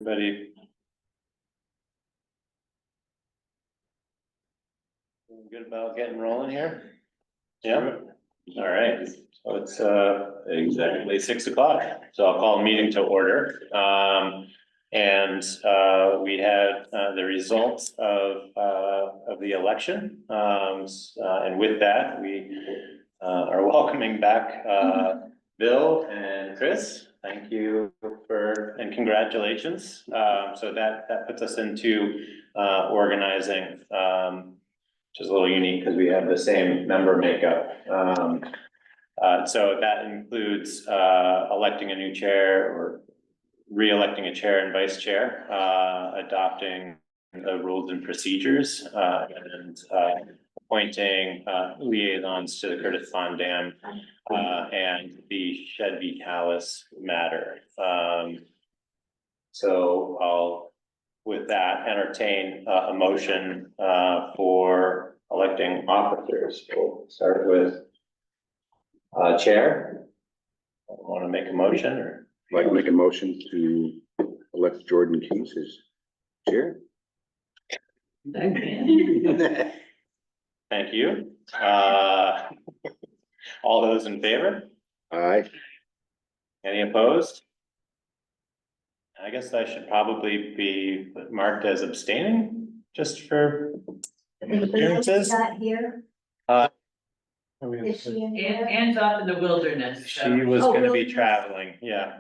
Everybody good about getting rolling here? Yeah, all right, so it's exactly 6 o'clock, so I'll call the meeting to order. And we had the results of the election. And with that, we are welcoming back Bill and Chris. Thank you and congratulations. So that puts us into organizing, which is a little unique because we have the same member makeup. So that includes electing a new chair or re-electing a chair and vice chair, adopting the rules and procedures, and appointing liaisons to the Curtis Pond Dam and the Shed v. Calas matter. So I'll, with that, entertain a motion for electing officers. We'll start with chair. Want to make a motion or? I'd like to make a motion to elect Jordan Keys as chair. Thank you. All those in favor? Aye. Any opposed? I guess I should probably be marked as abstaining, just for appearances. Not here, is she in here? Anne's off in the wilderness, She so. was Oh, gonna be wilderness. traveling, yeah.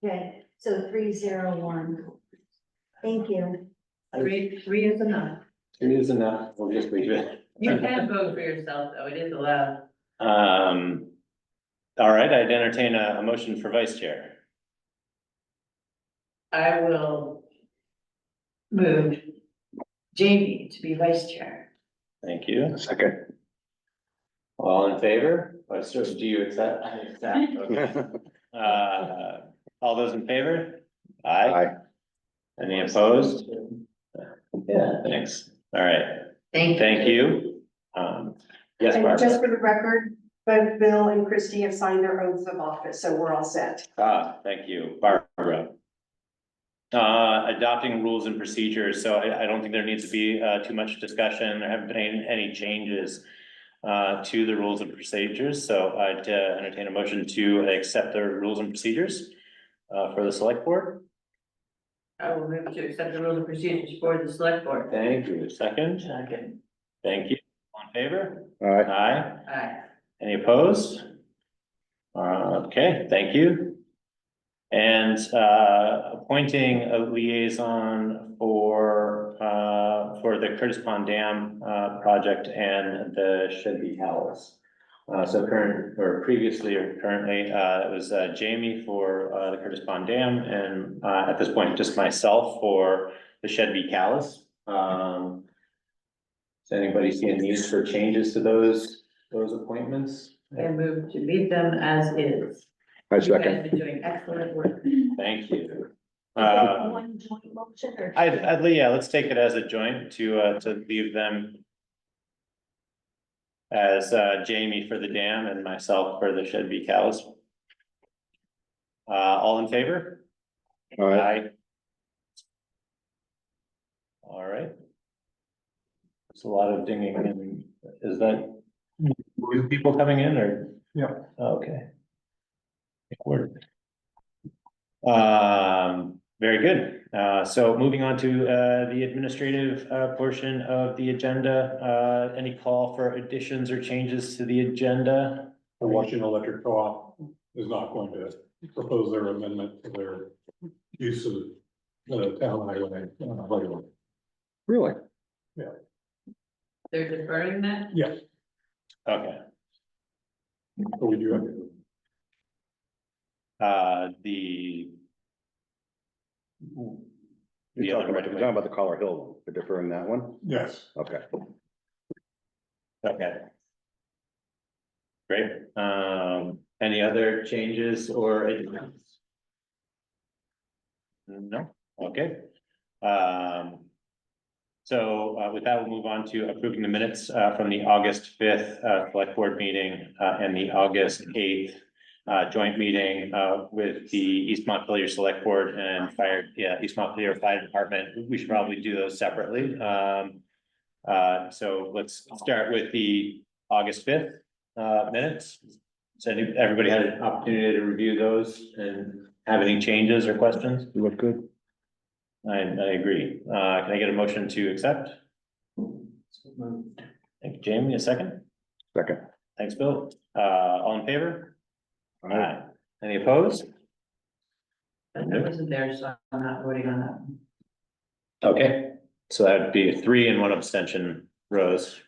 Okay, so 301. Thank you. Three is enough. It is enough, we'll just leave it. You can vote for yourself, though, it is allowed. All right, I'd entertain a motion for vice chair. I will move Jamie to be vice chair. Thank you. Second. All in favor? Do you accept? I accept, okay. All those in favor? Aye. Aye. Any opposed? Yeah, thanks. All right, thank you. Yes, And Barbara. just for the record, both Bill and Christie have signed their oaths of office, so we're all set. Thank you, Barbara. Adopting rules and procedures, so I don't think there needs to be too much discussion. There haven't been any changes to the rules and procedures, so I'd entertain a motion to accept the rules and procedures for the select board. I will move to accept the rules and procedures for the select board. Thank you. Second, Second. thank you. All in favor? Aye. Aye. Aye. Any opposed? Okay, thank you. And appointing a liaison for the Curtis Pond Dam project and the Shed v. Calas. So previously or currently, it was Jamie for the Curtis Pond Dam, and at this point, just myself for the Shed v. Calas. Does anybody see a need for changes to those appointments? I move to leave them as is. I You guys second. are doing excellent work. Thank you. One joint motion or? Yeah, let's take it as a joint to leave them as Jamie for the dam and myself for the Shed v. Calas. All in favor? Aye. All right. There's a lot of dinging in. Is that new people coming in or? Yeah. Okay. Very good. So moving on to the administrative portion of the agenda. Any call for additions or changes to the agenda? The Washington Electric Co-op is not going to propose their amendment to their use of the town highway. Highway. Really? They're deferring that? Yes, Okay. but we do have to. You're other talking about the Collar Hill one, they're deferring that one? Yes. Okay. Okay. Great. Any other changes or additions? No, okay. So with that, we'll move on to approving the minutes from the August 5th select board meeting and the August 8th joint meeting, with the East Montpelier Select Board and East Montpelier Fire Department. We should probably do those separately. So let's start with the August 5th, minutes. So everybody had an opportunity to review those and have any changes or questions? You look good. I agree. Can I get a motion to accept? Thank you, Jamie. A second? Second. Thanks, Bill. All in favor? All right. Any opposed? I wasn't there, so I'm not voting on that one. Okay, so that'd be a 3 and 1 abstention, Rose.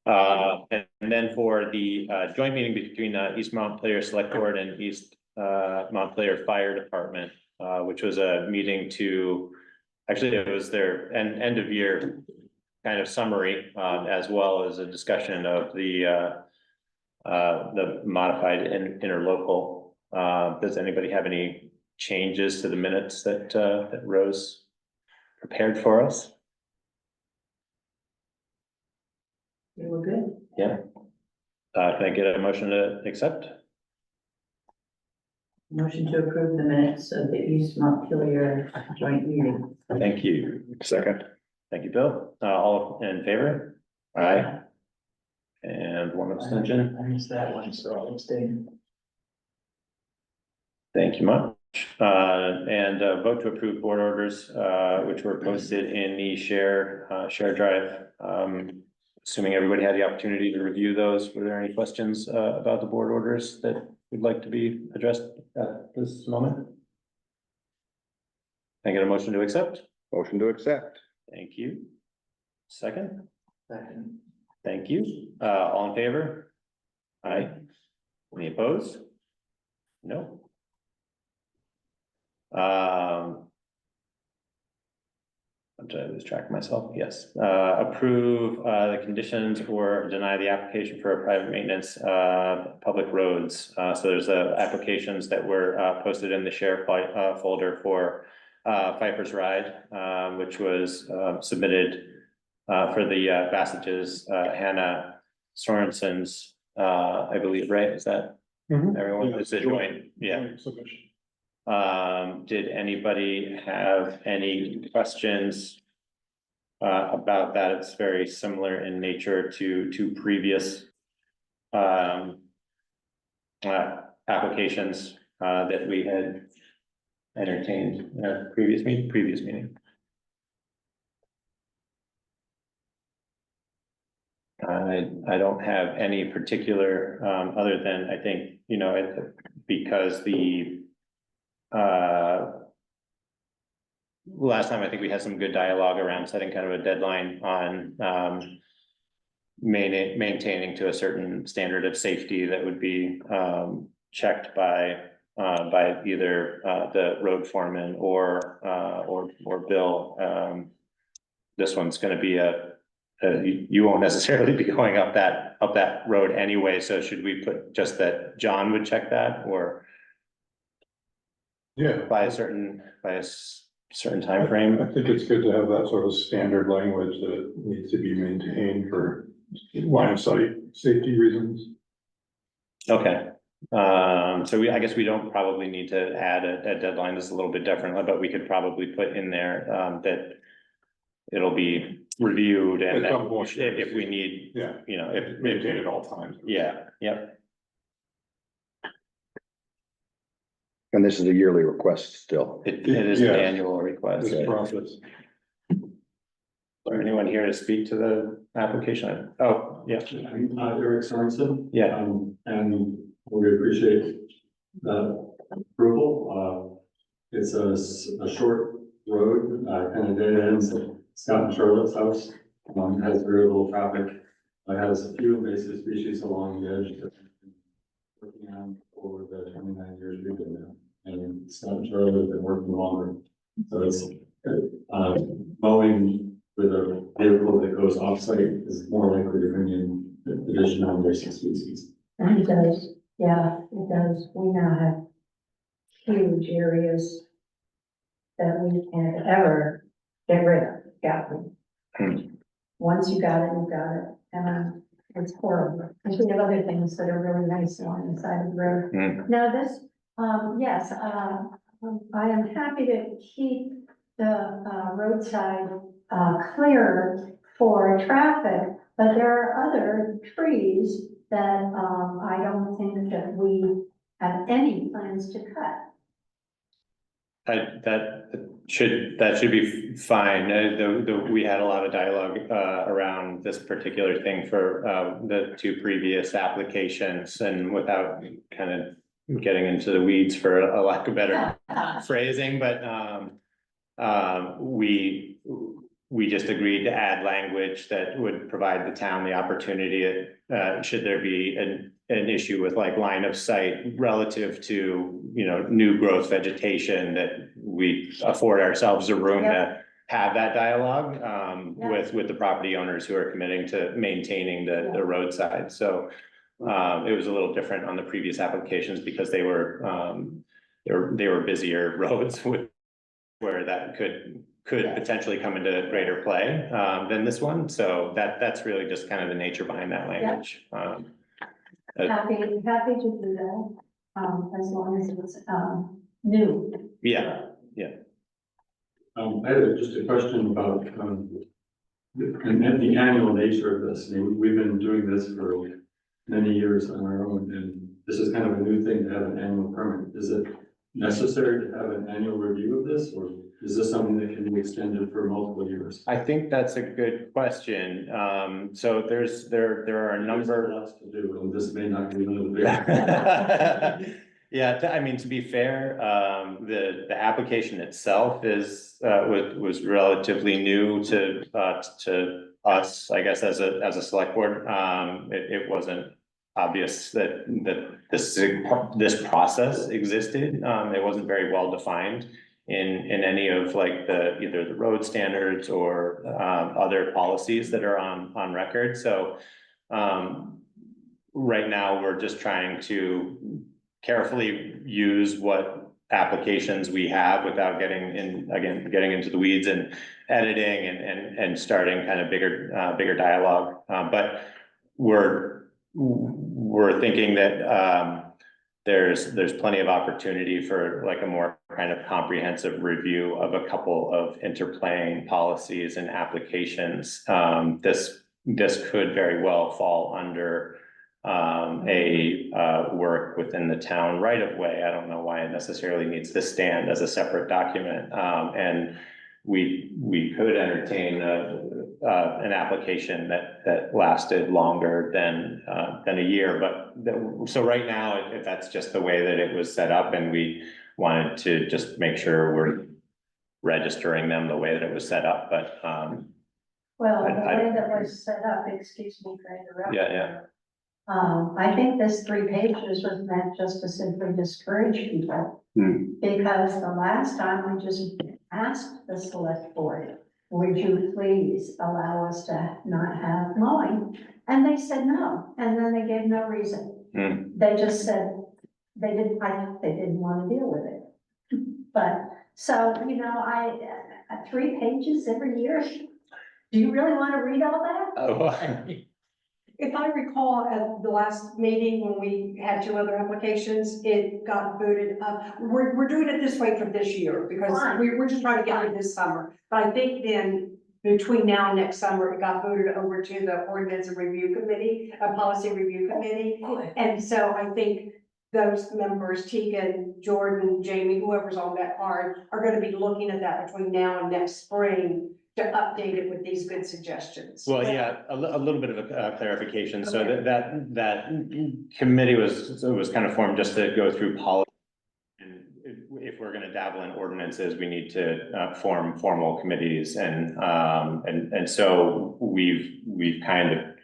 And then for the joint meeting between East Montpelier Select Board and East Montpelier Fire Department, which was a meeting to, actually, it was their end of year kind of summary, as well as a discussion of the modified interlocal. Does anybody have any changes to the minutes that Rose prepared for us? You were good. Yeah. Can I get a motion to accept? Motion to approve the minutes of the East Montpelier joint meeting. Thank you. Second. Thank you, Bill. All in favor? Aye. And 1 abstention. I missed that one, so I'll abstain. Thank you much. And vote to approve board orders, which were posted in the share drive. Assuming everybody had the opportunity to review those, were there any questions about the board orders that would like to be addressed at this moment? Can I get a motion to accept? Motion to accept. Thank you. Second? Second. Thank you. All in favor? Aye. Any opposed? No. I'm trying to lose track of myself. Yes. Approve the conditions or deny the application for a private maintenance public roads. So there's applications that were posted in the share folder for Piper's Ride, which was submitted for the passages, Hannah Sorensen's, I believe, right? Is that everyone? Yeah, Is it joint? Yeah. Joint submission. Did anybody have any questions about that? It's very similar in nature to previous applications that we had entertained in our previous meeting. I don't have any particular, other than I think, because the last time I think we had some good dialogue around setting kind of a deadline on maintaining to a certain standard of safety that would be checked by either the road foreman or Bill. This one's going to be you won't necessarily be going up that road anyway. So should we put just that John would check that, or Yeah. by a certain time frame? I think it's good to have that sort of standard language that it needs to be maintained for line of sight safety reasons. Okay. So I guess we don't probably need to add a deadline that's a little bit different, but we could probably put in there that it'll be reviewed and At some point. if we need, Yeah, if maintain at all times. yeah, yep. And this is a yearly request still. It is an Yes. annual request. This process. Is there anyone here to speak to the application? Oh, yeah, I'm Eric Sorensen. yeah, And we appreciate the approval. It's a short road, kind of dead ends at Scott and Charlotte's house. Has very little traffic. It has a few invasive species along the edge that we've been working on over the 29 years we've been there. And Scott and Charlotte have been working longer. So it's mowing with a vehicle that goes off-site is more likely to bring in additional invasive species. And it does, yeah, it does. We now have huge areas that we can't ever get rid of, got them. Hmm. Once you got it, you got it. And It's horrible, because we have other things that are really nice on the side of the road. Mm. Now, this, yes, I am happy to keep the roadside clear for traffic, but there are other trees that I don't think that we have any plans to cut. That should be fine. We had a lot of dialogue around this particular thing for the two previous applications, and without kind of getting into the weeds for a lack of better phrasing, but we just agreed to add language that would provide the town the opportunity, should there be an issue with like line of sight relative to, new growth vegetation, that we afford ourselves a room to have that dialogue with the property owners who are committing to maintaining the roadside. So it was a little different on the previous applications because they were busier roads where that could potentially come into greater play than this one. So that's really just kind of the nature behind that language. Happy to do that, as long as it's new. Yeah, I had just a question about, the annual nature of this. I mean, we've been doing this for many years on our own, and this is kind of a new thing to have an annual permit. Is it necessary to have an annual review of this, or is this something that can be extended for multiple years? I think that's a good question. So there are a There's number. lots to do, and this may not be one of the big. Yeah, I mean, to be fair, the application itself was relatively new to us, I guess, as a select board. It wasn't obvious that this process existed. It wasn't very well defined in any of like either the road standards or other policies that are on record. So right now, we're just trying to carefully use what applications we have without getting into the weeds and editing and starting kind of bigger dialogue. But we're thinking that there's plenty of opportunity for like a more kind of comprehensive review of a couple of interplaying policies and applications. This could very well fall under work within the town right of way. I don't know why it necessarily needs to stand as a separate document. And we could entertain an application that lasted longer than a year, but so right now, if that's just the way that it was set up, and we wanted to just make sure we're registering them the way that it was set up, but Well, the way that was set up, excuse me for interrupting. yeah. I think this 3 pages was meant just to simply discourage people. Because the last time we just asked the select board, would you please allow us to not have mowing? And they said no, and then they gave no reason. They just said they didn't want to deal with it. But, so, 3 pages every year, do you really want to read all that? Oh. If I recall at the last meeting when we had 2 other applications, it got voted up. We're doing it this way for this year because Fine. we're just trying to get it this summer. But I think then between now and next summer, it got voted over to the ordinance and review committee, a policy review committee. And so I think those members, Tegan, Jordan, Jamie, whoever's on that card, are going to be looking at that between now and next spring to update it with these good suggestions. Well, yeah, a little bit of a clarification. So that committee was kind of formed just to go through policy. And if we're gonna dabble in ordinances, we need to form formal committees, and so we've kind of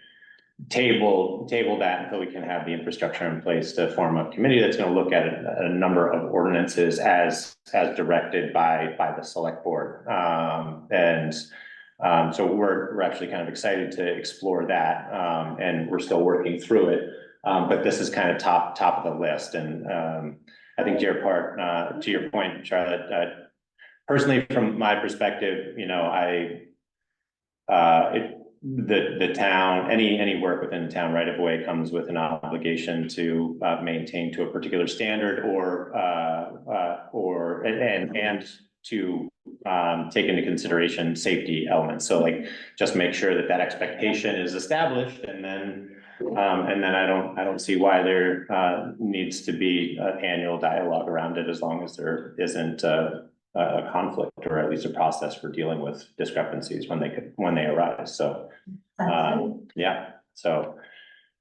tabled that until we can have the infrastructure in place to form a committee that's gonna look at a number of ordinances as directed by the select board. So we're actually kind of excited to explore that, and we're still working through it. But this is kind of top of the list. And I think to your point, Charlotte, personally, from my perspective, the town, any work within the town right of way comes with an obligation to maintain to a particular standard and to take into consideration safety elements. So like, just make sure that that expectation is established, and then I don't see why there needs to be an annual dialogue around it, as long as there isn't a conflict, or at least a process for dealing with discrepancies when they arise. So, yeah, so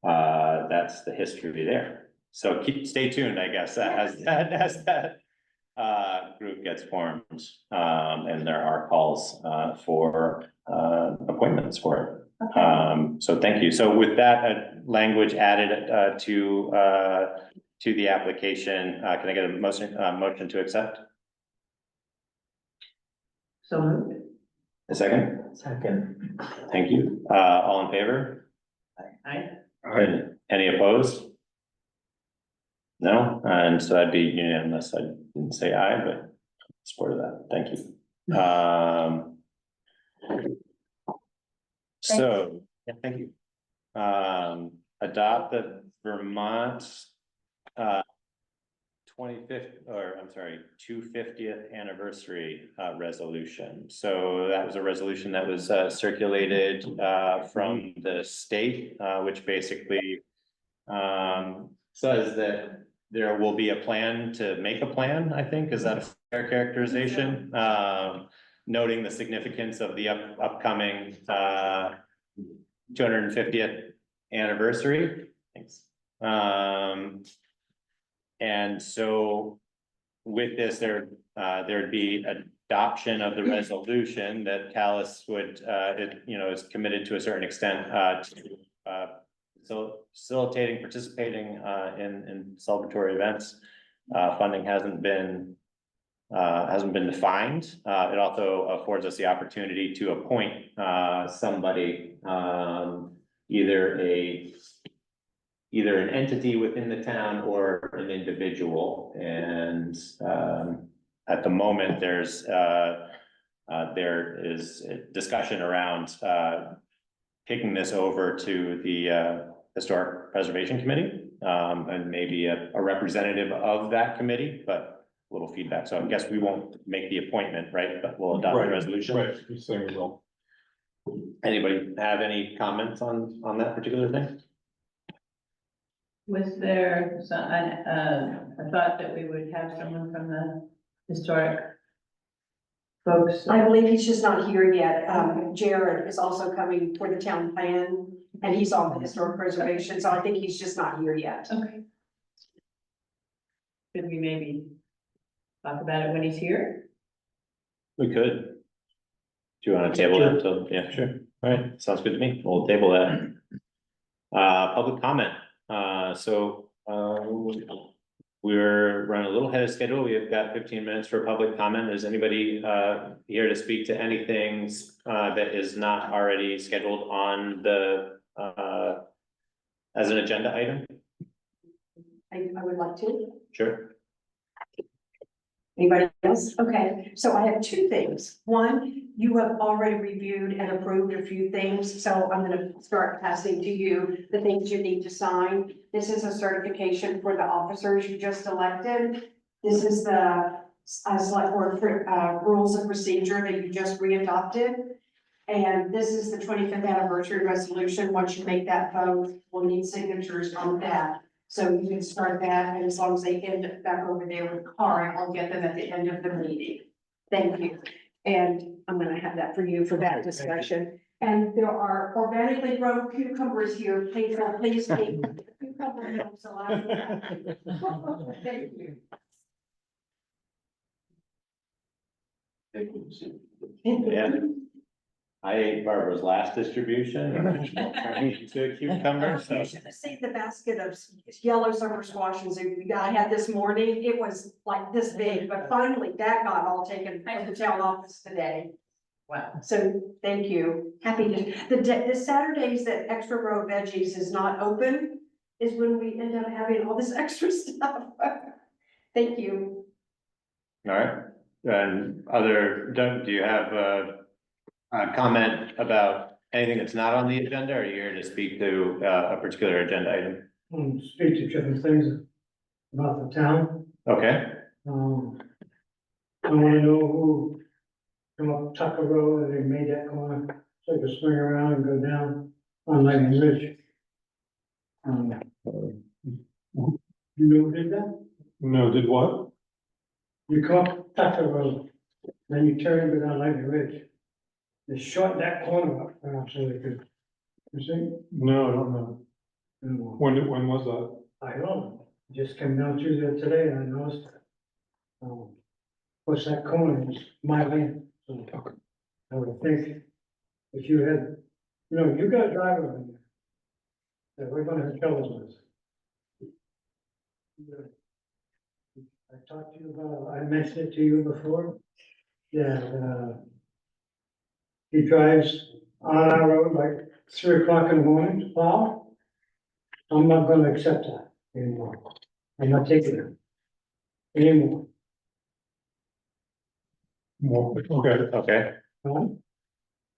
that's the history there. So stay tuned, I guess, as that group gets formed, and there are calls for appointments for it. So thank you. So with that language added to the application, can I get a motion to accept? So moved. A second? Second. Thank you. All in favor? Any opposed? No, and so that'd be unanimous. I didn't say aye, but support of that. Thank you. So, yeah, thank you. Adopt the Vermont 250th anniversary resolution. So that was a resolution that was circulated from the state, which basically says that there will be a plan to make a plan, I think. Is that a fair characterization? Noting the significance of the upcoming 250th anniversary. Thanks. And so with this, there'd be adoption of the resolution that Calas would, is committed to a certain extent so facilitating, participating in celebratory events. Funding hasn't been defined. It also affords us the opportunity to appoint somebody, either an entity within the town or an individual. And at the moment, there is a discussion around kicking this over to the Historic Preservation Committee, and maybe a representative of that committee, but a little feedback. So I guess we won't make the appointment, right? But we'll adopt the resolution. Right, you're saying we will. Anybody have any comments on that particular thing? Was there some, I thought that we would have someone from the historic folks. I believe he's just not here yet. Jared is also coming for the town plan, and he's on the historic preservation, so I think he's just not here yet. Okay. Could we maybe talk about it when he's here? We could. Do you want to table that until, yeah, sure. All right, sounds good to me. We'll table that. Public comment. We're running a little ahead of schedule. We have got 15 minutes for public comment. Is anybody here to speak to anything that is not already scheduled on the as an agenda item? I would like to. Sure. Anybody else? Okay, so I have two things. One, you have already reviewed and approved a few things, so I'm gonna start passing to you the things you need to sign. This is a certification for the officers you just elected. This is the select board rules of procedure that you just re-adopted. And this is the 25th anniversary resolution. Once you make that vote, we'll need signatures on that. So you can start that, and as long as they end back over there with Cara, I'll get them at the end of the meeting. Thank you. And I'm gonna have that for you for that discussion. And there are organically grown cucumbers here. Please take cucumber milk salad. Thank you. Yeah. I ate Barbara's last distribution. Turning into a cucumber, so. You should have seen the basket of yellow summer squashes that I had this morning. It was like this big, but finally that got all taken from the town office today. Wow. So thank you. Happy to, the Saturdays that Extra Row Veggies is not open is when we end up having all this extra stuff. Thank you. All right, and do you have a comment about anything that's not on the agenda, or are you here to speak to, a particular agenda item? Speak to different things about the town. Okay, I wanna know who come up Tucker Road and they made that corner, so you can swing around and go down on Lightning Ridge. You know who did that? No, did what? You come up Tucker Road, then you turn and go down Lightning Ridge. They shortened that corner up, so they could, you see? No, I don't know. And, When was that? I don't know, just came down through there today and I noticed. What's that corner is my land, so. I would think if you had, you got a driver on there. That we're gonna have trouble with. I talked to you about, I mentioned it to you before, that, he drives on our road like 3 o'clock in the morning to plow. I'm not gonna accept that anymore. I'm not taking it anymore. Well, okay, okay. Huh?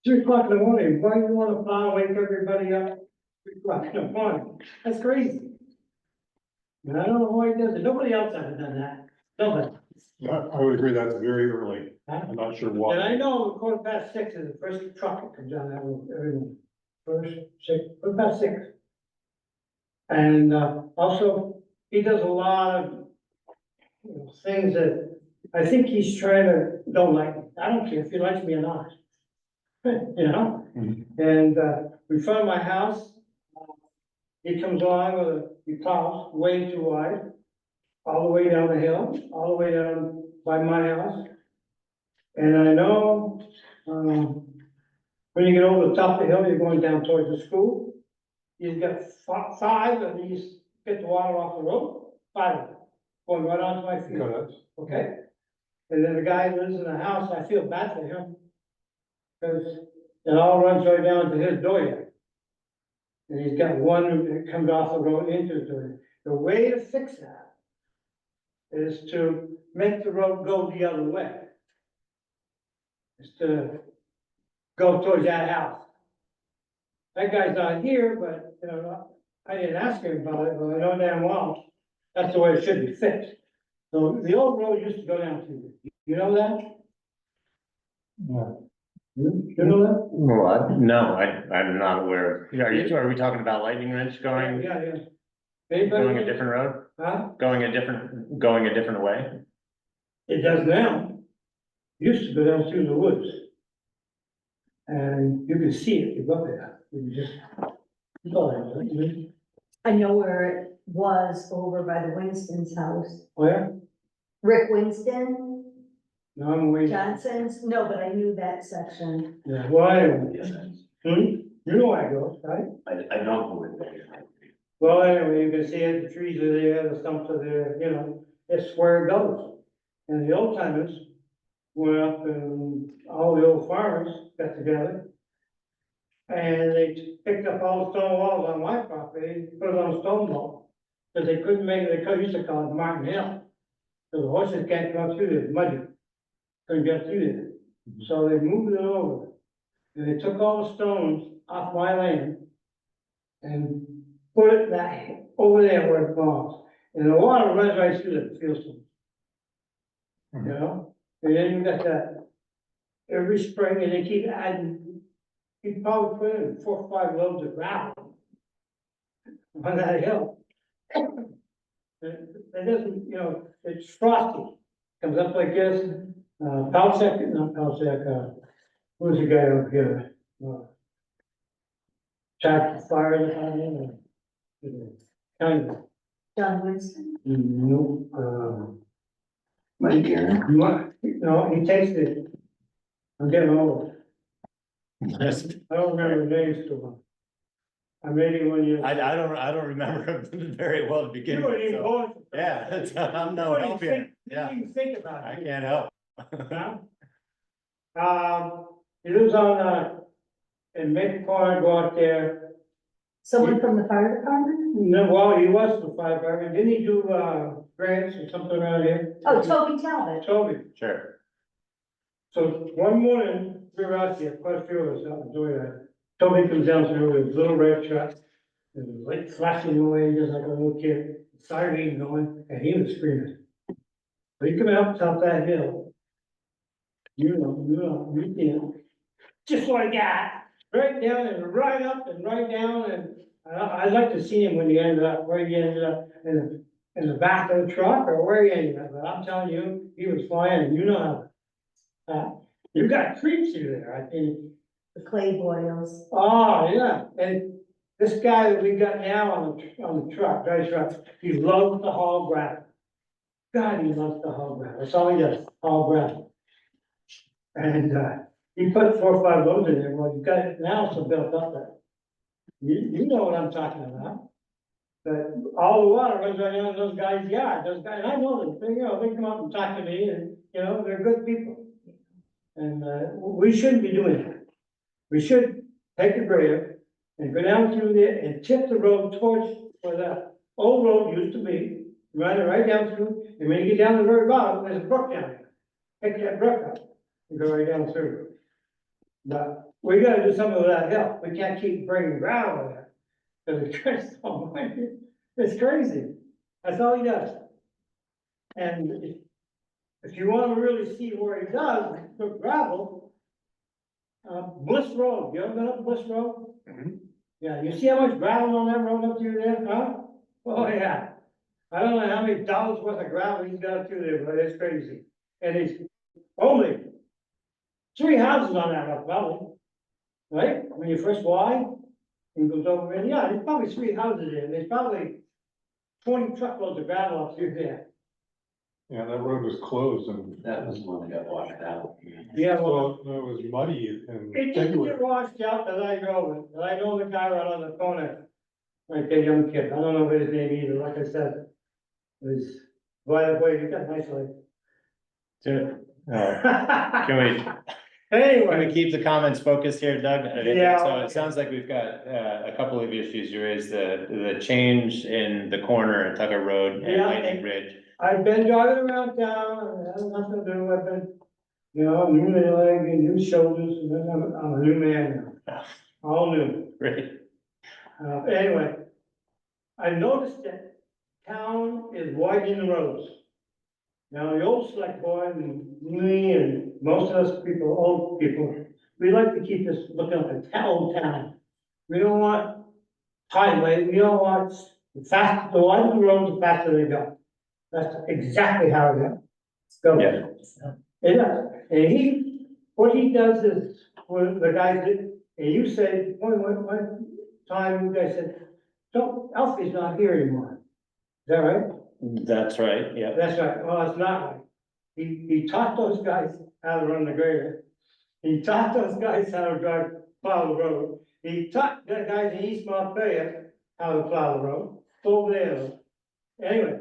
3 o'clock in the morning, why do you wanna plow and wake everybody up 3 o'clock in the morning? That's crazy. And I don't know why he does it, nobody else has done that, nobody. I would agree that's very early. Huh? I'm not sure And I why. know 6:15 is the first truck that comes down that road, every morning. First, 6:15. And, also, he does a lot of, things that I think he's trying to, don't like me. I don't care if he likes me or not. Mhm. And, in front of my house, he comes along, he plows way too wide, all the way down the hill, all the way down by my house. And I know, when you get over the top of the hill, you're going down towards the school. He's got five of these, get the water off the road, 5 of them, going right onto my field, Got it. okay? And then the guy who lives in the house, I feel bad for him. Cause it all runs right down to his dooryard. And he's got one that comes off the road into his dooryard. The way to fix that is to make the road go the other way. Is to go towards that house. That guy's not here, but, I didn't ask him about it, but I know damn well, that's the way it should be fixed. So the old road used to go down through, you know that? Yeah. You know that? Well, no, I'm not aware. Are we talking about Lightning Ridge going, Yeah, yeah. Anybody? going a different road, Huh? going a different way? It does now. Used to go down through the woods. And you can see it, you go there, you just. I know where it was over by the Winston's house. Where? Rick Winston, No, I'm waiting. Johnson's, no, but I knew that section. Yeah, well, anyway. You know where I go, right? I don't know where they are. Well, anyway, you can see it, the trees are there, the stumps are there, it's where it goes. And the old timers went up and all the old farmers got together. And they picked up all the stone walls on my property, put it on a stone wall. Cause they couldn't make it, they used to call it Martin Hill. So the horses can't go through there, it's muddy. Couldn't get through there. So they moved it over. And they took all the stones off my land. And put it back over there where it belongs. And the water runs right through the fieldstone. And then you got that every spring and they keep adding. You probably put in 4 or 5 loads of gravel on that hill. It doesn't, it's frosty, comes up like this, who's the guy up here? Jack Fire Department, kind of, John Winston. no, Mike Aaron. no, he takes it. I'm getting old. Yes. I don't remember the names too much. I maybe when you. I don't remember him very well to begin You weren't with, even so, going. yeah, I'm no help here, yeah, You didn't even think about I it. can't help. Huh? He lives on, in Maple Corner, go out there. Someone from the fire department? No, well, he was the fire department. Didn't he do, grants or something around here? Oh, Toby Talbot. Toby. Sure. So one morning, we were out there, quite a few of us out enjoying that. Toby comes down through with his little red truck, and the light flashing away just like a little kid, siren going, and he was screaming. But he coming up top that hill. You can, just like that, right down and right up and right down, and I'd like to see him when he ended up, where he ended up in the back of the truck or where he ended up, but I'm telling you, he was flying, and you know how. You got creeps through there, I think. The clay boils. Oh, yeah, and this guy that we got now on the truck, dry truck, he loves to haul gravel. God, he loves to haul gravel, that's all he does, haul gravel. And, he put 4 or 5 loads in there, well, you got it now, so built up there. You know what I'm talking about. But all the water runs right down those guys' yard, those guys, and I know them, they come up and talk to me, and, they're good people. And, we shouldn't be doing that. We should take a grader and go down through there and tip the road towards where the old road used to be, run it right down through, and when you get down to the very bottom, there's a brook down there. Pick that brook up and go right down through. But we gotta do something with that hill, we can't keep bringing gravel there, because it's crazy, that's all he does. And if you wanna really see where he does put gravel, Bliss Road, you ever been up Bliss Road? Mhm. Yeah, you see how much gravel on that road up through there, huh? Oh, yeah. I don't know how many dollars worth of gravel he's got through there, but it's crazy. And it's only 3 houses on that road, probably. Right, when you first wide, and goes over, and yeah, there's probably 3 houses there, there's probably 20 truckloads of gravel up through there. Yeah, that road was closed and, That was the one that got washed out. Yeah, well, well, it was muddy and. it didn't get washed out as I drove it, but I know the guy right on the corner, like a young kid, I don't know his name either, like I said. Was, by the way, you got a nice Can we, leg. can Anyway, we keep the comments focused here, Doug? Yeah. So it sounds like we've got, a couple of issues. You raised the change in the corner at Tucker Road and Yeah. Lightning Ridge. I've been driving around town, and I have nothing to do, I've been, new leg and new shoulders, and then I'm a new man now, all new. Right. Anyway, I noticed that town is widening the roads. Now, the old select board and me and most of us people, old people, we like to keep this looking like a town. We don't want highway, we don't want the wider the roads, the faster they go. That's exactly how it goes. Yeah. It does, and what he does is, what the guy did, and you said, one time, you guys said, don't, Alfie's not here anymore. Is that right? That's right, yeah. That's right, well, it's not right. He taught those guys how to run the grader. He taught those guys how to plow the road. He taught the guys in East Montpelier how to plow the road, over there. Anyway,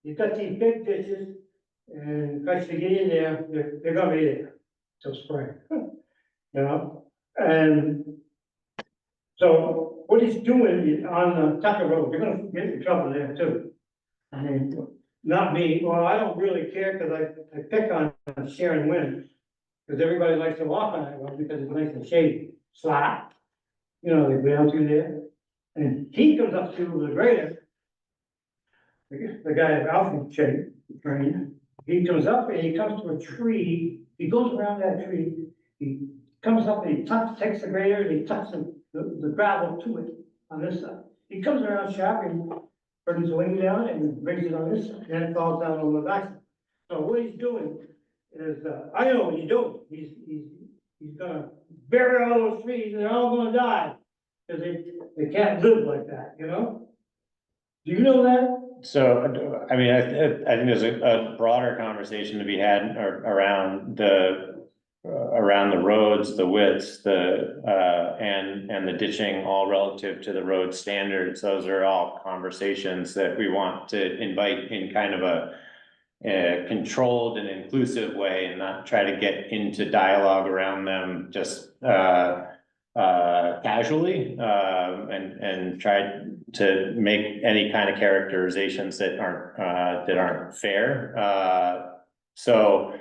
you've got these big ditches, and if you get in there, they're gonna be there till spring. And so what he's doing on the Tucker Road, you're gonna get in trouble there too. I mean, not me, well, I don't really care, cause I pick on Sharon Wynn, cause everybody likes to walk on that road because it's nice and shady, flat. They go down through there, and he comes up to the grader. The guy at Alfie shape, he comes up and he comes to a tree, he goes around that tree, he comes up and he takes the grader and he tucks the gravel to it on this side. He comes around sharp and brings the wing down and brings it on this side, and it falls down on the back side. So what he's doing is, I know what he's doing, he's gonna bury all those trees and they're all gonna die. Cause they can't live like that, Do you know that? So, I mean, I think there's a broader conversation to be had around the roads, the widths, and the ditching, all relative to the road standards. Those are all conversations that we want to invite in kind of a controlled and inclusive way, and not try to get into dialogue around them just casually, and try to make any kind of characterizations that aren't fair. So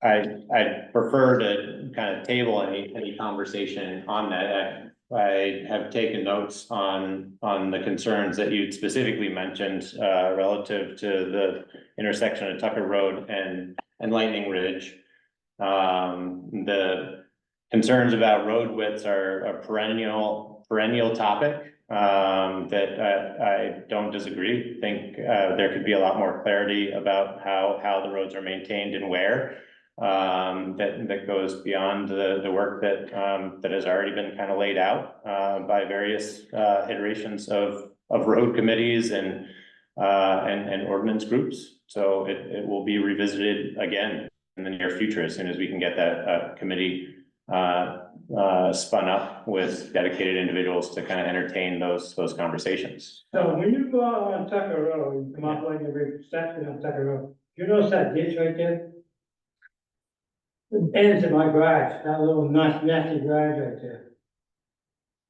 I prefer to kind of table any conversation on that. I have taken notes on the concerns that you'd specifically mentioned, relative to the intersection of Tucker Road and Lightning Ridge. The concerns about road widths are a perennial topic, that I don't disagree. Think, there could be a lot more clarity about how the roads are maintained and where. That goes beyond the work that has already been kind of laid out, by various, iterations of road committees and ordinance groups. So it will be revisited again in the near future, as soon as we can get that, committee, spun up with dedicated individuals to kind of entertain those conversations. So when you go out on Tucker Road, you come up like every section on Tucker Road, you notice that ditch right there? It ends at my garage, that little nasty garage right there.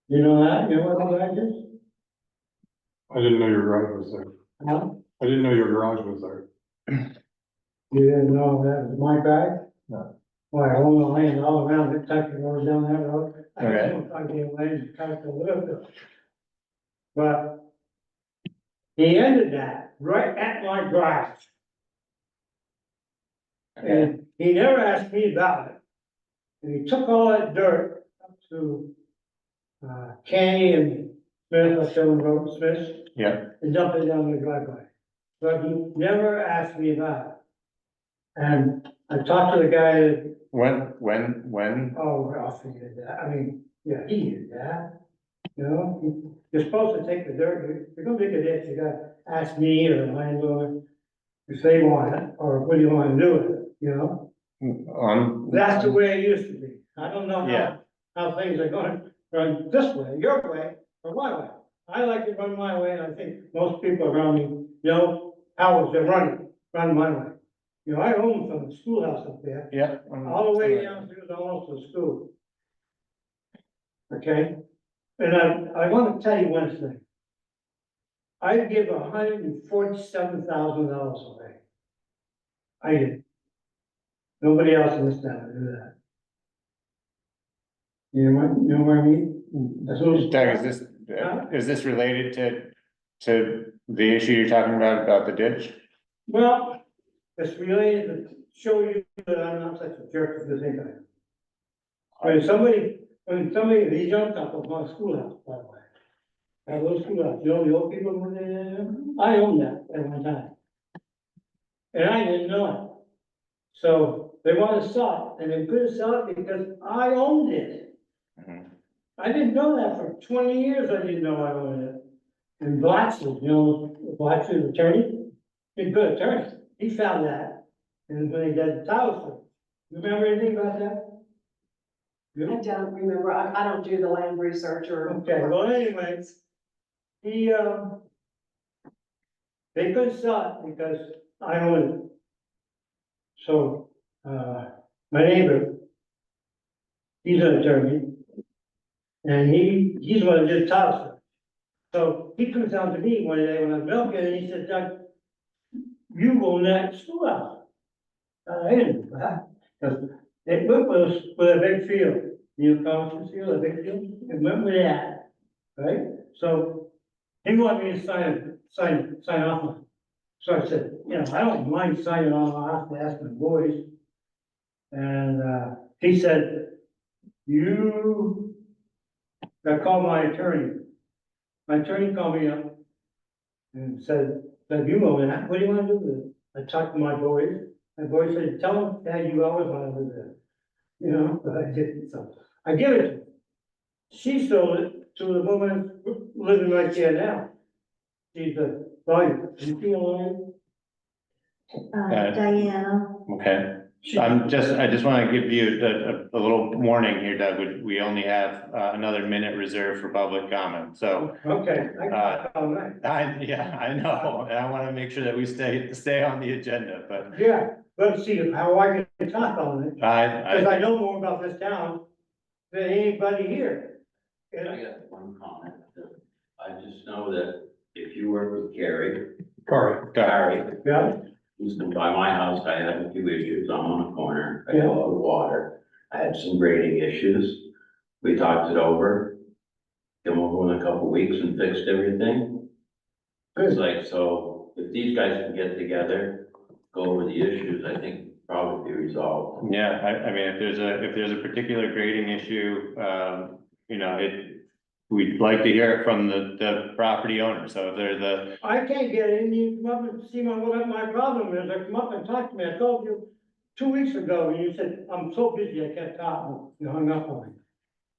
You know that? You know what the garage is? I didn't know your garage was there. Huh? I didn't know your garage was there. You didn't know that was my garage? No. Well, I own the land all around the Tucker Road down that road. I Okay. don't know if I get land to cut the little. But he ended that right at my garage. And he never asked me about it. And he took all that dirt up to, Kenny and Smith, I showed him Road Smith, Yeah, and dumped it down the driveway. But he never asked me about it. And I talked to the guy that, when, oh, Ralph, he did that, I mean, yeah, he did that. You know, you're supposed to take the dirt, you're gonna make a ditch, you gotta ask me or the landlord if they want it, or what do you wanna do with it, you know? That's the way it used to be. I don't know Yeah. how things are going, run this way, your way, or my way. I like to run my way, and I think most people around me know how it's run my way. You know, I own from the schoolhouse up there, Yeah. all the way down through almost to the school. Okay, and I want to tell you one thing. I give $147,000 away. I did. Nobody else in this town would do that. You know what I mean? That's what- Doug, is this related to the issue you're talking about the ditch? Well, it's related to show you that I'm not such a jerk as you think I am. When somebody, they jumped up on my schoolhouse, by the way. That little schoolhouse, you know, the old people were there, I owned that at one time. And I didn't know it. So they wanted to sell it, and they couldn't sell it because I owned it. Mhm. I didn't know that for 20 years, I didn't know I owned it. And Blacksley, you know, Blacksley's attorney, he's a good attorney, he found that. And when he did the title, you remember anything about that? I You? don't remember, I don't do the land research or. Okay, well anyways, he, they couldn't sell it because I owned it. So, my neighbor, he's an attorney, and he's the one that did title search. So he comes down to me one day when I'm milking, and he said, Doug, you own that schoolhouse. I didn't do that, because it was with a big field, New Conference field, a big field, it went with that, right? So he wanted me to sign off on it. So I said, you know, I don't mind signing off, I have to ask my boys. And, he said, I called my attorney. My attorney called me up and said, you own that, what do you wanna do with it? I talked to my boys, my boys said, tell them, Dad, you always wanna live there. You know, but I didn't, so I give it to her. She sold it to the woman living right there now. She's a lawyer, you feel lawyer? Diana, Okay, I just want to give you a little warning here, Doug. We only have another minute reserved for public comment, so. Okay, I got it all right. I know, and I want to make sure that we stay on the agenda, but Yeah, let's see how I can talk on it, because I know more about this town than anybody here. I got one comment. I just know that if you work with Gary, Correct. Gary, Yeah, Used to by my house, I had a few issues. I'm on a corner. I had a lot of water. I had some grading issues. We talked it over. Came over in a couple weeks and fixed everything. It's like, so if these guys can get together, go over the issues, I think probably be resolved. Yeah, I mean, if there's a particular grading issue, you know, we'd like to hear it from the property owner, so if there's a. I can't get in, you come up and see what my problem is, I come up and talk to me, I told you 2 weeks ago, and you said, I'm so busy, I can't talk, you hung up on me.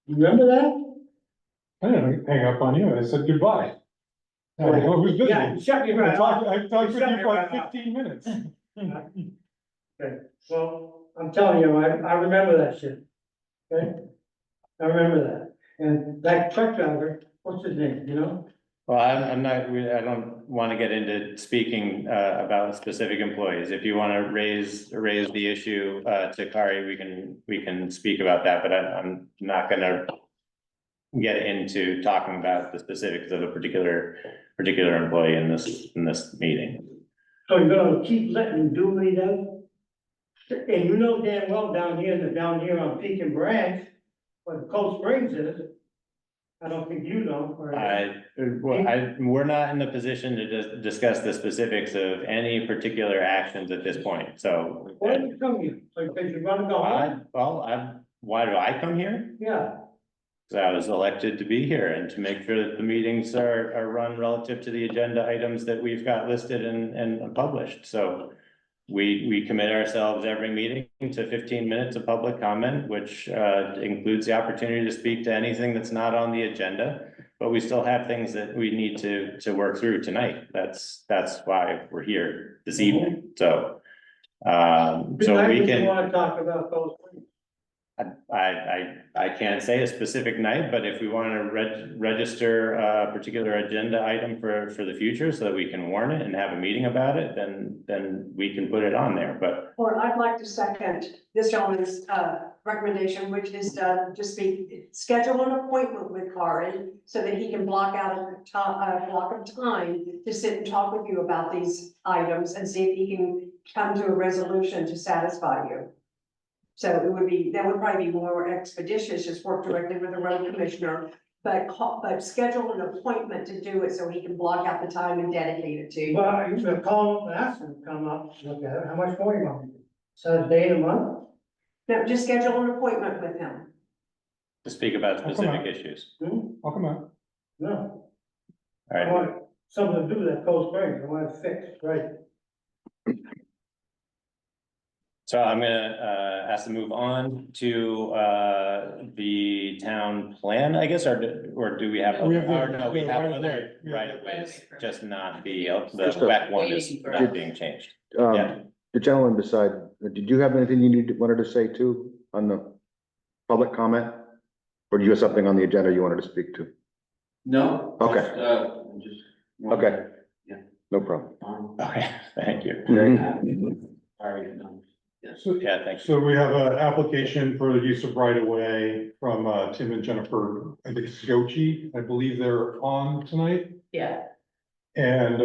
You remember that? I didn't hang up on you, I said goodbye. I know who's busy. Yeah, you shut me I right off. talked with Shut you me for right like off. 15 minutes. Okay, well, I'm telling you, I remember that shit. Okay? I remember that, and that truck driver, what's his name, you know? Well, I'm not, I don't want to get into speaking about specific employees. If you want to raise the issue to Kari, we can speak about that, but I'm not gonna get into talking about the specifics of a particular employee in this meeting. So you're gonna keep letting him do what he does? And you know damn well down here on Peak and Branch, where the Cold Springs is, I don't think you know, or. We're not in the position to discuss the specifics of any particular actions at this point, so. Why did you come here? So because you wanna go home? Why do I come here? Yeah, So I was elected to be here and to make sure that the meetings are run relative to the agenda items that we've got listed and published, so. We commit ourselves every meeting to 15 minutes of public comment, which includes the opportunity to speak to anything that's not on the agenda. But we still have things that we need to work through tonight. That's why we're here this evening, so. So tonight we you can. wanna talk about Cold Springs. I can't say a specific night, but if we want to register a particular agenda item for the future so that we can warn it and have a meeting about it, then we can put it on there, but. Or I'd like to second this gentleman's recommendation, which is schedule an appointment with Kari so that he can block out a block of time to sit and talk with you about these items and see if he can come to a resolution to satisfy you. So that would probably be more expeditious, just work directly with the road commissioner, but schedule an appointment to do it so he can block out the time and dedicate it to you. Well, you should call him and ask him to come up, look at it, how much more you want? So a day a month? No, just schedule an appointment with him. To speak about come specific on. issues, I'll come out. No, all I right, want something to do with that Cold Springs, I want it fixed, right? so I'm gonna ask to move on to the town plan, I guess, or do we have? We have the- or no, we the have right of other way. Yeah. right of ways, just not the Just a- WEC one is Waiting for- not being changed. Yeah. The gentleman beside, did you have anything wanted to say too on the public comment? Or do you have something on the agenda you wanted to speak to? No. Okay. Just. Okay. Yeah. No problem. Okay, thank you. Sorry, no. Yes. So, Yeah, thank you. so we have an application for the use of right of way from Tim and Jennifer, I think Scochi, I believe they're on tonight. Yeah, And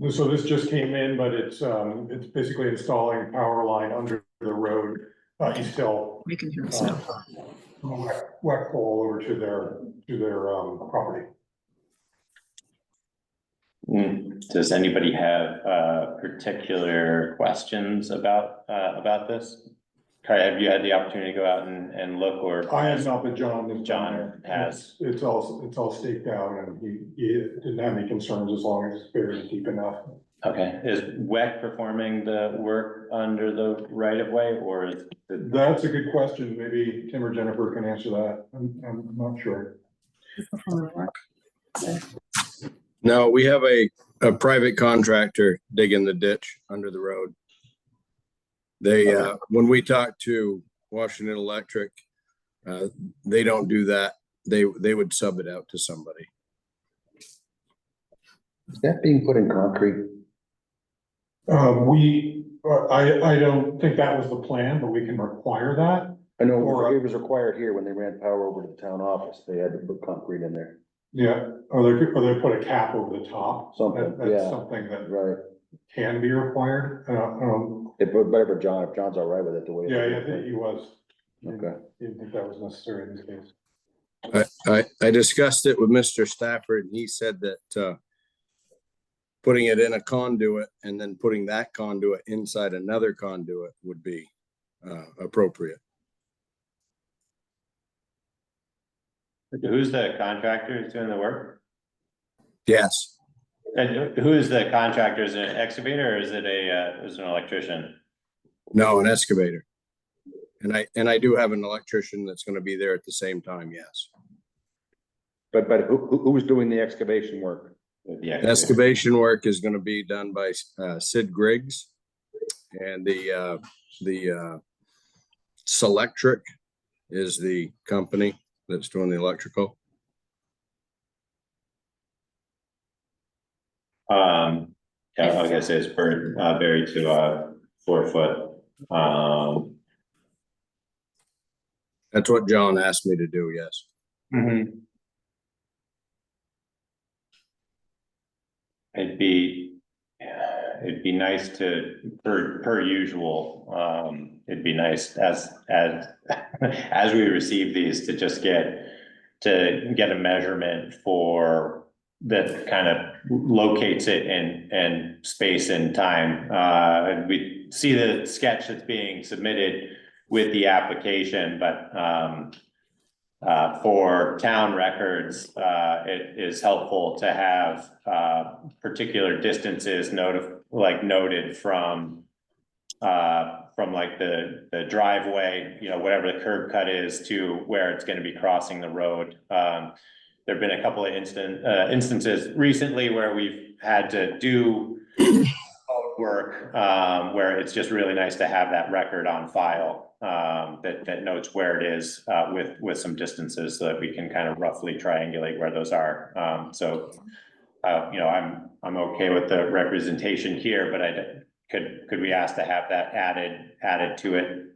so this just came in, but it's basically installing power line under the road, East Hill. We can hear us uh, now. From a wet pole over to their property. Does anybody have particular questions about this? Kari, have you had the opportunity to go out and look, or? I have not, but John is. John has. It's all staked out and he didn't have any concerns as long as it's buried deep enough. Okay, is WEC performing the work under the right of way, or is? That's a good question. Maybe Tim or Jennifer can answer that. I'm not sure. No, we have a private contractor digging the ditch under the road. They, when we talk to Washington Electric, they don't do that. They would sub it out to somebody. Is that being put in concrete? I don't think that was the plan, but we can require that. I know Or- it was required here when they ran power over to the town office, they had to put concrete in there. Yeah, or they put a cap over the top. Something, That's yeah. something that Right. can be required. I don't know. If, whatever, John, if John's all right with it, the way. Yeah, he was. Okay. He didn't think that was necessary in this case. I discussed it with Mr. Stafford and he said that, putting it in a conduit and then putting that conduit inside another conduit would be, appropriate. Who's the contractor who's doing the work? Yes. And who is the contractor? Is it an excavator or is it is it an electrician? No, an excavator. And I do have an electrician that's gonna be there at the same time, yes. But who's doing the excavation work? The excavator. Excavation work is gonna be done by Sid Griggs. And the Selectric is the company that's doing the electrical. Yeah, I was gonna say it's buried to 4 foot. That's what John asked me to do, yes. Mhm. It'd be nice to, per usual, it'd be nice as as we receive these to just get a measurement for that kind of locates it in space and time. We see the sketch that's being submitted with the application, but for town records, it is helpful to have particular distances noted from like the driveway, you know, whatever the curb cut is to where it's going to be crossing the road. There've been a couple of instances recently where we've had to do work where it's just really nice to have that record on file that notes where it is with some distances so that we can kind of roughly triangulate where those are. You know, I'm okay with the representation here, but could we ask to have that added to it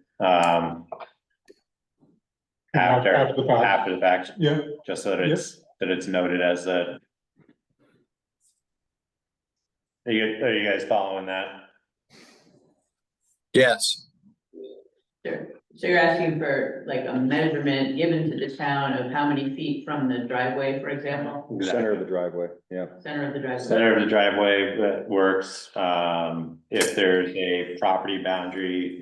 after the fact? Yeah. Just so that it's noted as a. Are you guys following that? Yes. Sure. So you're asking for like a measurement given to the town of how many feet from the driveway, for example? Center of the driveway, yeah. Center of the driveway. Center of the driveway that works. If there's a property boundary,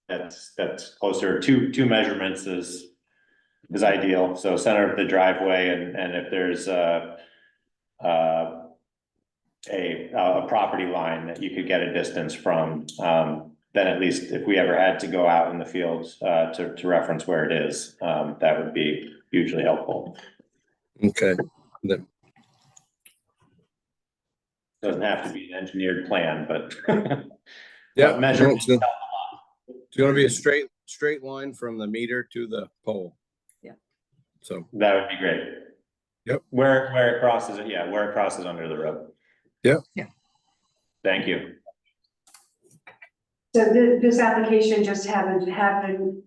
that's closer, two measurements is ideal. So center of the driveway and if there's a property line that you could get a distance from, then at least if we ever had to go out in the fields to reference where it is, that would be hugely helpful. Okay. Doesn't have to be an engineered plan, but Yeah, measurements help. it's gonna be a straight line from the meter to the pole. Yeah. So That would be great. Yep. Where it crosses it, yeah, where it crosses under the road. Yep. Yeah. Thank you. So this application just haven't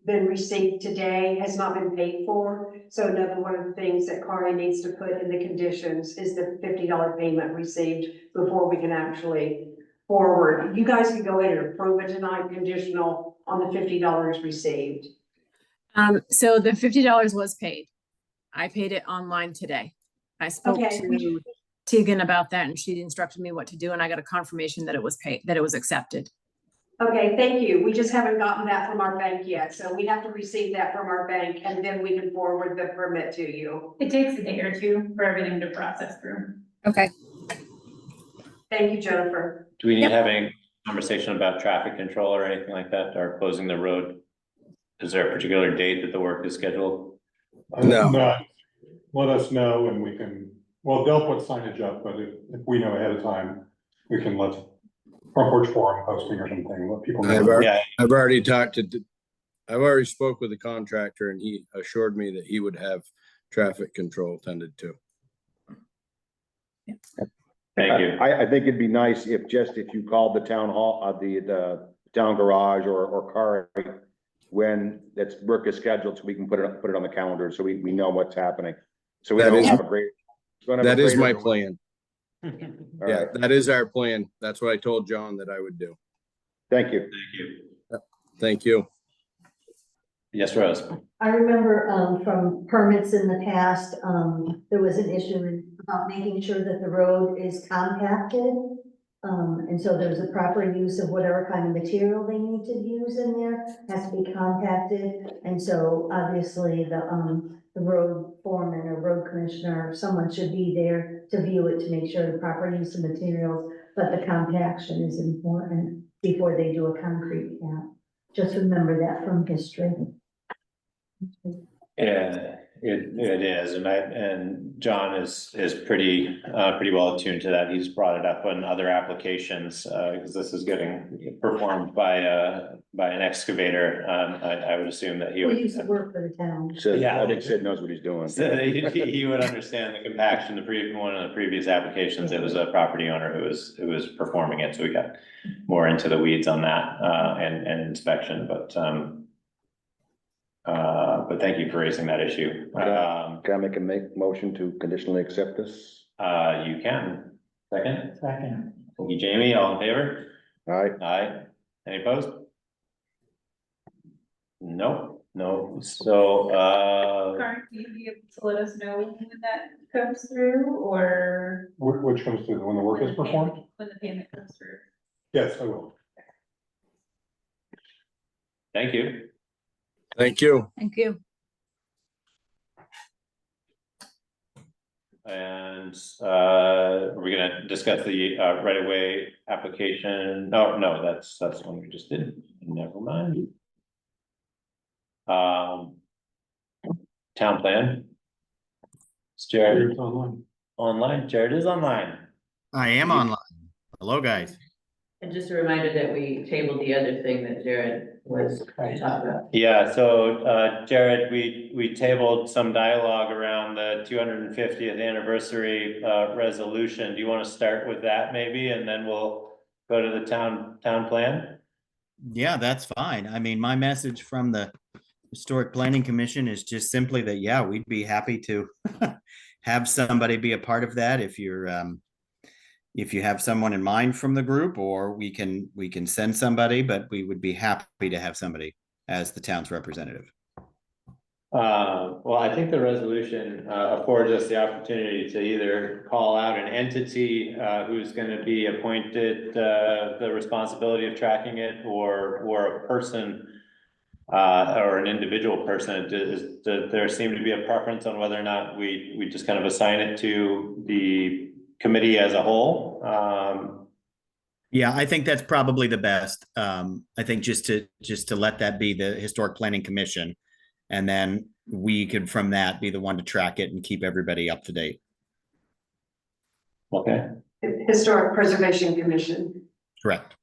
been received today, has not been paid for. So another one of the things that Corey needs to put in the conditions is the $50 payment received before we can actually forward. You guys can go ahead and approve it tonight, conditional on the $50 received. So the $50 was paid. I paid it online today. I spoke Okay. to Tegan about that and she instructed me what to do and I got a confirmation that it was paid, that it was accepted. Okay, thank you. We just haven't gotten that from our bank yet, so we have to receive that from our bank and then we can forward the permit to you. It takes a day or two for everything to process through. Okay. Thank you, Jennifer. Do we need to have any conversation about traffic control or anything like that, or closing the road? Is there a particular date that the work is scheduled? No. Let us know and we can, well, they'll put signage up, but if we know ahead of time, we can let front porch forum posting or something, let people know. I've already spoke with the contractor and he assured me that he would have traffic control tended to. Thank you. I think it'd be nice if you called the town hall, the town garage or car when that work is scheduled, so we can put it on the calendar, so we know what's happening. So we That don't is- have a great. That is my plan. All Yeah, right, that is our plan. That's what I told John that I would do. thank you. Thank you. Thank you. Yes, Rose? I remember, from permits in the past, there was an issue about making sure that the road is compacted. And so there's a proper use of whatever kind of material they need to use in there, has to be compacted. And so obviously the road foreman or road commissioner, someone should be there to view it, to make sure the proper use of materials, but the compaction is important before they do a concrete cap. Just remember that from history. Yeah, it is, and John is pretty well attuned to that. He's brought it up on other applications, because this is getting performed by an excavator. I would assume that he Who would. used to work for the town. Sid, Yeah. I think Sid knows what he's doing. So he would understand the compaction, one of the previous applications, it was a property owner who was performing it, so we got more into the weeds on that, and inspection, but thank you for raising that issue. Can I make a motion to conditionally accept this? You can. Second? Second. Thank you, Jamie. All in favor? All right, Aye. Any opposed? No, so, Karen, will you be able to let us know when that comes through, or? Which comes through when the work is performed? When the payment comes through. Yes, I will. thank you. Thank you. Thank you. And, are we gonna discuss the, right-of-way application? No, that's the one we just did. Never mind. Town plan. Is Jared It's online. online? Jared is online. I am online. Hello, guys. And just a reminder that we tabled the other thing that Jared was trying to talk about. Yeah, so, Jared, we tabled some dialogue around the 250th anniversary, resolution. Do you want to start with that maybe, and then we'll go to the town plan? Yeah, that's fine. I mean, my message from the Historic Planning Commission is just simply that, yeah, we'd be happy to have somebody be a part of that if you have someone in mind from the group, or we can send somebody, but we would be happy to have somebody as the town's representative. Well, I think the resolution, affords us the opportunity to either call out an entity, who's gonna be appointed, the responsibility of tracking it, or a person, or an individual person. Does there seem to be a preference on whether or not we just kind of assign it to the committee as a whole? Yeah, I think that's probably the best. I think just to let that be the Historic Planning Commission, and then we could from that be the one to track it and keep everybody up to date. Okay. Historic Preservation Commission. Correct.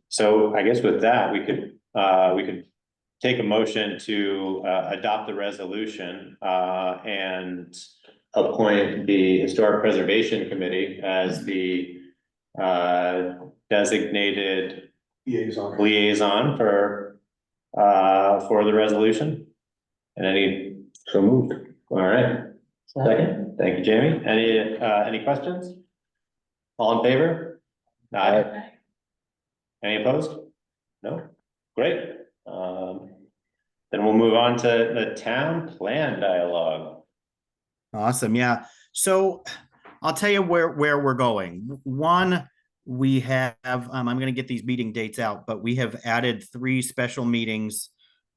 So I guess with that, we could take a motion to adopt the resolution and appoint the Historic Preservation Committee as the designated liaison for the resolution. And so moved. All right. Second. Thank you, Jamie. Any questions? All in favor? Aye. Any opposed? No? Great. Then we'll move on to the town plan dialogue. Awesome. Yeah. So I'll tell you where we're going. One, we have, I'm going to get these meeting dates out, but we have added 3 special meetings,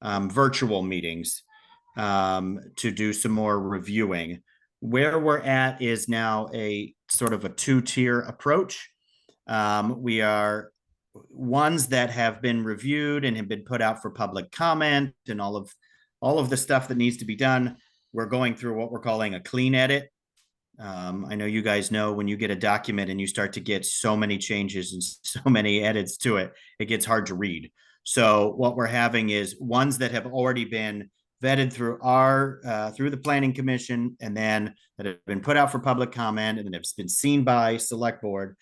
virtual meetings, to do some more reviewing. Where we're at is now a sort of a 2-tier approach. We are ones that have been reviewed and have been put out for public comment and all of the stuff that needs to be done. We're going through what we're calling a clean edit. I know you guys know when you get a document and you start to get so many changes and so many edits to it, it gets hard to read. So what we're having is ones that have already been vetted through through the Planning Commission, and then that have been put out for public comment and have been seen by Selectboard.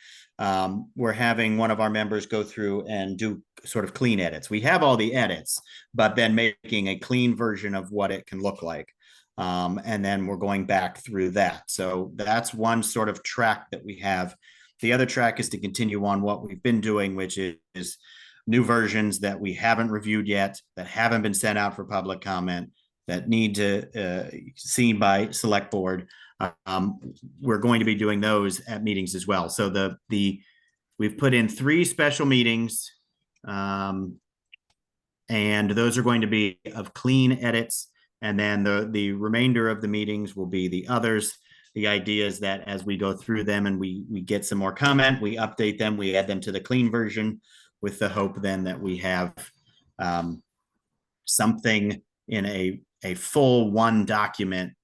We're having one of our members go through and do sort of clean edits. We have all the edits, but then making a clean version of what it can look like. And then we're going back through that. So that's one sort of track that we have. The other track is to continue on what we've been doing, which is new versions that we haven't reviewed yet, that haven't been sent out for public comment, that need to seen by select board. We're going to be doing those at meetings as well. So we've put in 3 special meetings, and those are going to be of clean edits. And then the remainder of the meetings will be the others. The idea is that as we go through them and we get some more comment, we update them, we add them to the clean version, with the hope then that we have something in a full one document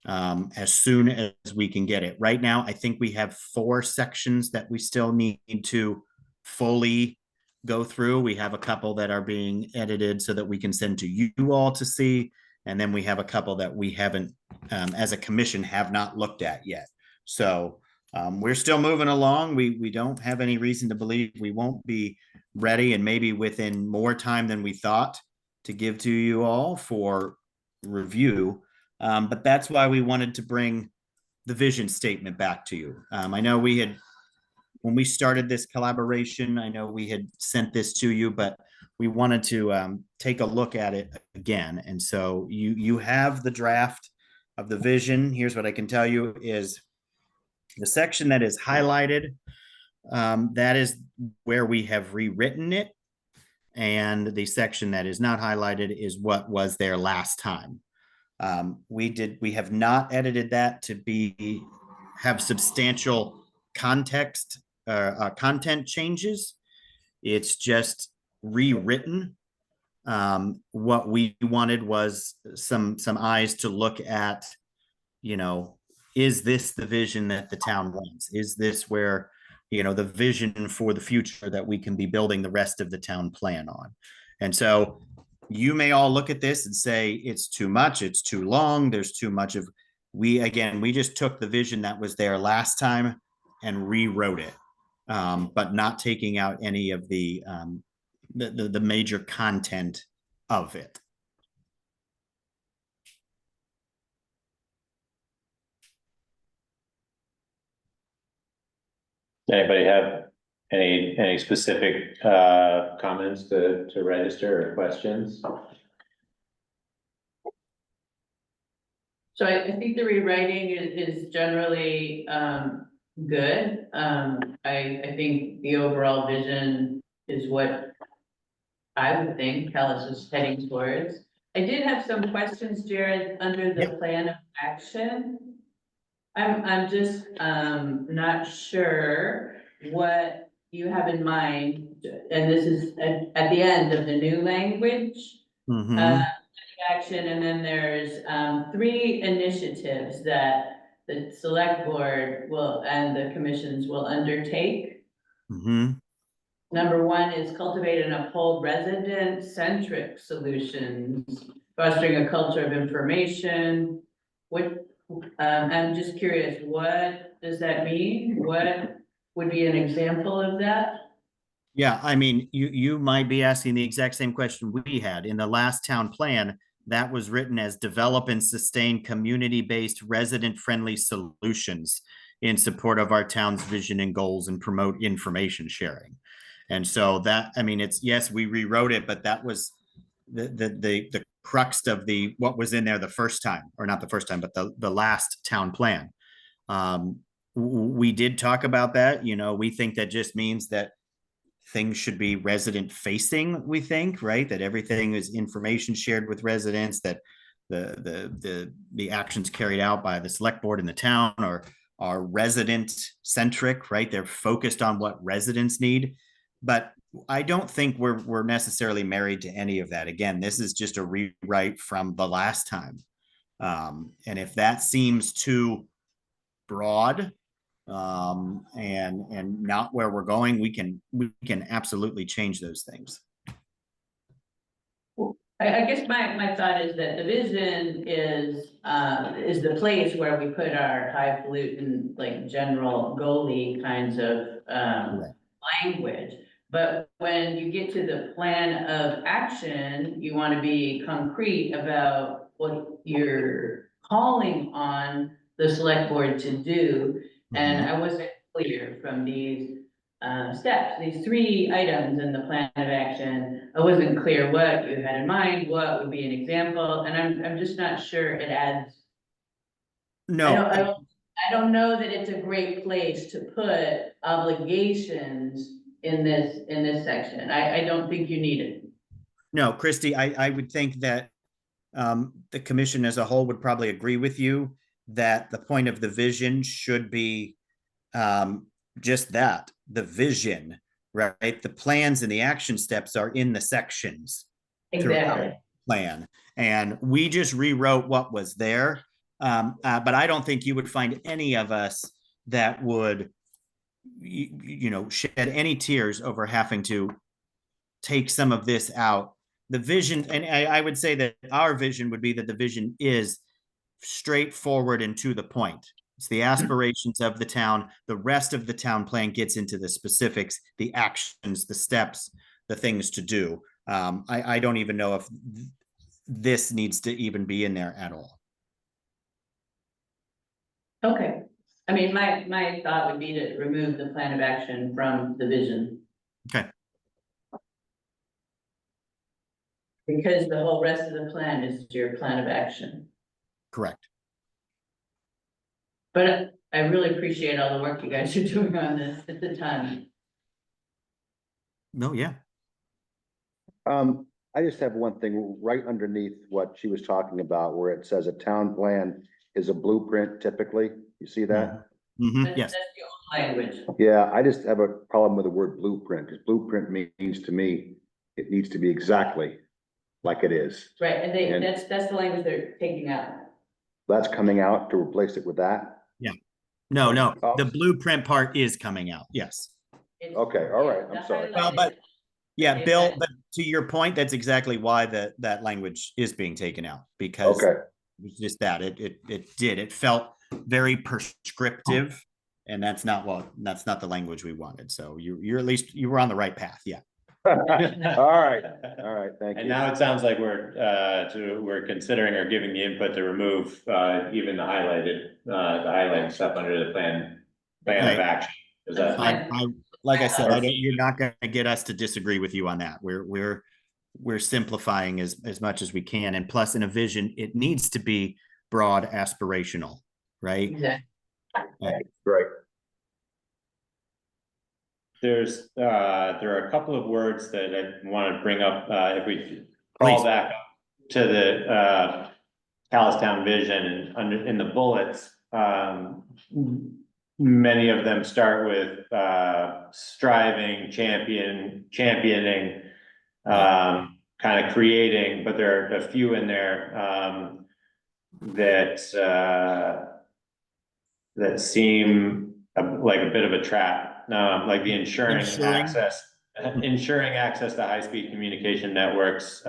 as soon as we can get it. Right now, I think we have 4 sections that we still need to fully go through. We have a couple that are being edited so that we can send to you all to see. And then we have a couple that we haven't, as a commission, have not looked at yet. So we're still moving along. We don't have any reason to believe we won't be ready, and maybe within more time than we thought, to give to you all for review. But that's why we wanted to bring the vision statement back to you. I know when we started this collaboration, I know we had sent this to you, but we wanted to take a look at it again. And so you have the draft of the vision. Here's what I can tell you is the section that is highlighted, that is where we have rewritten it. And the section that is not highlighted is what was there last time. We have not edited that to have substantial content changes. It's just rewritten. What we wanted was some eyes to look at, is this the vision that the town wants? Is this where, the vision for the future that we can be building the rest of the town plan on? And so you may all look at this and say, it's too much, it's too long, there's too much of, we just took the vision that was there last time and rewrote it, but not taking out any of the major content of it. Anybody have any specific comments to register or questions? So I think the rewriting is generally good. I think the overall vision is what I would think Calas is heading towards. I did have some questions, Jared, under the plan of action. I'm just not sure what you have in mind, and this is at the end of the new language. Action, and then there's 3 initiatives that the select board will and the commissions will undertake. Number 1 is cultivate and uphold resident-centric solutions, fostering a culture of information. I'm just curious, what does that mean? What would be an example of that? Yeah, I mean, you might be asking the exact same question we had in the last town plan. That was written as develop and sustain community-based resident-friendly solutions in support of our town's vision and goals and promote information sharing. And so that, I mean, yes, we rewrote it, but that was the crux of what was in there the first time, or not the first time, but the last town plan. We did talk about that. We think that just means that things should be resident facing, we think, right? That everything is information shared with residents, that the actions carried out by the select board in the town are resident centric, right? They're focused on what residents need. But I don't think we're necessarily married to any of that. Again, this is just a rewrite from the last time. And if that seems too broad, and not where we're going, we can absolutely change those things. I guess my thought is that the vision is the place where we put our highfalutin, like general goalie kinds of language. But when you get to the plan of action, you want to be concrete about what you're calling on the select board to do. And I wasn't clear from these steps, these 3 items in the plan of action. I wasn't clear what you had in mind, what would be an example, and I'm just not sure it adds. No, I don't know that it's a great place to put obligations in this section. I don't think you need it. no, Christy, I would think that the commission as a whole would probably agree with you that the point of the vision should be just that, the vision, right? The plans and the action steps are in the sections. Exactly. Plan. And we just rewrote what was there. But I don't think you would find any of us that would, shed any tears over having to take some of this out. The vision, and I would say that our vision would be that the vision is straightforward and to the point. It's the aspirations of the town. The rest of the town plan gets into the specifics, the actions, the steps, the things to do. I don't even know if this needs to even be in there at all. Okay. I mean, my thought would be to remove the plan of action from the vision. Okay. Because the whole rest of the plan is your plan of action. Correct. But I really appreciate all the work you guys are doing on this at the time. No, yeah. I just have one thing right underneath what she was talking about, where it says a town plan is a blueprint typically. You see that? Yes. That's the old language. Yeah, I just have a problem with the word blueprint, because blueprint means to me, it needs to be exactly like it is. Right, and that's the language they're taking out. That's coming out to replace it with that? Yeah. No, Oh. the blueprint part is coming out. Yes. Okay, all right, I'm sorry. Well, but yeah, Bill, but to your point, that's exactly why that language is being taken out, because Okay. it's just that it felt very prescriptive, and that's not the language we wanted. So you're at least you were on the right path. Yeah. All right, thank you. And now it sounds like we're considering or giving the input to remove even the highlighted stuff under the plan of action. Is that? Like I said, you're not going to get us to disagree with you on that. We're simplifying as much as we can, and plus in a vision, it needs to be broad, aspirational, right? Exactly. Right. There are a couple of words that I want to bring up, if we call back up to the Calas Town vision, and in the bullets, many of them start with striving, championing, kind of creating, but there are a few in there that seem like a bit of a trap. Like the ensuring access to high-speed communication networks,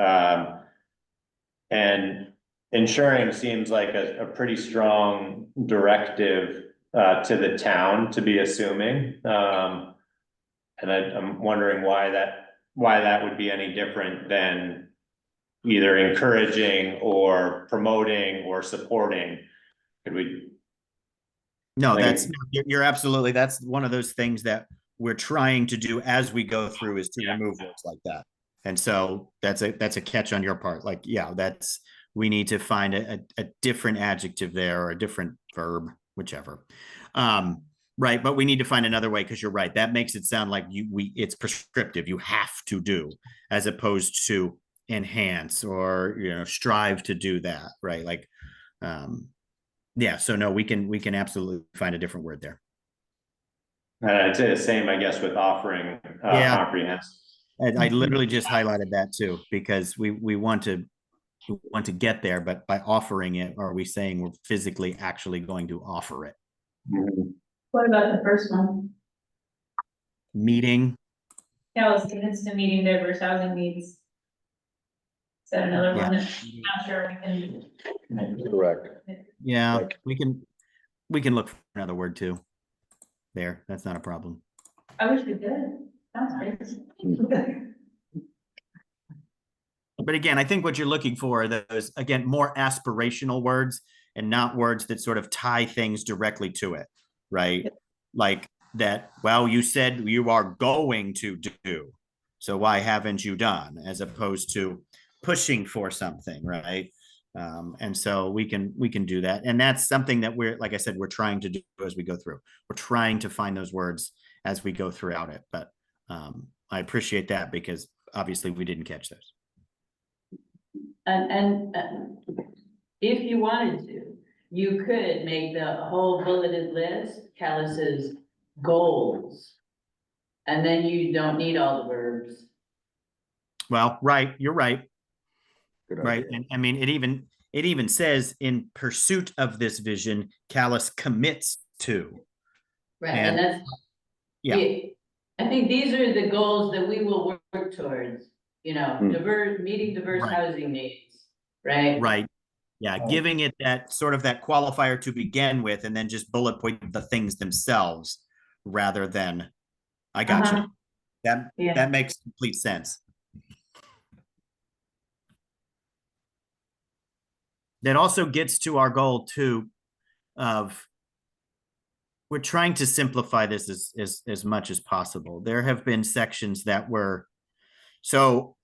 and ensuring seems like a pretty strong directive to the town to be assuming. And I'm wondering why that would be any different than either encouraging or promoting or supporting. Could we? No, you're absolutely, that's one of those things that we're trying to do as we go through, is to remove words like that. And so that's a catch on your part. Like, yeah, we need to find a different adjective there, or a different verb, whichever. Right. But we need to find another way, because you're right. That makes it sound like it's prescriptive. You have to do, as opposed to enhance or, strive to do that. Right. Like, yeah, so no, we can absolutely find a different word there. I'd say the same, I guess, with offering comprehensive. I literally just highlighted that too, because we want to get there, but by offering it, are we saying we're physically actually going to offer it? What about the first one? Meeting. Calas commits to meeting diverse housing needs. Is that another one that I'm not sure we can? Correct. Yeah, we can look for another word too. There, that's not a problem. I wish we could. Sounds great. But again, I think what you're looking for are those, again, more aspirational words. and not words that sort of tie things directly to it, right? Like that, well, you said you are going to do, so why haven't you done, as opposed to pushing for something, right? And so we can do that. And that's something that we're, like I said, we're trying to do as we go through. We're trying to find those words as we go throughout it. But I appreciate that, because obviously we didn't catch those. And if you wanted to, you could make the whole bulleted list Calas's goals. And then you don't need all the verbs. Well, right, you're right. Good Right. idea. And I mean, it even says, in pursuit of this vision, Calas commits to. Right, And- and that's. Yeah. I think these are the goals that we will work towards, you know, meeting diverse Right. housing needs, right? Right. Yeah, giving it that sort of that qualifier to begin with, and then just bullet point the things themselves rather than, I got you. Yeah. That makes complete sense. That also gets to our goal too of, we're trying to simplify this as much as possible. There have been sections that were, so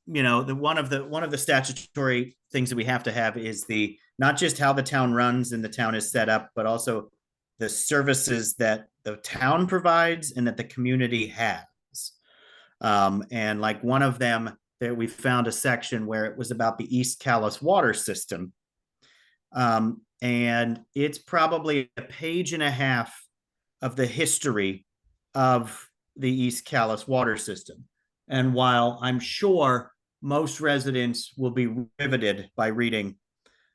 you know, one of the statutory things that we have to have is the, not just how the town runs and the town is set up, but also the services that the town provides and that the community has. And like one of them, that we found a section where it was about the East Calas water system. And it's probably a page and a half of the history of the East Calas water system. And while I'm sure most residents will be riveted by reading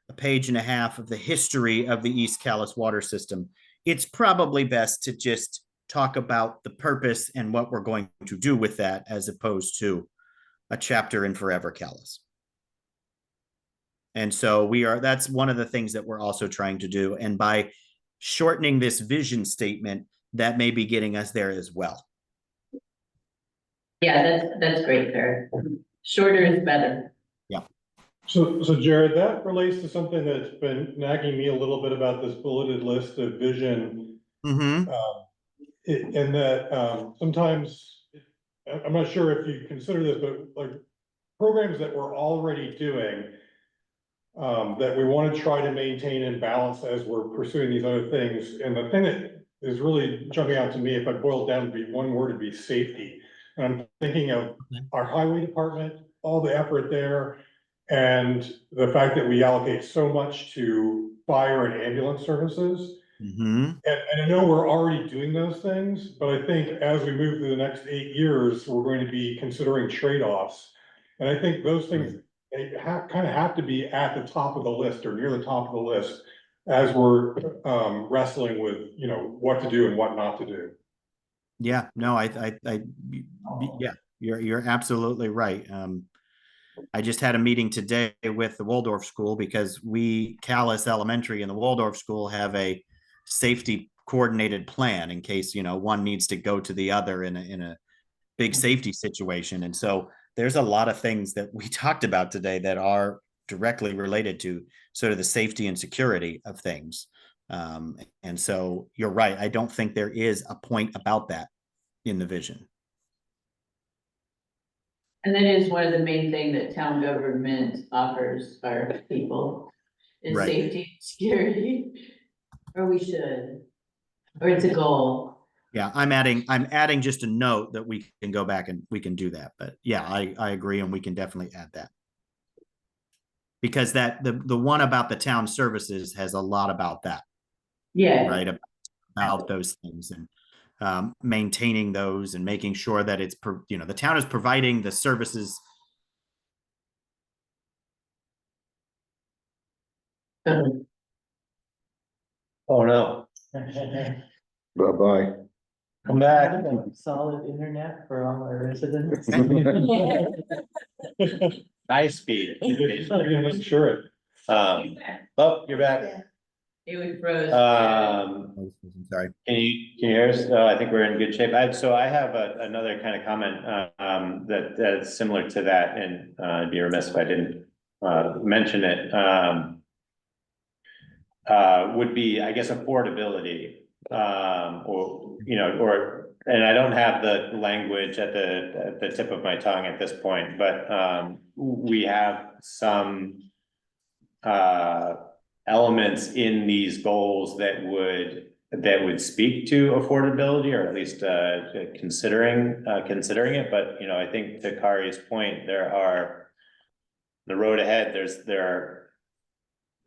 a page and a half of the history of the East Calas water system, it's probably best to just talk about the purpose and what we're going to do with that, as opposed to a chapter in Forever Calas. And so that's one of the things that we're also trying to do. And by shortening this vision statement, that may be getting us there as well. Yeah, that's great, Barry. Shorter is better. Yeah. So Jared, that relates to something that's been nagging me a little bit about this bulleted list of vision. Mm-hmm. In that sometimes, I'm not sure if you consider this, but like programs that we're already doing, that we want to try to maintain and balance as we're pursuing these other things. And the thing that is really jumping out to me, if I boil it down to be one word, it'd be safety. And I'm thinking of our highway department, all the effort there, and the fact that we allocate so much to fire and ambulance services. Mm-hmm. And I know we're already doing those things, but I think as we move through the next 8 years, we're going to be considering trade-offs. And I think those things, they kind of have to be at the top of the list or near the top of the list as we're wrestling with, you know, what to do and what not to do. Yeah, no, yeah, you're absolutely right. I just had a meeting today with the Waldorf School, because Calas Elementary and the Waldorf School have a safety coordinated plan in case, you know, one needs to go to the other in a big safety situation. And so there's a lot of things that we talked about today that are directly related to sort of the safety and security of things. And so you're right. I don't think there is a point about that in the vision. And that is one of the main things that town government offers our people, is Right. safety and security. Or we should, or it's a goal. Yeah, I'm adding just a note that we can go back and we can do that. But yeah, I agree, and we can definitely add that. Because that the one about the town services has a lot about that. Yeah. Right, about those things, and maintaining those and making sure that it's, you know, the town is providing the services. Oh, no. Bye-bye. Come back. Solid internet for all our residents. High speed. Sure. Oh, you're back. It froze. Sorry. Can you hear us? I think we're in good shape. I have another kind of comment that's similar to that, and I'd be remiss if I didn't mention it. would be, I guess, affordability. Or, you know, or, and I don't have the language at the tip of my tongue at this point, but, we have some elements in these goals that would speak to affordability, or at least considering it. But, you know, I think to Kari's point, the road ahead,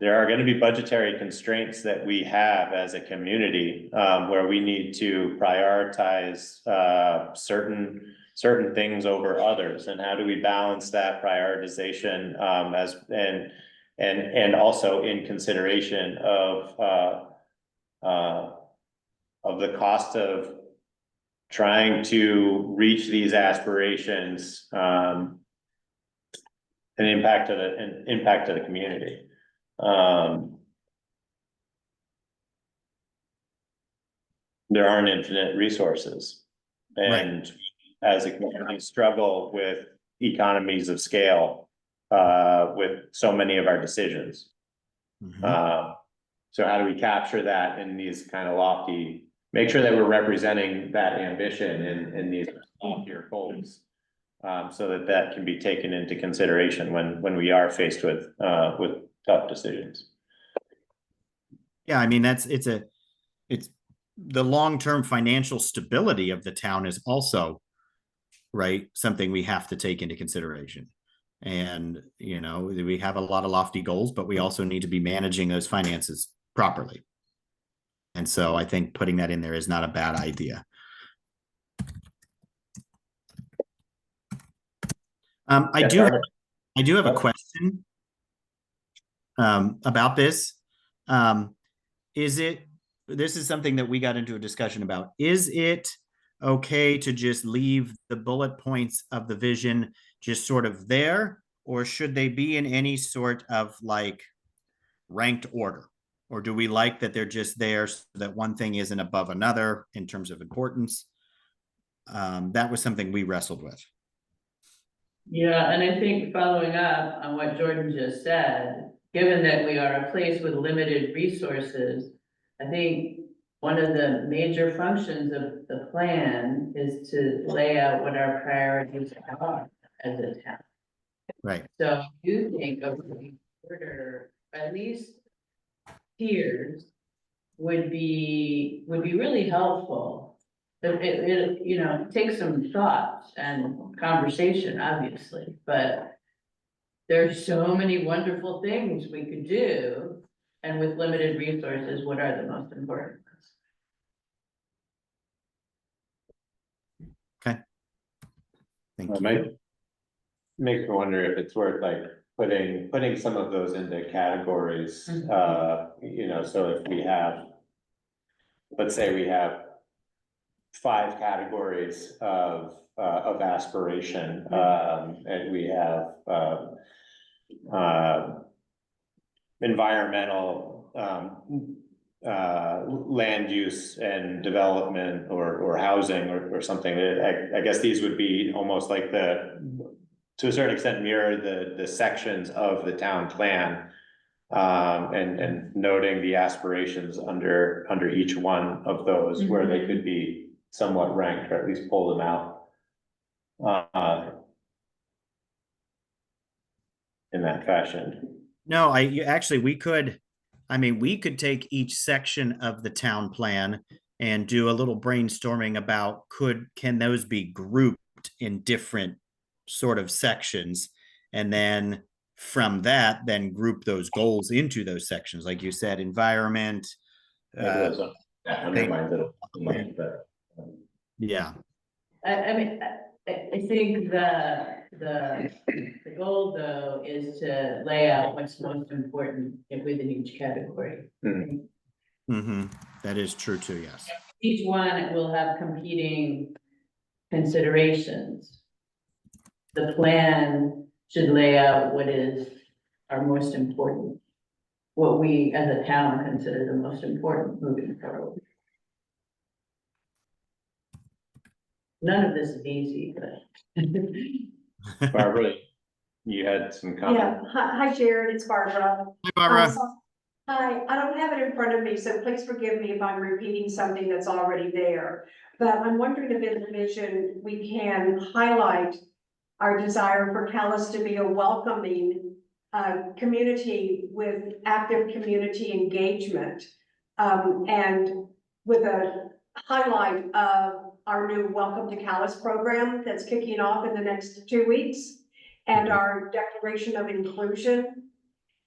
there are going to be budgetary constraints that we have as a community, where we need to prioritize certain things over others. And how do we balance that prioritization, and also in consideration of the cost of trying to reach these aspirations, and impact to the community. There aren't infinite resources, and as a community struggle with economies of scale, with so many of our decisions. So how do we capture that in these kind of lofty, make sure that we're representing that ambition in these loftier goals, so that can be taken into consideration when we are faced with tough decisions. Yeah, I mean, it's the long-term financial stability of the town is also, right, something we have to take into consideration. And, you know, we have a lot of lofty goals, but we also need to be managing those finances properly. And so I think putting that in there is not a bad idea. I do have a question about this. This is something that we got into a discussion about. Is it okay to just leave the bullet points of the vision just sort of there, or should they be in any sort of like ranked order? Or do we like that they're just there so that one thing isn't above another in terms of importance? That was something we wrestled with. Yeah, and I think following up on what Jordan just said, given that we are a place with limited resources, I think one of the major functions of the plan is to lay out what our priorities are as a town. Right. So you think of the order, at least tiers would be really helpful. It you know, takes some thought and conversation, obviously, but there's so many wonderful things we could do, and with limited resources, what are the most important ones? Okay. Thank you. Makes me wonder if it's worth like putting some of those into categories, you know, so if we have, let's say we have 5 categories of aspiration, and we have environmental, land use and development, or housing, or something. I guess these would be almost like to a certain extent mirror the sections of the town plan, and noting the aspirations under each one of those, where they could be somewhat ranked, or at least pull them out in that fashion. No, we could take each section of the town plan and do a little brainstorming about can those be grouped in different sort of sections, and then from that, then group those goals into those sections, like you said, environment. Yeah. I mean, I think the goal though is to lay out what's most important within each category. That is true too, yes. Each one will have competing considerations. The plan should lay out what is our most important, what we as a town consider the most important moving forward. None of this is easy, but. Barbara, you had some comments? Yeah, hi Jared, it's Barbara. Hi, Barbara. Hi, I don't have it in front of me, so please forgive me if I'm repeating something that's already there. But I'm wondering if in the vision, we can highlight our desire for Calais to be a welcoming community with active community engagement. And with a highlight of our new Welcome to Calais program that's kicking off in the next 2 weeks, and our Declaration of Inclusion.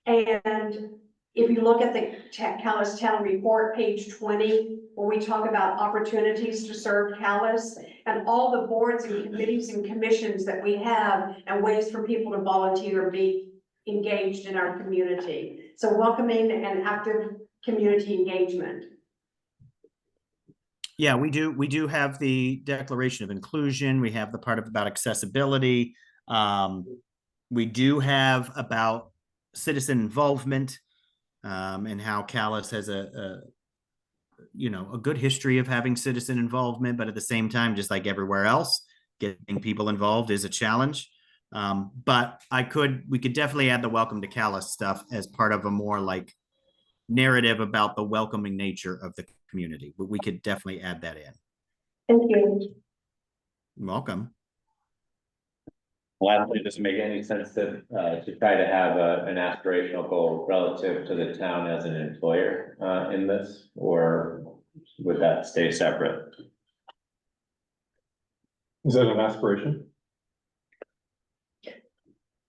And if you look at the Calais Town Report, page 20, where we talk about opportunities to serve Calais and all the boards and committees and commissions that we have and ways for people to volunteer, be engaged in our community. So welcoming and active community engagement. Yeah, we do have the Declaration of Inclusion. We have the part about accessibility. We do have about citizen involvement, and how Calais has a good history of having citizen involvement, but at the same time, just like everywhere else, getting people involved is a challenge. But we could definitely add the Welcome to Calais stuff as part of a more like narrative about the welcoming nature of the community. But we could definitely add that in. Thank you. You're welcome. Lastly, does it make any sense to try to have an aspirational goal relative to the town as an employer in this, or would that stay separate? Is that an aspiration?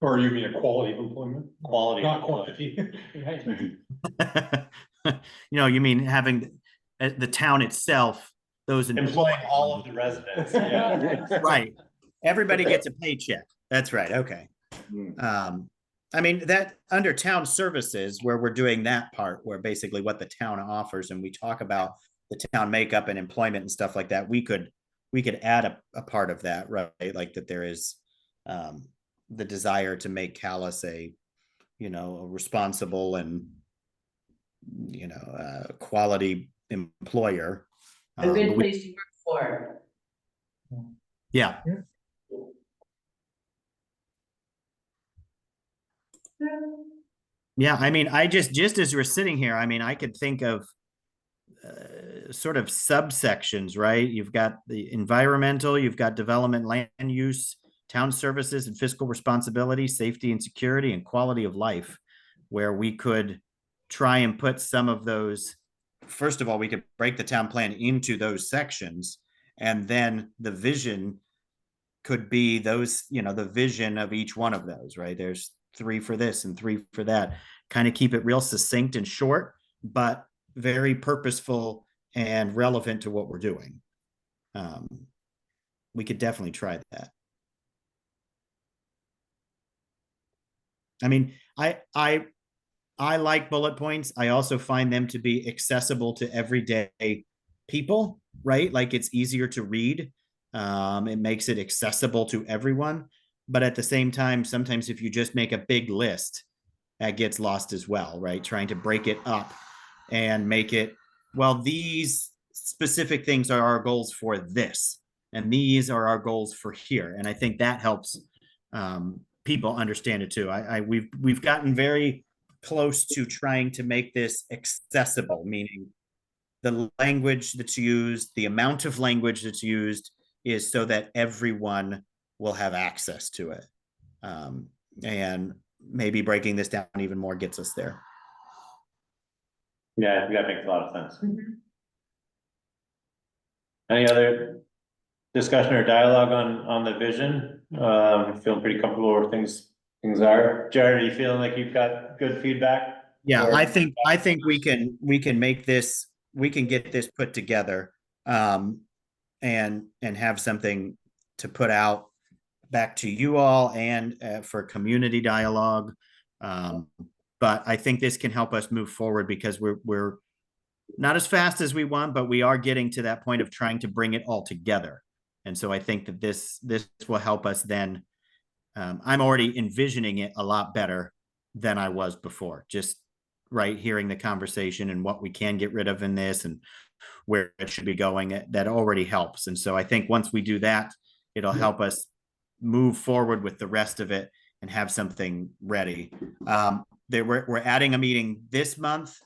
Or you mean a quality of employment? Quality, not quantity. You mean having the town itself, those employing all of the residents. Yeah. Right. Everybody gets a paycheck. That's right. Okay. I mean, that under town services where we're doing that part, where basically what the town offers, and we talk about the town makeup and employment and stuff like that, we could add a part of that, right? Like that there is the desire to make Calais a responsible and quality employer. A good place to work for. Yeah. Yeah, I mean, I just as we're sitting here, I mean, I could think of sort of subsections, right? You've got the environmental, you've got development, land use, town services and fiscal responsibility, safety and security, and quality of life, where we could try and put some of those. First of all, we could break the town plan into those sections, and then the vision could be those, the vision of each one of those, right? There's 3 for this and 3 for that. Kind of keep it real succinct and short, but very purposeful and relevant to what we're doing. We could definitely try that. I mean, I like bullet points. I also find them to be accessible to everyday people, right? Like it's easier to read. It makes it accessible to everyone. But at the same time, sometimes if you just make a big list, that gets lost as well, right? Trying to break it up and make it, well, these specific things are our goals for this, and these are our goals for here. And I think that helps people understand it too. We've gotten very close to trying to make this accessible, meaning the language that's used, the amount of language that's used is so that everyone will have access to it. And maybe breaking this down even more gets us there. Yeah, I think that makes a lot of sense. Any other discussion or dialogue on the vision? Feeling pretty comfortable where things are. Jared, are you feeling like you've got good feedback? Yeah, I think we can make this, we can get this put together and have something to put out back to you all and for community dialogue. But I think this can help us move forward because we're not as fast as we want, but we are getting to that point of trying to bring it all together. And so I think that this will help us then. I'm already envisioning it a lot better than I was before, just right hearing the conversation and what we can get rid of in this and where it should be going. That already helps. And so I think once we do that, it'll help us move forward with the rest of it and have something ready. we're adding a meeting this month,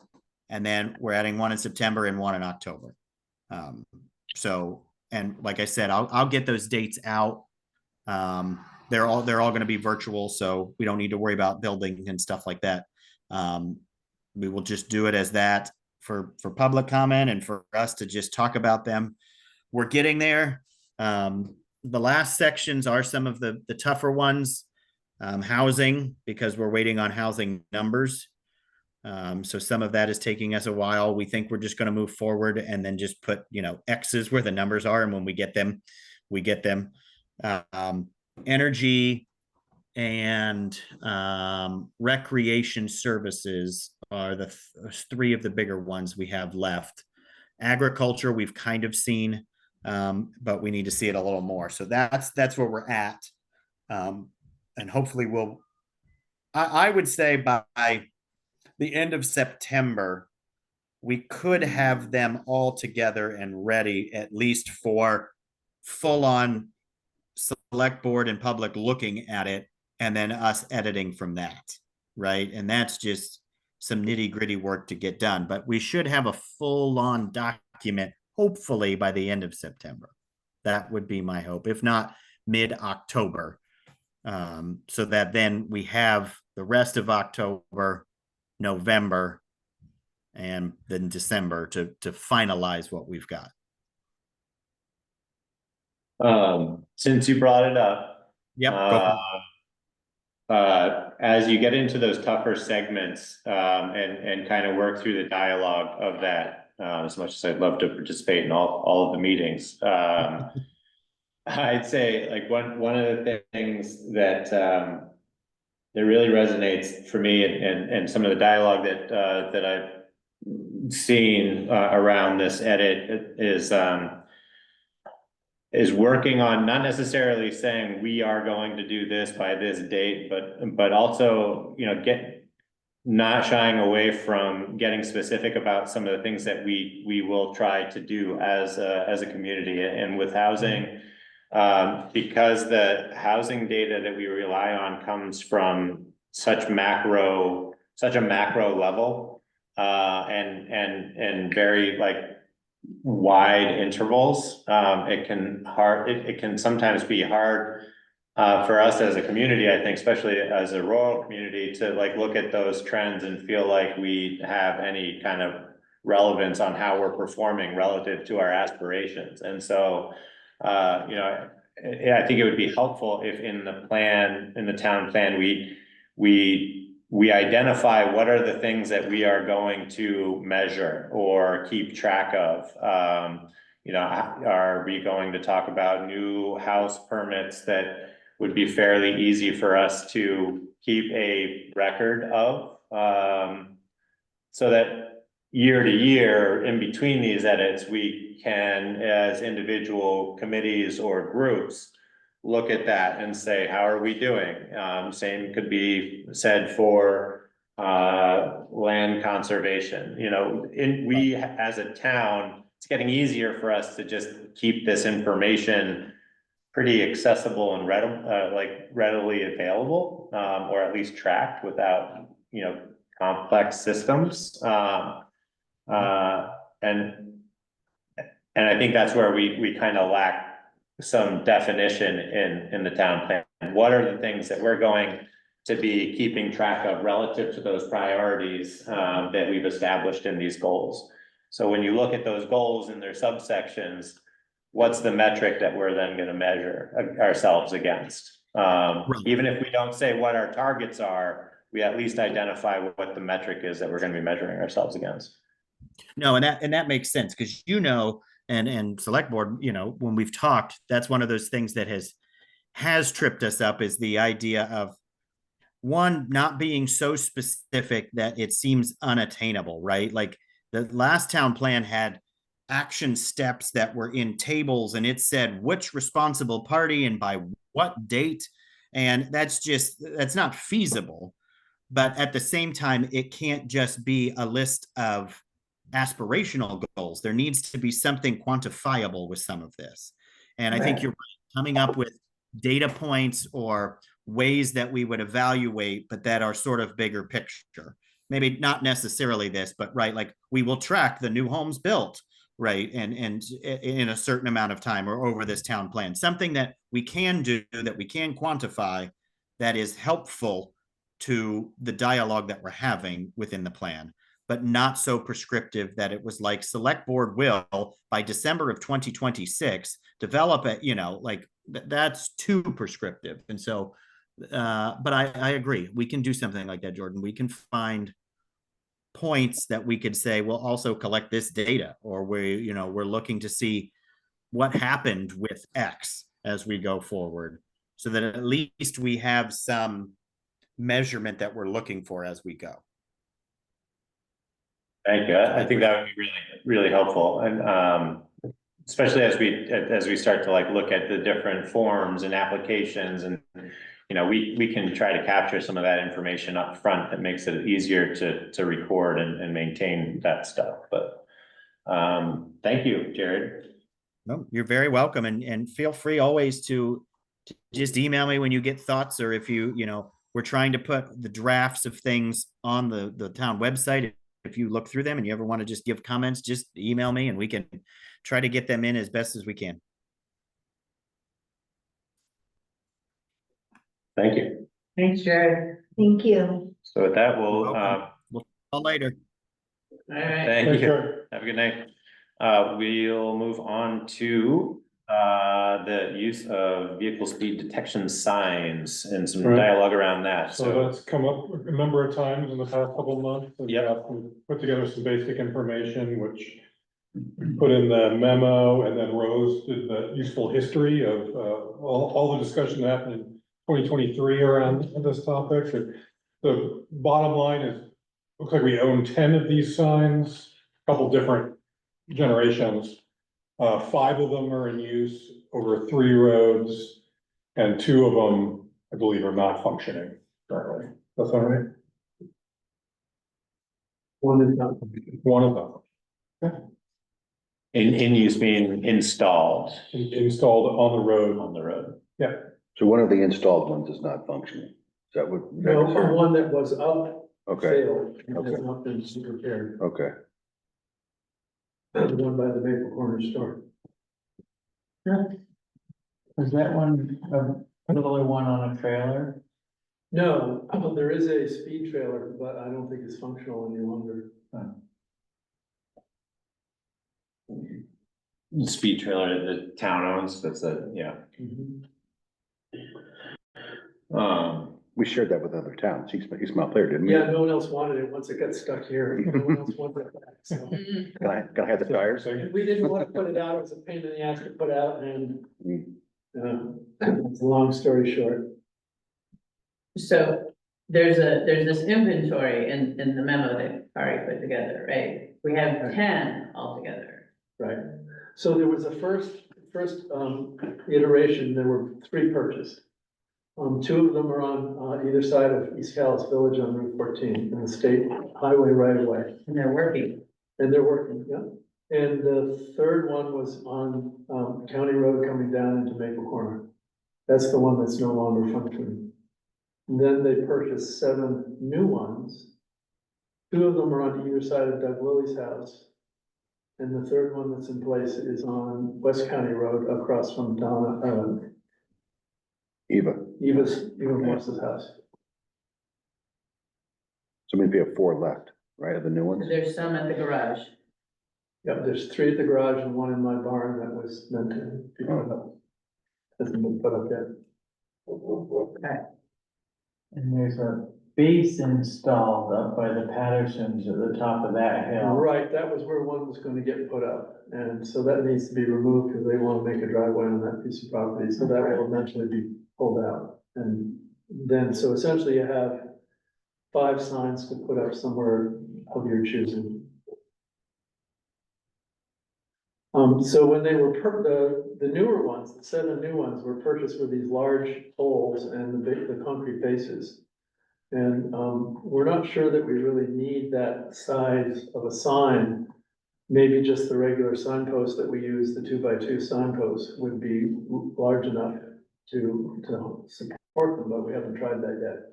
and then we're adding one in September and one in October. So, and like I said, I'll get those dates out. They're all going to be virtual, so we don't need to worry about building and stuff like that. We will just do it as that for public comment and for us to just talk about them. We're getting there. The last sections are some of the tougher ones. Housing, because we're waiting on housing numbers. So some of that is taking us a while. We think we're just going to move forward and then just put, X's where the numbers are. And when we get them, we get them. Energy and recreation services are the three of the bigger ones we have left. Agriculture, we've kind of seen, but we need to see it a little more. So that's where we're at. And hopefully I would say by the end of September, we could have them all together and ready, at least for full on select board and public looking at it, and then us editing from that. Right. And that's just some nitty gritty work to get done, but we should have a full on document, hopefully by the end of September. That would be my hope, if not mid-October. So that then we have the rest of October, November, and then December to finalize what we've got. Since you brought it up, Yep. as you get into those tougher segments, and kind of work through the dialogue of that, as much as I'd love to participate in all of the meetings, I'd say like one of the things that that really resonates for me and some of the dialogue that I've seen around this edit is working on not necessarily saying we are going to do this by this date, but also, not shying away from getting specific about some of the things that we will try to do as a community. And with housing, because the housing data that we rely on comes from such a macro level, and very wide intervals, it can sometimes be hard for us as a community, I think, especially as a rural community, to look at those trends and feel like we have any kind of relevance on how we're performing relative to our aspirations. And so, I think it would be helpful if in the town plan, we identify what are the things that we are going to measure or keep track of. Are we going to talk about new house permits that would be fairly easy for us to keep a record of, so that year to year in between these edits, we can, as individual committees or groups, look at that and say, how are we doing? Same could be said for land conservation. We as a town, it's getting easier for us to just keep this information pretty accessible and readily available, or at least tracked without complex systems. And I think that's where we kind of lack some definition in the town plan. What are the things that we're going to be keeping track of relative to those priorities that we've established in these goals? So when you look at those goals in their subsections, what's the metric that we're then going to measure ourselves against? Even if we don't say what our targets are, we at least identify what the metric is that we're going to be measuring ourselves against. No, and that makes sense, because and select board, when we've talked, that's one of those things that has tripped us up, is the idea of one, not being so specific that it seems unattainable, right? Like the last town plan had action steps that were in tables, and it said which responsible party and by what date. And that's not feasible. But at the same time, it can't just be a list of aspirational goals. There needs to be something quantifiable with some of this. And I think you're right. Coming up with data points or ways that we would evaluate, but that are sort of bigger picture. Maybe not necessarily this, but right, like we will track the new homes built, right? And in a certain amount of time or over this town plan, something that we can do, that we can quantify, that is helpful to the dialogue that we're having within the plan, but not so prescriptive that it was like select board will by December of 2026 develop it, you know, like that's too prescriptive. And so, but I agree, we can do something like that, Jordan. We can find points that we could say, we'll also collect this data, or we're looking to see what happened with X as we go forward, so that at least we have some measurement that we're looking for as we go. Thank you. I think that would be really, really helpful. And especially as we start to like look at the different forms and applications, and we can try to capture some of that information up front that makes it easier to record and maintain that stuff. But thank you, Jared. No, you're very welcome, and feel free always to just email me when you get thoughts, or if we're trying to put the drafts of things on the town website. If you look through them and you ever want to just give comments, just email me and we can try to get them in as best as we can. Thank you. Thanks, Jared. Thank you. So with that, we'll Talk later. All right. thank you. Have a good night. We'll move on to the use of vehicle speed detection signs and some dialogue around that. So that's come up a number of times in the past couple of months. And we put together some basic information, which we put in the memo, and then Rose did the useful history of all the discussion that happened in 2023 around this topic. And the bottom line is, looks like we own 10 of these signs, a couple different generations. 5 of them are in use over 3 roads, and 2 of them, I believe, are not functioning currently. That's all right? One is not. One of them. In use being installed. Installed on the road. On the road. Yeah. So one of the installed ones is not functioning. Is that what? No, one that was up. Okay. Failed, and Okay. has not been repaired. Okay. The one by the Maple Corner store. Is that one, another one on a trailer? No, there is a speed trailer, but I don't think it's functional any longer. Speed trailer that the town owns, that's We shared that with other towns. He's Mount Clear, didn't we? Yeah, no one else wanted it once it got stuck here. No one else wanted it back, so. Can I have the tires? And we didn't want to put it out. It was a pain in the ass to put out, and it's a long story short. So there's this inventory in the memo that Ari put together, right? We have 10 altogether. Right. So there was a first iteration, there were 3 purchased. 2 of them are on either side of East Calas Village on Route 14 in the state highway right away. And they're working. Yeah. And the 3rd one was on County Road coming down into Maple Corner. That's the one that's no longer functioning. And then they purchased 7 new ones. 2 of them are on either side of Doug Lilly's house. And the 3rd one that's in place is on West County Road across from Eva Morse's house. So maybe we have 4 left, right, of the new ones? There's some at the garage. Yeah, there's 3 at the garage and 1 in my barn that was meant to be put up. Hasn't been put up yet. Okay. And there's a base installed up by the Pattersons at the top of that hill. Right, that was where one was gonna get put up, and so that needs to be removed because they want to make a driveway on that piece of property, so that will eventually be pulled out. And then, so essentially you have 5 signs to put up somewhere of your choosing. So when they were the newer ones, the 7 new ones were purchased with these large holes and the concrete bases. And we're not sure that we really need that size of a sign. Maybe just the regular signpost that we use, the 2x2 signpost, would be large enough to support support them, but we haven't tried that yet.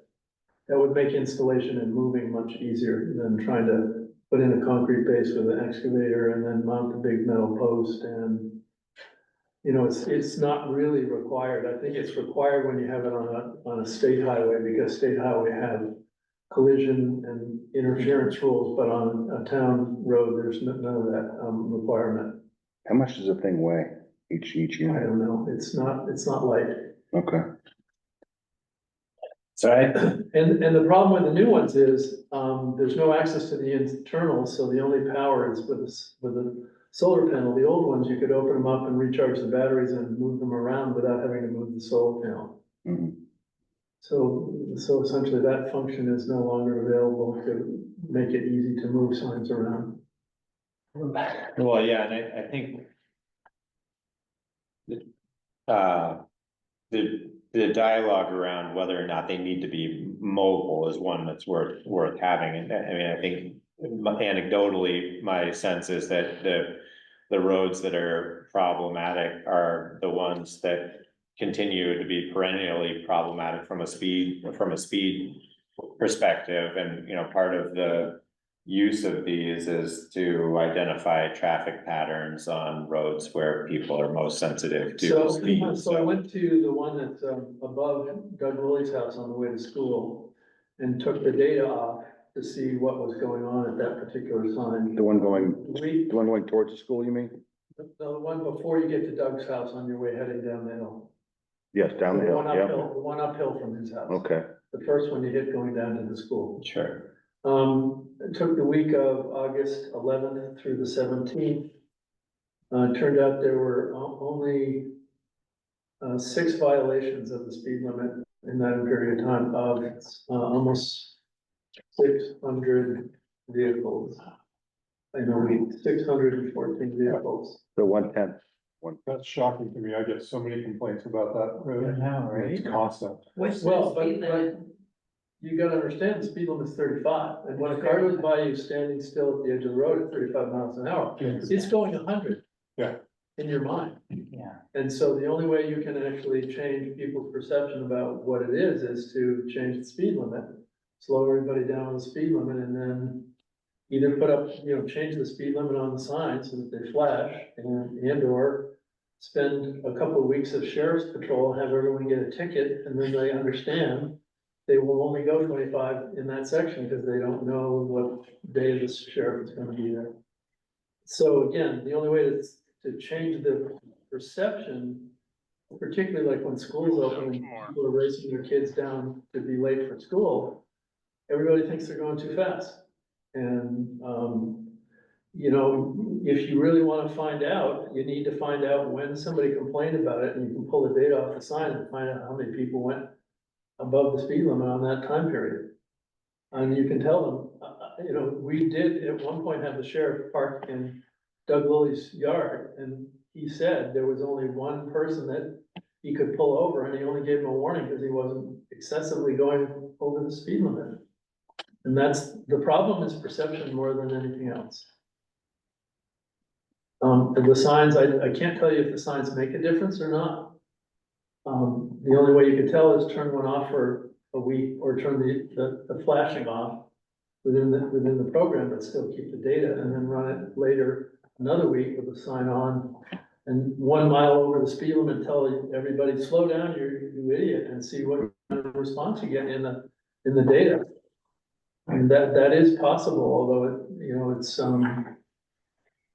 That would make installation and moving much easier than trying to put in a concrete base with an excavator and then mount the big metal post and, you know, it's not really required. I think it's required when you have it on a state highway, because state highway have collision and interference rules, but on a town road, there's none of that, requirement. How much does the thing weigh, each I unit? don't know, it's not light. Okay. So I, And the problem with the new ones is, there's no access to the internals, so the only power is with the solar panel. The old ones, you could open them up and recharge the batteries and move them around without having to move the solar panel. Mhm. So essentially that function is no longer available to make it easy to move signs around. well, yeah, and I think the dialogue around whether or not they need to be mobile is one that's worth having. And I mean, I think anecdotally, my sense is that the roads that are problematic are the ones that continue to be perennially problematic from a speed perspective. And, you know, part of the use of these is to identify traffic patterns on roads where people are most sensitive to speed. So I went to the one that's above Doug Willie's house on the way to school and took the data off to see what was going on at that particular sign. The one going towards the school, you mean? The one before you get to Doug's house on your way heading down the hill. Yes, down the hill, yeah. The one uphill from his house. Okay. The first one you hit going down to the school. Sure. It took the week of August 11th through the 17th. It turned out there were only 6 violations of the speed limit in that period of time of almost 600 vehicles. In a week, 614 vehicles. So 1/10. That's shocking to me. I get so many complaints about that road. Now, It's constant. What's Well, the speed but limit? you gotta understand, the speed limit is 35, and when a car goes by you standing still at the edge of the road at 35 miles an hour, it's going 100. Yeah. In your mind. Yeah. And so the only way you can actually change people's perception about what it is to change the speed limit. Slow everybody down on the speed limit and then either put up, change the speed limit on the sign so that they flash and or spend a couple of weeks of sheriff's patrol, have everyone get a ticket, and then they understand they will only go 25 in that section because they don't know what day the sheriff is gonna be there. So again, the only way to change the perception, particularly like when school's open and people are racing their kids down to be late for school, everybody thinks they're going too fast. And, if you really want to find out, you need to find out when somebody complained about it, and you can pull the data off the sign and find out how many people went above the speed limit on that time period. And you can tell them, we did at one point have the sheriff park in Doug Lilly's yard, and he said there was only one person that he could pull over, and he only gave him a warning because he wasn't excessively going over the speed limit. And the problem is perception more than anything else. The signs, I can't tell you if the signs make a difference or not. The only way you can tell is turn one off for a week or turn the flashing off within the program, but still keep the data and then run it later another week with the sign on and 1 mile over the speed limit, tell everybody, slow down, you idiot, and see what kind of response you get in the data. And that is possible, although it's,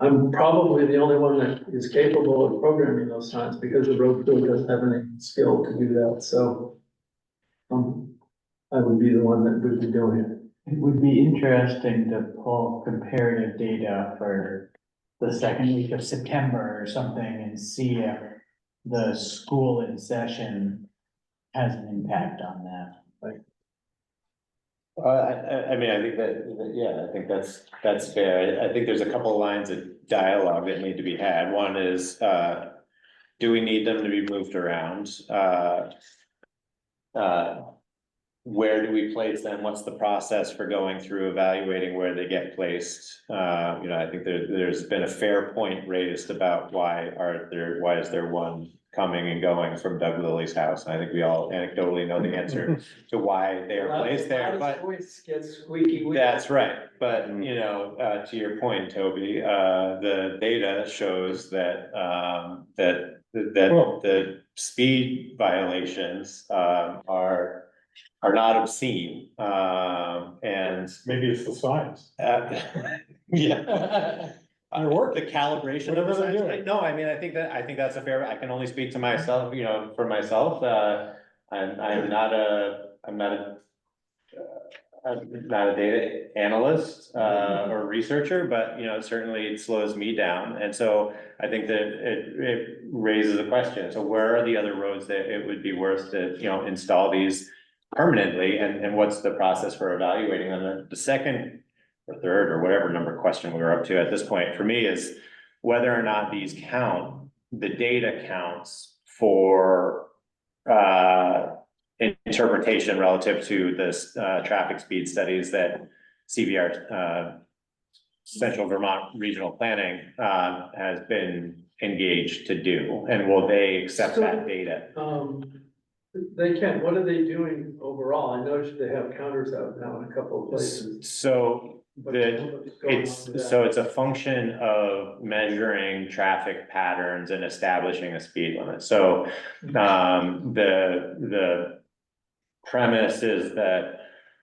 I'm probably the only one that is capable of programming those signs because the road crew doesn't have any skill to do that, so. I would be the one that would be doing it. It would be interesting to pull comparative data for the second week of September or something and see if the school in session has an impact on that. I mean, I think I think that's fair. I think there's a couple of lines of dialogue that need to be had. One is, do we need them to be moved around? where do we place them? What's the process for going through evaluating where they get placed? I think there's been a fair point raised about why is there one coming and going from Doug Lily's house? And I think we all anecdotally know the answer to why they are placed there, but Voice gets squeaky wheel. that's right. But, to your point, Toby, the data shows that, the speed violations, are not obscene, and. Maybe it's the signs. Yeah. They're working. The calibration of the Whatever they're signs. doing. No, I mean, I think that's a fair, I can only speak to myself, for myself, I'm not a data analyst, or researcher, but, certainly it slows me down. And so I think that it raises a question. So where are the other roads that it would be worth to, install these permanently, and what's the process for evaluating them? The second or third or whatever number question we were up to at this point for me is whether or not these count, the data counts for interpretation relative to this traffic speed studies that CVR, Central Vermont Regional Planning, has been engaged to do, and will they accept that data? They can. What are they doing overall? I noticed they have counters out now in a couple of places. So it's a function of measuring traffic patterns and establishing a speed limit. So the premise is that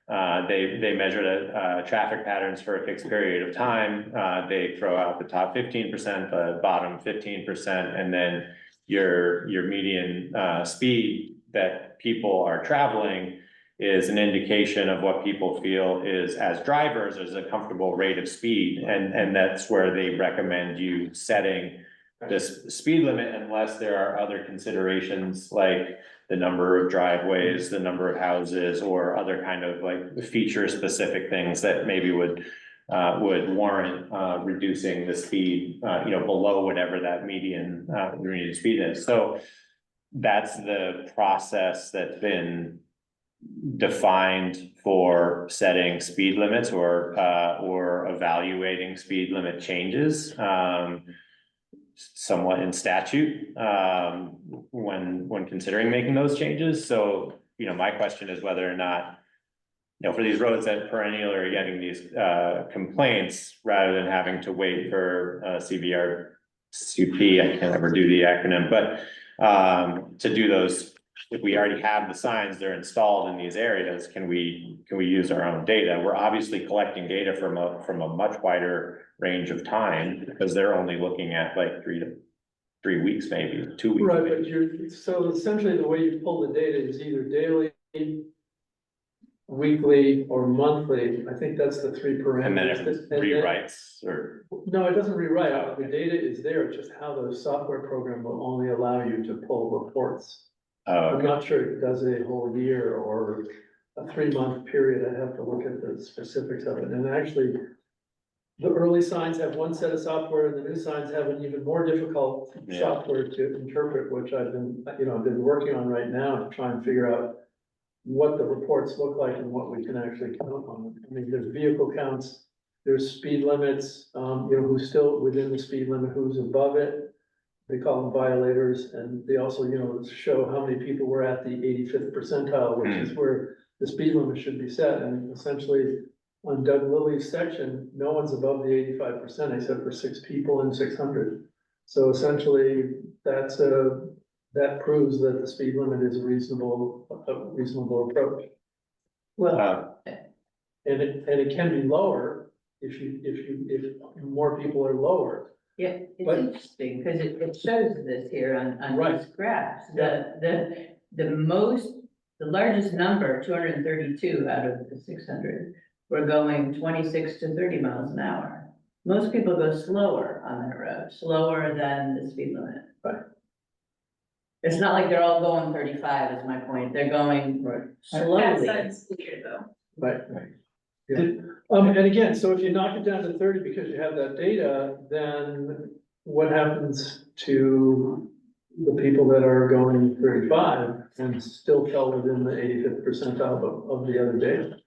they measure the traffic patterns for a fixed period of time. They throw out the top 15%, the bottom 15%, and then your median speed that people are traveling is an indication of what people feel is, as drivers, is a comfortable rate of speed. And that's where they recommend you setting this speed limit, unless there are other considerations like the number of driveways, the number of houses, or other kind of like feature specific things that maybe would warrant reducing the speed, below whatever that median speed is. So that's the process that's been defined for setting speed limits or evaluating speed limit changes, somewhat in statute, when considering making those changes. So, my question is whether or not, for these roads that perennially are getting these complaints, rather than having to wait for CVR-CP, I can't ever do the acronym, but to do those, if we already have the signs, they're installed in these areas, can we use our own data? We're obviously collecting data from a much wider range of time, because they're only looking at like 3 weeks, maybe 2 weeks. Right, but so essentially the way you pull the data is either daily, weekly, or monthly. I think that's the three parameters. And then it rewrites, or? No, it doesn't rewrite. Oh, okay. The data is there, it's just how the software program will only allow you to pull reports. Oh, I'm okay. not sure it does a whole year or a 3-month period. I'd have to look at the specifics of it. And actually, the early signs have one set of software, and the new signs have an even more difficult software to interpret, which I've been working on right now to try and figure out what the reports look like and what we can actually count on. I mean, there's vehicle counts, there's speed limits, who's still within the speed limit, who's above it. They call them violators, and they also, show how many people were at the 85th percentile, which is where the speed limit should be set. And essentially, on Doug Lily's section, no one's above the 85% except for 6 people in 600. So essentially, that proves that the speed limit is a reasonable approach. Well, And it can be lower if more people are lower. yeah, it's But- interesting, because it shows this here on Right. these graphs. The largest number, 232 out of the 600, were going 26 to 30 miles an hour. Most people go slower on that road, slower than the speed limit. Right. It's not like they're all going 35, is my point. They're going slowly. That's clear though. Right. Yeah. And again, so if you knock it down to 30 because you have that data, then what happens to the people that are going 35 and still fell within the 85th percentile of the other data.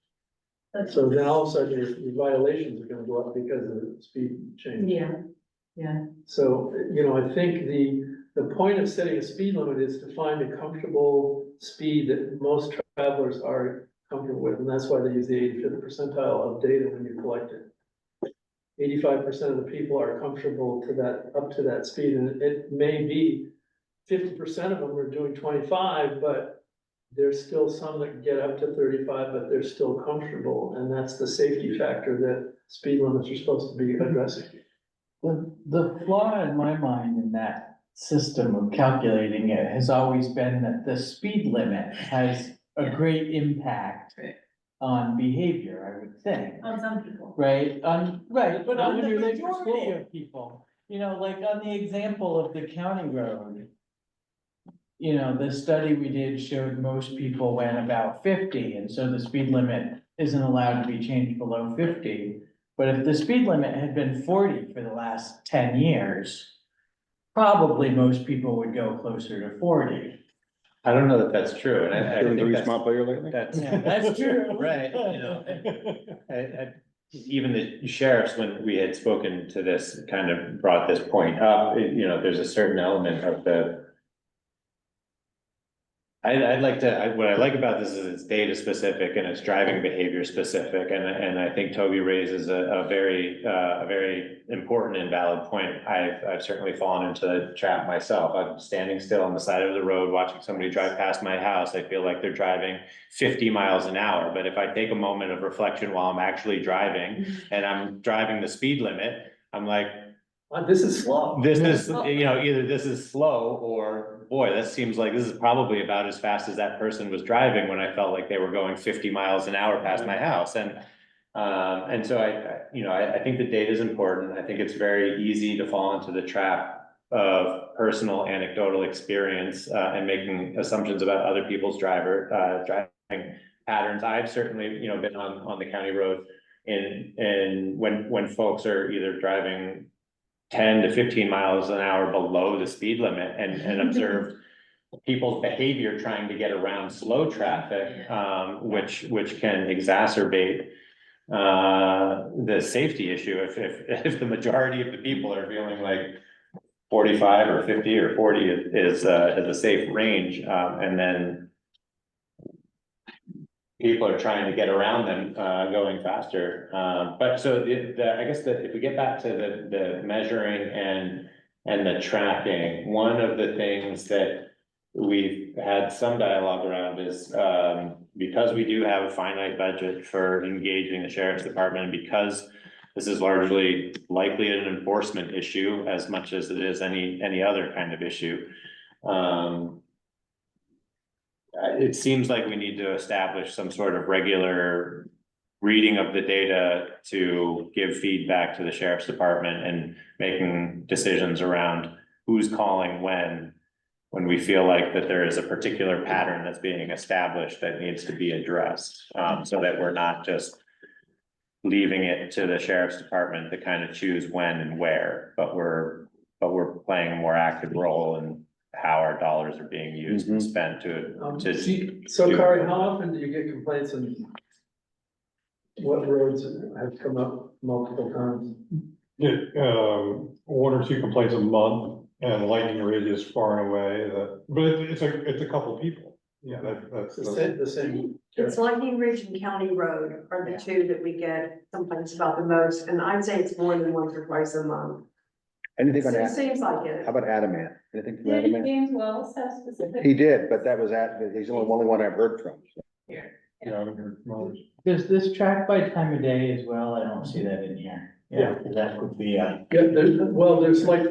So then all of a sudden your violations are gonna go up because of the speed change. Yeah. So, I think the point of setting a speed limit is to find a comfortable speed that most travelers are comfortable with, and that's why they use the 85th percentile of data when you collect it. 85% of the people are comfortable up to that speed, and it may be 50% of them are doing 25, but there's still some that get up to 35, but they're still comfortable, and that's the safety factor that speed limits are supposed to be addressing. The flaw in my mind in that system of calculating it has always been that the speed limit has a great impact Right. on behavior, I would think. On some people. Right, but Not on when the you're late for majority school. of people, like on the example of the county road. The study we did showed most people went about 50, and so the speed limit isn't allowed to be changed below 50. But if the speed limit had been 40 for the last 10 years, probably most people would go closer to 40. I don't know that that's true, and I Doing the think Reese player lately? that's. Yeah, that's true. Right, even the sheriffs, when we had spoken to this, kind of brought this point up, there's a certain element of the. What I like about this is it's data specific and it's driving behavior specific, and I think Toby raises a very important and valid point. I've certainly fallen into the trap myself. I'm standing still on the side of the road, watching somebody drive past my house. I feel like they're driving 50 miles an hour, but if I take a moment of reflection while I'm actually driving and I'm driving the speed limit, I'm like, This is slow. this is, either this is slow or, boy, that seems like this is probably about as fast as that person was driving when I felt like they were going 50 miles an hour past my house. And so I think the data is important. I think it's very easy to fall into the trap of personal anecdotal experience, and making assumptions about other people's driving patterns. I've certainly, been on the county road and when folks are either driving 10 to 15 miles an hour below the speed limit and observed people's behavior trying to get around slow traffic, which can exacerbate the safety issue if the majority of the people are feeling like 45 or 50 or 40 is a safe range, and then people are trying to get around them, going faster. But so I guess that if we get back to the measuring and the tracking, one of the things that we've had some dialogue around is, because we do have a finite budget for engaging the sheriff's department, and because this is largely likely an enforcement issue as much as it is any other kind of issue. It seems like we need to establish some sort of regular reading of the data to give feedback to the sheriff's department and making decisions around who's calling when we feel like that there is a particular pattern that's being established that needs to be addressed, so that we're not just leaving it to the sheriff's department to kind of choose when and where, but we're playing a more active role in how our dollars are being used and spent to. So Kari, how often do you get complaints and what roads have come up multiple times? Get, 1 or 2 complaints a month, and lightning radius far and away, but it's a couple people. Yeah, that's. The same. It's Lightning Ridge and County Road are the two that we get complaints about the most, and I'd say it's more than once or twice a month. Anything on It that? seems like it. How about Adamant? Anything from Did Adamant? James Wells have specific? He did, but that was he's the only one I've heard from. Yeah, I haven't heard from Does this track by time of day as well? I don't see that in here. Yeah. That would be, Yeah, there's like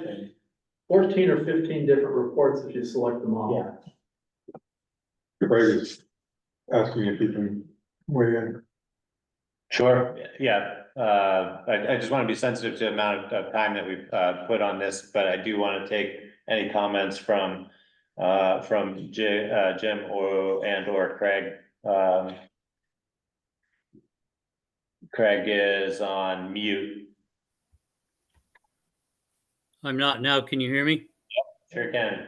14 or 15 different reports if you select them all. Yeah. Craig is asking if you can weigh in. Sure, yeah, I just want to be sensitive to the amount of time that we've put on this, but I do want to take any comments from Jim or Craig. Craig is on mute. I'm not now. Can you hear me? Sure can.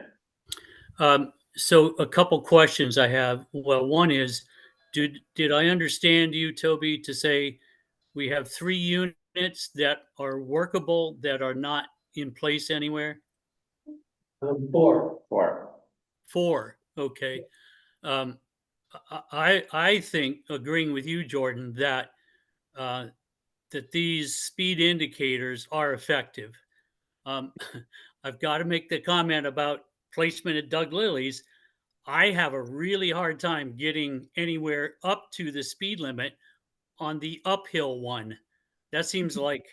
So a couple questions I have. Well, one is, did I understand you, Toby, to say we have 3 units that are workable, that are not in place anywhere? 4. 4, okay. Um, I think, agreeing with you, Jordan, that, that these speed indicators are effective. Um, I've got to make the comment about placement at Doug Lily's. I have a really hard time getting anywhere up to the speed limit on the uphill one. That seems like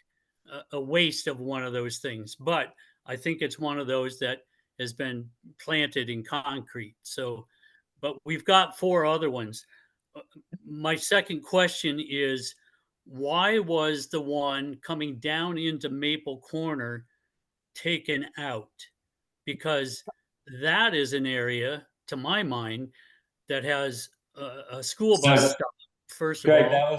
a waste of one of those things, but I think it's one of those that has been planted in concrete. So, but we've got 4 other ones. My second question is, why was the one coming down into Maple Corner taken out? Because that is an area, to my mind, that has a school bus stop, first of Greg, all.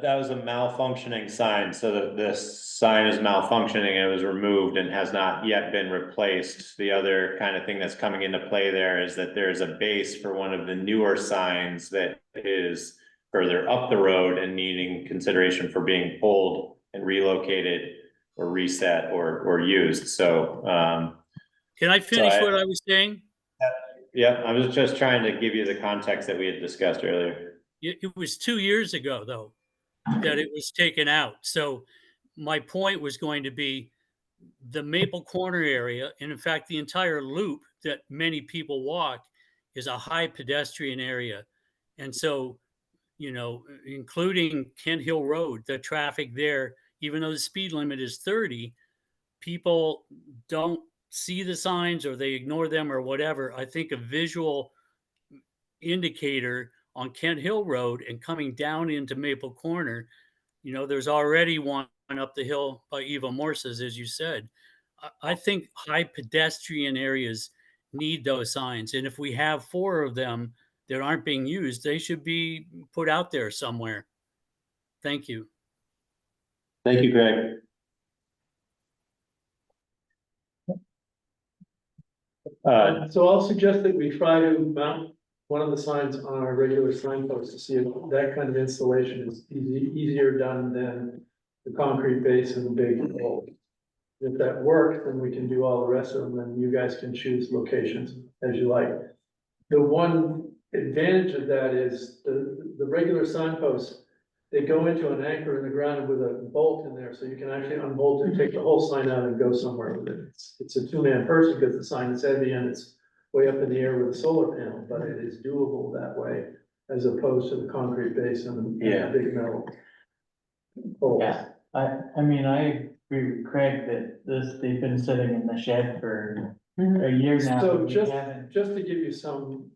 that was a malfunctioning sign, so that this sign is malfunctioning and it was removed and has not yet been replaced. The other kind of thing that's coming into play there is that there's a base for one of the newer signs that is further up the road and needing consideration for being pulled and relocated or reset or used, so. Can I finish what I was saying? Yeah, I was just trying to give you the context that we had discussed earlier. It was 2 years ago, though, that it was taken out. So my point was going to be the Maple Corner area, and in fact, the entire loop that many people walk is a high pedestrian area. And so, you know, including Kent Hill Road, the traffic there, even though the speed limit is 30, people don't see the signs or they ignore them or whatever. I think a visual indicator on Kent Hill Road and coming down into Maple Corner, you know, there's already one up the hill by Eva Morse's, as you said. I think high pedestrian areas need those signs. And if we have 4 of them that aren't being used, they should be put out there somewhere. Thank you. Thank you, Greg. So I'll suggest that we try to mount one of the signs on our regular signpost to see if that kind of installation is easier done than the concrete base and the big hole. If that works, then we can do all the rest of them, and you guys can choose locations as you like. The one advantage of that is the regular signposts, they go into an anchor in the ground with a bolt in there, so you can actually unbolt it, take the whole sign out and go somewhere with it. It's a 2-man person because the sign is heavy and it's way up in the air with a solar panel, but it is doable that way as opposed to the concrete base and the big metal poles. Yeah, I mean, I agree with Craig that they've been sitting in the shed for a year now. So and we just haven't- to give you some,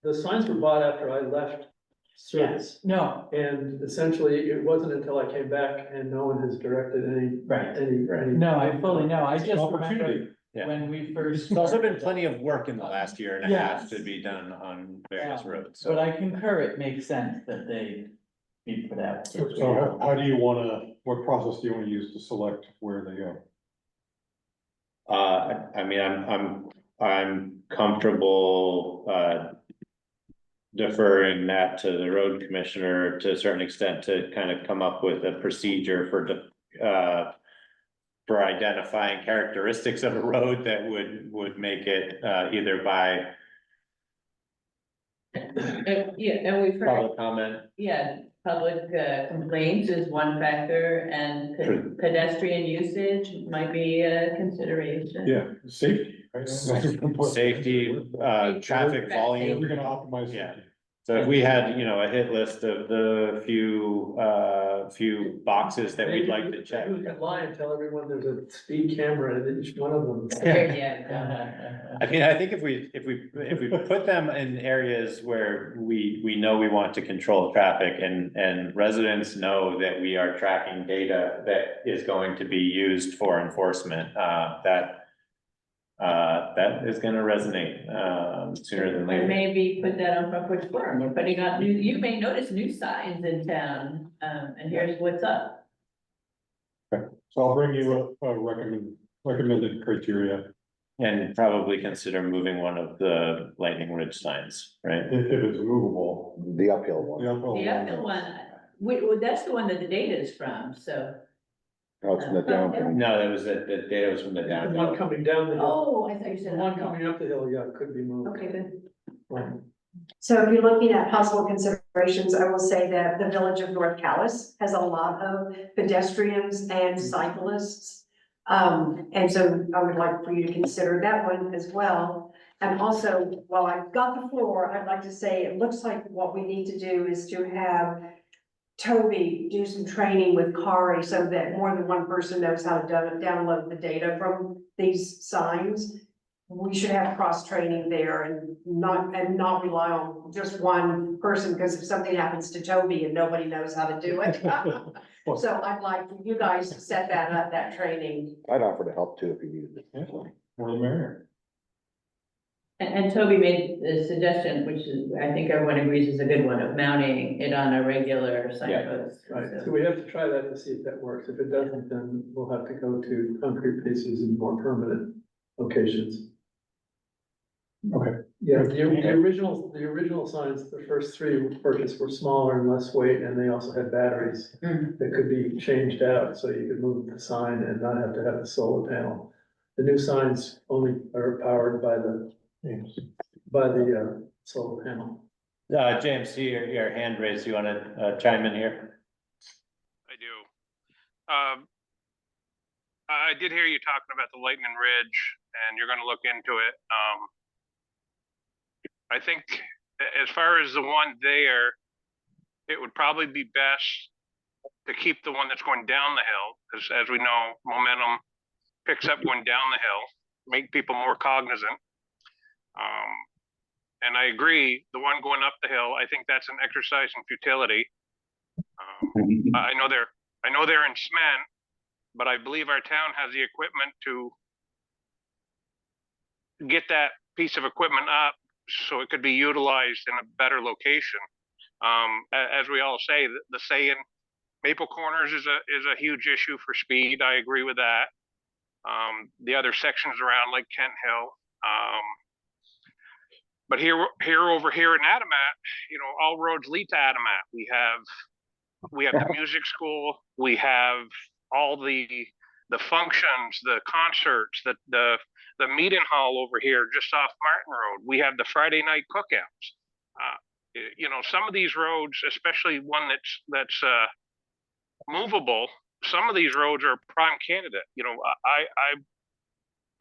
the signs were bought after I left service. No, And essentially, it wasn't until I came back and no one has directed any. right, Any. no, I fully know, I just remember Opportunity. Yeah. when we first. There's also been plenty of work in the last year and a half Yes. to be done on various Yeah, roads, But so. I concur, it makes sense that they be put out. So how do you wanna, what process do you wanna use to select where they go? I mean, I'm comfortable, deferring that to the road commissioner to a certain extent to kind of come up with a procedure for identifying characteristics of a road that would make it, either by Yeah, and we've heard, public comment. yeah, public complaints is one factor and True. pedestrian usage might be a consideration. Yeah, safety, right? Safety, traffic We're volume. gonna optimize. Yeah. So if we had, you know, a hit list of the few boxes that we'd like to check. Maybe we can lie and tell everyone there's a speed camera in each one of them. Yeah. I mean, I think if we put them in areas where we know we want to control traffic and residents know that we are tracking data that is going to be used for enforcement, that is gonna resonate, sooner than And later. maybe put that on Front Porch Forum, we're putting out new, you may notice new signs in town, and here's what's up. So I'll bring you a recommended criteria And probably consider moving one of the Lightning Ridge signs, right? If it's movable. The uphill one. The uphill The uphill one, that's the one that the data is from, so. Oh, it's in the down. No, that was the data was from the The downhill. one coming down the hill, Oh, I thought you the said. one coming up the hill, yeah, could be moved. Okay, good. Right. So if you're looking at possible considerations, I will say that the village of North Calas has a lot of pedestrians and cyclists. And so I would like for you to consider that one as well. And also, while I've got the floor, I'd like to say, it looks like what we need to do is to have Toby do some training with Kari so that more than one person knows how to download the data from these signs. We should have cross-training there and not rely on just one person, because if something happens to Toby and nobody knows how to do it. So I'd like for you guys to set that up, that training. I'd offer to help too if you needed it. More the merrier. And Toby made the suggestion, which is, I think everyone agrees is a good one, of mounting it on a regular signpost. Right, So- so we have to try that to see if that works. If it doesn't, then we'll have to go to concrete pieces in more permanent locations. Okay. Yeah, the original signs, the first three we purchased were smaller and less weight, and they also had batteries Mhm. that could be changed out, so you could move the sign and not have to have the solar panel. The new signs only are powered by the solar panel. James, see your hand raised. You wanna chime in here? I do. I did hear you talking about the Lightning Ridge, and you're gonna look into it. I think as far as the one there, it would probably be best to keep the one that's going down the hill, because as we know, momentum picks up going down the hill, make people more cognizant. And I agree, the one going up the hill, I think that's an exercise in futility. I know they're in cement, but I believe our town has the equipment to get that piece of equipment up so it could be utilized in a better location. As we all say, the saying, Maple Corners is a huge issue for speed. I agree with that. The other sections around like Kent Hill. But over here in Adamat, all roads lead to Adamat. We have the music school, we have all the functions, the concerts, the meeting hall over here just off Martin Road. We have the Friday night cookouts. Some of these roads, especially one that's movable, some of these roads are a prime candidate.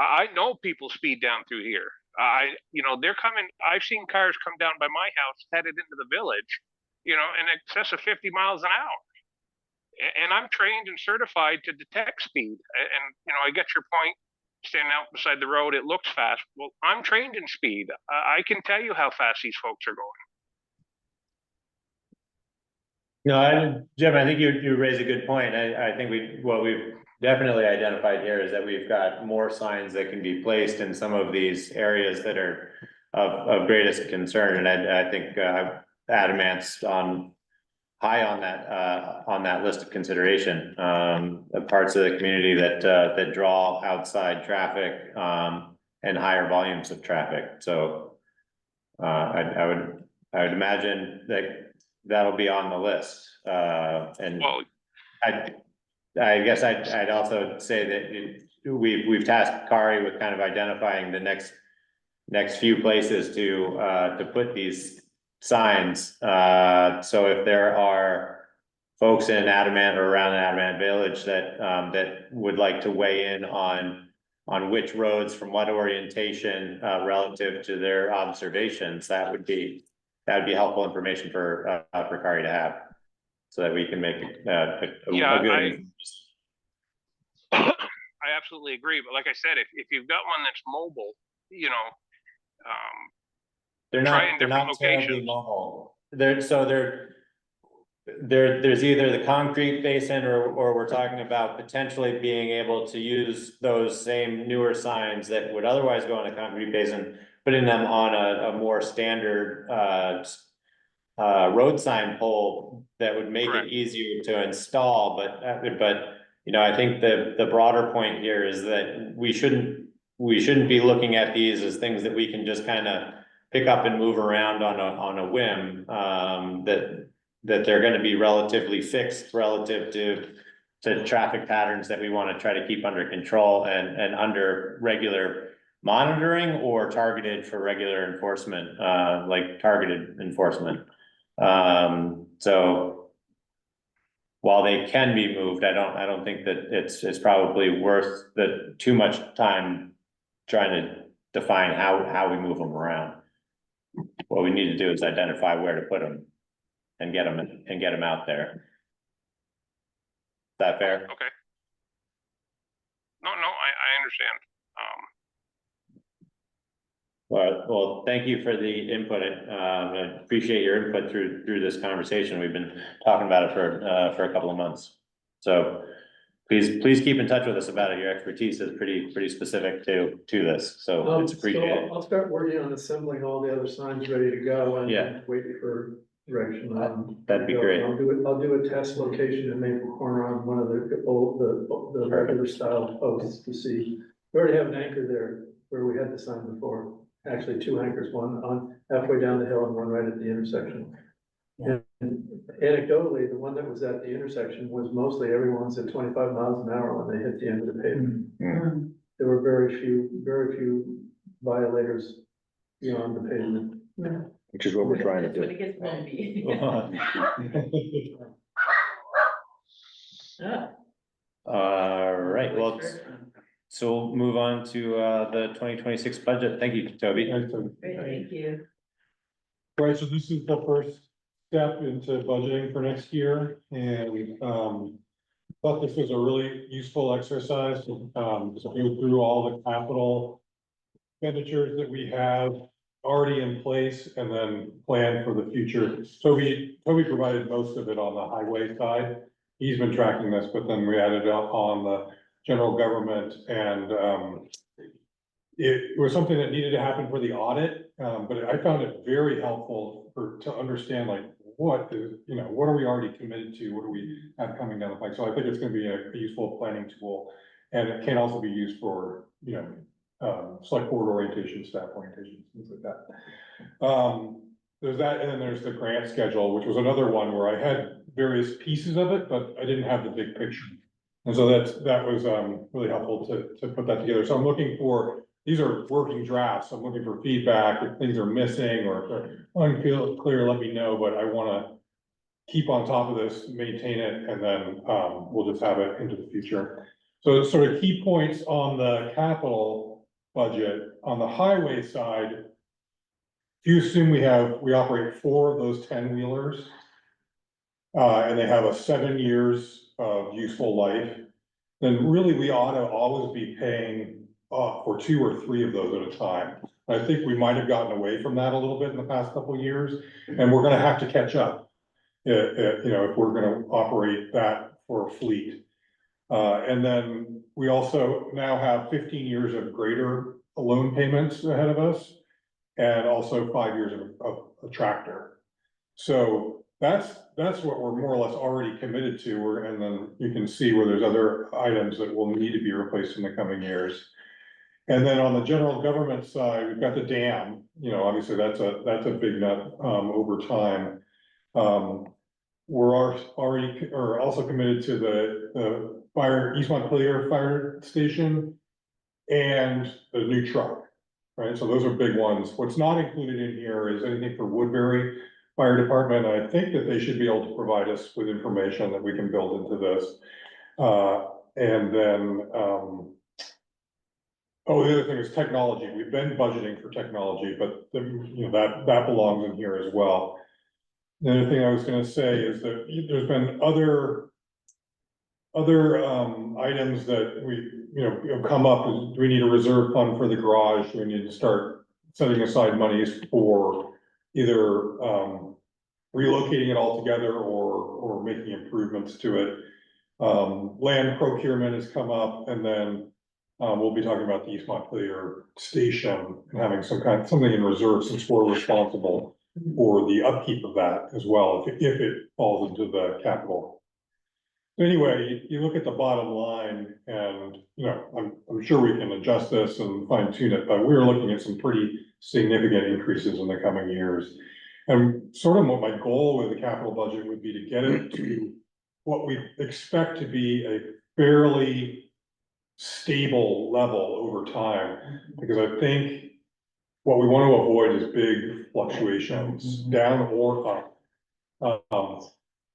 I know people speed down through here. They're coming. I've seen cars come down by my house headed into the village, in excess of 50 miles an hour. And I'm trained and certified to detect speed. And I get your point. Standing out beside the road, it looks fast. Well, I'm trained in speed. I can tell you how fast these folks are going. No, Jim, I think you raise a good point. I think what we've definitely identified here is that we've got more signs that can be placed in some of these areas that are of greatest concern. And I think Adamant's high on that list of consideration. Parts of the community that draw outside traffic and higher volumes of traffic. So I would imagine that'll be on the list. And I guess I'd also say that we've tasked Kari with kind of identifying the next few places to put these signs. So if there are folks in Adamant or around Adamant Village that would like to weigh in on which roads from what orientation relative to their observations, that would be helpful information for Kari to have, so that we can make a good. I absolutely agree, but like I said, if you've got one that's mobile, they're not terribly mobile. There's either the concrete basin or we're talking about potentially being able to use those same newer signs that would otherwise go on a concrete basin, putting them on a more standard road sign pole that would make it easier to install. But I think the broader point here is that we shouldn't we shouldn't be looking at these as things that we can just kind of pick up and move around on a whim, that they're gonna be relatively fixed relative to traffic patterns that we want to try to keep under control and under regular monitoring or targeted for regular enforcement, like targeted enforcement. So while they can be moved, I don't think that it's probably worth too much time trying to define how we move them around. What we need to do is identify where to put them and get them out there. Is that fair? Okay. No, I understand. Well, thank you for the input. I appreciate your input through this conversation. We've been talking about it for a couple of months. So please keep in touch with us about it. Your expertise is pretty specific to this, so it's appreciated. I'll start working on assembling all the other signs ready to go and Yeah. wait for direction on. That'd be great. I'll do a test location in Maple Corner on one of the regular style posts to see. We already have an anchor there where we had the sign before. Actually, two anchors, one on halfway down the hill and one right at the intersection. Yeah. And anecdotally, the one that was at the intersection was mostly everyone's at 25 miles an hour when they hit the end of the pavement. There were very few violators beyond the pavement. Which is what we're trying to That's when do. it gets bumpy. All right, well, so we'll move on to the 2026 budget. Thank you, Toby. Great, thank you. Right, so this is the first step into budgeting for next year, and we thought this was a really useful exercise to go through all the capital expenditures that we have already in place and then plan for the future. Toby provided most of it on the highway side. He's been tracking this, but then we added up on the general government, and it was something that needed to happen for the audit, but I found it very helpful to understand like what are we already committed to, what do we have coming down the pipe. So I think it's going to be a useful planning tool, and it can also be used for select board orientation, staff orientation, things like that. There's that, and then there's the grant schedule, which was another one where I had various pieces of it, but I didn't have the big picture. And so that was really helpful to put that together. So I'm looking for, these are working drafts. I'm looking for feedback if things are missing or if they're unclear, let me know, but I want to keep on top of this, maintain it, and then we'll just have it into the future. So sort of key points on the capital budget. On the highway side, if you assume we operate 4 of those 10-wheelers, and they have a 7 years of useful life, then really we ought to always be paying for 2 or 3 of those at a time. I think we might have gotten away from that a little bit in the past couple of years, and we're gonna have to catch up. If we're gonna operate that for a fleet. And then we also now have 15 years of greater loan payments ahead of us, and also 5 years of a tractor. So that's what we're more or less already committed to, and then you can see where there's other items that will need to be replaced in the coming years. And then on the general government side, we've got the dam, obviously that's a big nut over time. We're also committed to the East Montpelier Fire Station and the new truck, right? So those are big ones. What's not included in here is anything for Woodbury Fire Department. I think that they should be able to provide us with information that we can build into this. And then, the other thing is technology. We've been budgeting for technology, but that belongs in here as well. The other thing I was gonna say is that there's been other items that we, come up. Do we need a reserve fund for the garage? Do we need to start setting aside monies for either relocating it altogether or making improvements to it? Land procurement has come up, and then we'll be talking about the East Montpelier station and having something in reserve, since we're responsible for the upkeep of that as well, if it falls into the capital. Anyway, you look at the bottom line and, you know, I'm sure we can adjust this and fine tune it, but we're looking at some pretty significant increases in the coming years. And sort of what my goal with the capital budget would be to get it to what we expect to be a fairly stable level over time, because I think what we want to avoid is big fluctuations, down or up.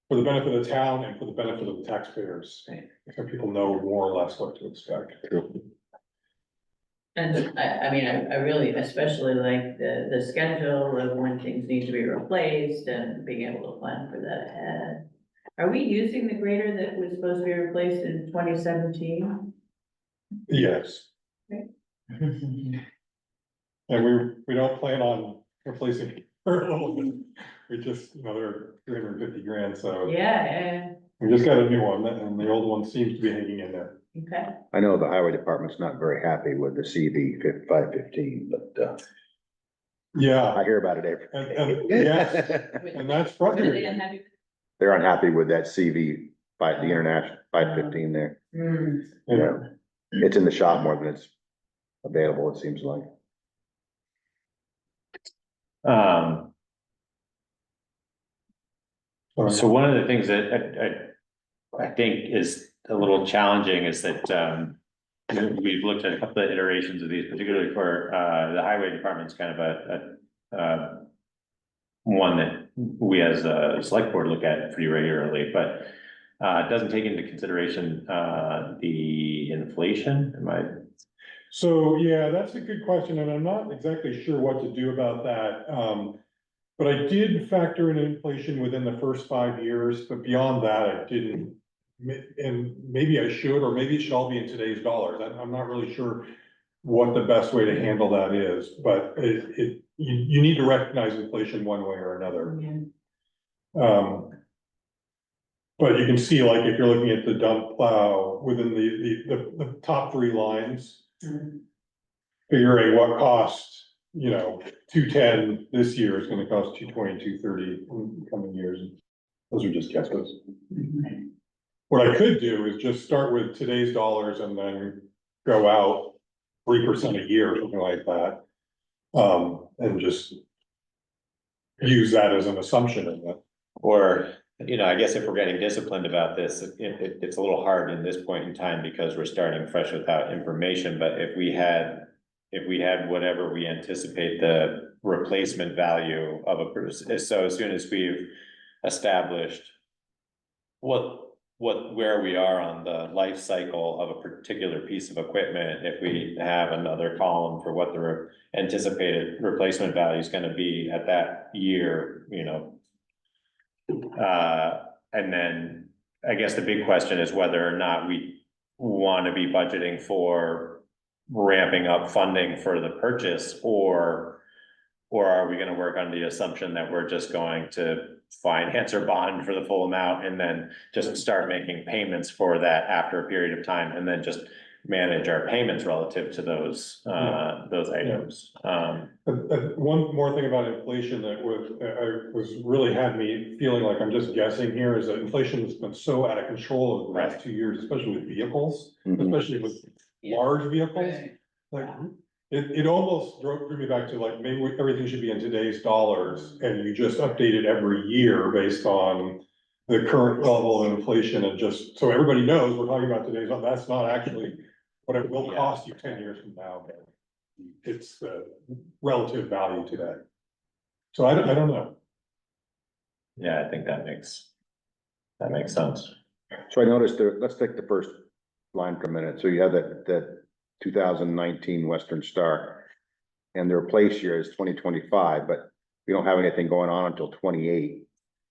For the benefit of the town and for the benefit of the taxpayers, so people know more or less what to expect. And I mean, I really especially like the schedule of when things need to be replaced and being able to plan for that ahead. Are we using the grader that was supposed to be replaced in 2017? Yes. Okay. And we don't plan on replacing her a little bit. We just, you know, they're 350 grand, so. Yeah, We just got a new one and the old one seems to be hanging in there. okay. I know the highway department's not very happy with the CV 515, but, Yeah. I hear about it every And, day. yes, and that's frustrating. They're unhappy with that CV by the international 515 there. Yeah, it's in the shop more than it's available, it seems like. So one of the things that I think is a little challenging is that, we've looked at a couple of iterations of these, particularly for, the highway department's kind of a one that we as a select board look at pretty regularly, but, it doesn't take into consideration, the inflation, am I? So, yeah, that's a good question, and I'm not exactly sure what to do about that. But I did factor in inflation within the first 5 years, but beyond that, I didn't. And maybe I should, or maybe it should all be in today's dollars. I'm not really sure what the best way to handle that is, but you need to recognize inflation one way or another. But you can see, like, if you're looking at the dump plow within the top 3 lines, figuring what cost, you know, 210 this year is gonna cost 220, 230 in coming years. Those are just guesses. What I could do is just start with today's dollars and then go out 3% a year or something like that. And just use that as an assumption in that. Or, you know, I guess if we're getting disciplined about this, it's a little hard in this point in time because we're starting fresh without information, but if we had whatever we anticipate the replacement value of a person, so as soon as we've established where we are on the life cycle of a particular piece of equipment, if we have another column for what the anticipated replacement value is gonna be at that year, you know. And then I guess the big question is whether or not we wanna be budgeting for ramping up funding for the purchase, or are we gonna work on the assumption that we're just going to finance or bond for the full amount and then just start making payments for that after a period of time, and then just manage our payments relative to those items. One more thing about inflation that was really had me feeling like I'm just guessing here is that inflation has been so out of control over the last 2 years, especially with vehicles, especially with large vehicles. Like, it almost drew me back to like, maybe everything should be in today's dollars and you just update it every year based on the current level of inflation, and just, so everybody knows we're talking about today's, that's not actually what it will cost you 10 years from now, but it's the relative value to that. So I don't know. Yeah, I think that makes sense. So I noticed there, let's take the first line for a minute. So you have that 2019 Western Star, and the replace year is 2025, but we don't have anything going on until 28.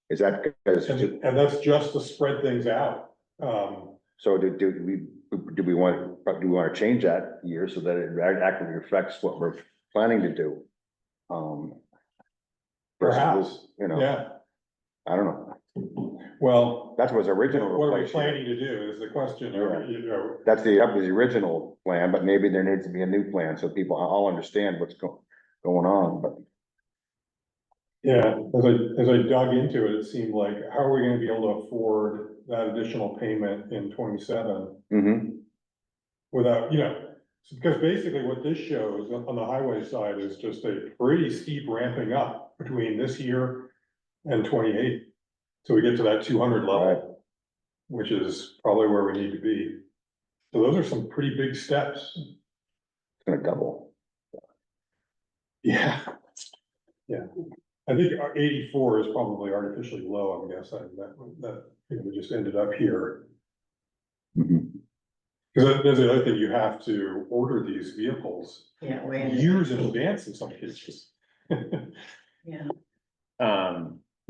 Is that because? And that's just to spread things out. So do we want to change that year so that it actually reflects what we're planning to do? Perhaps, you know, yeah. I don't know. Well, that was original. What are we replace planning year. to do is the question, you know. That was the original plan, but maybe there needs to be a new plan so people all understand what's going on, but. Yeah, as I dug into it, it seemed like, how are we gonna be able to afford that additional payment in 27 Mm-hmm. without, because basically what this shows on the highway side is just a pretty steep ramping up between this year and 28. So we get to that 200 level, which is probably where we need to be. So those are some pretty big steps. It's gonna double. Yeah. Yeah. I think our 84 is probably artificially low, I'm guessing, that we just ended up here. Mhm. Because there's the other thing, you have to order these vehicles Yeah, way in years in advance in some cases. Yeah.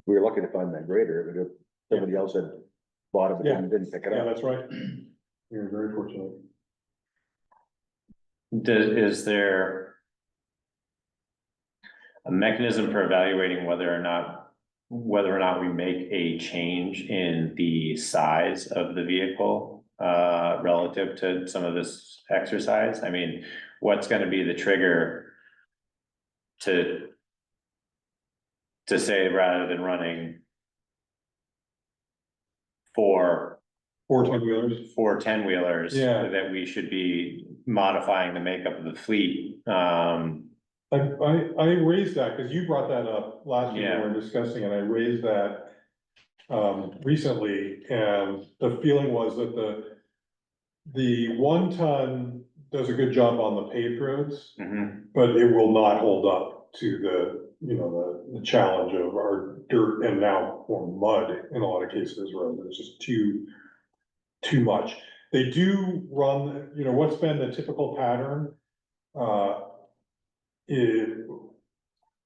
We were lucky to find that grader, but if somebody else had bought it, but Yeah. didn't pick it Yeah, up. that's right. You're very fortunate. Is there a mechanism for evaluating whether or not we make a change in the size of the vehicle relative to some of this exercise? I mean, what's gonna be the trigger to say, rather than running four 10-wheelers. 10-wheelers, Yeah. that we should be modifying the makeup of the fleet? I raised that because you brought that up last year when Yeah. we were discussing it. I raised that recently, and the feeling was that the 1 ton does a good job on the paved roads, but it will not hold up to the challenge of our dirt and now more mud in a lot of cases, road. It's just too much. They do run, what's been the typical pattern,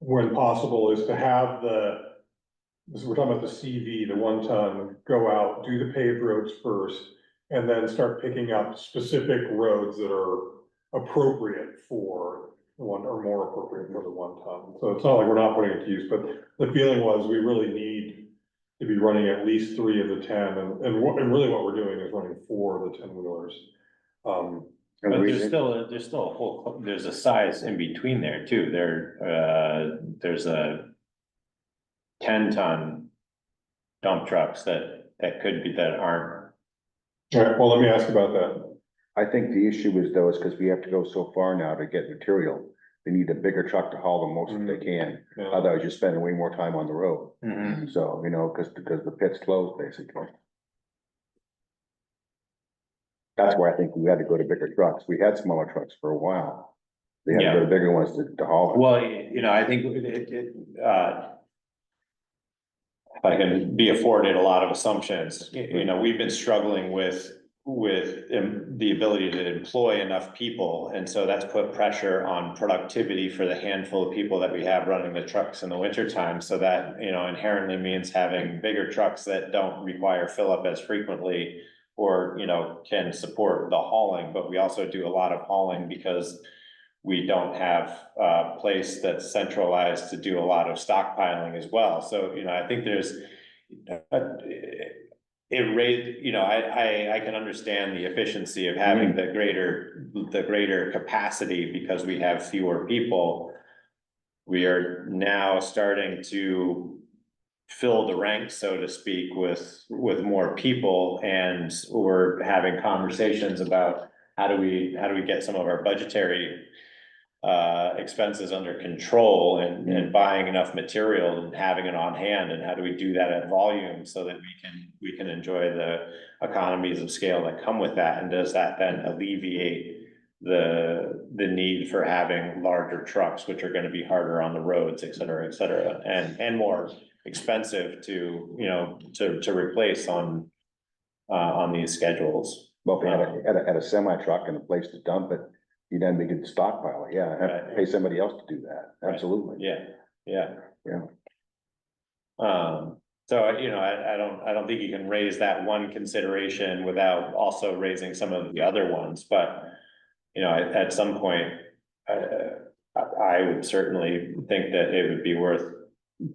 when possible, is to have we're talking about the CV, the 1 ton, go out, do the paved roads first, and then start picking up specific roads that are appropriate for the one, or more appropriate for the 1 ton. So it's not like we're not putting it to use, but the feeling was we really need to be running at least 3 of the 10, and really what we're doing is running 4 of the 10-wheelers. But there's still a whole, there's a size in between there too. There's a 10-ton dump trucks that aren't. All right, well, let me ask about that. I think the issue is though, is because we have to go so far now to get material. They need a bigger truck to haul the most that they can. Yeah. Otherwise, you're spending way more time on the road. So, because the pit's closed, basically. That's why I think we had to go to bigger trucks. We had smaller trucks for a while. They had to go to bigger ones to haul it. Well, I think if I can be afforded a lot of assumptions, we've been struggling with the ability to employ enough people. And so that's put pressure on productivity for the handful of people that we have running the trucks in the winter time. So that, inherently means having bigger trucks that don't require fill up as frequently, or, can support the hauling. But we also do a lot of hauling because we don't have a place that's centralized to do a lot of stockpiling as well. So, I think there's I can understand the efficiency of having the greater capacity because we have fewer people. We are now starting to fill the ranks, so to speak, with more people, and we're having conversations about how do we get some of our budgetary expenses under control, and buying enough material and having it on hand, and how do we do that at volume so that we can enjoy the economies of scale that come with that, and does that then alleviate the need for having larger trucks, which are going to be harder on the roads, et cetera, and more expensive to replace on these schedules. Well, if we had a semi truck and a place to dump it, you then we could stockpile it, yeah, have to pay somebody else to do that, absolutely. Yeah. So, I don't think you can raise that one consideration without also raising some of the other ones, but, at some point, I would certainly think that it would be worth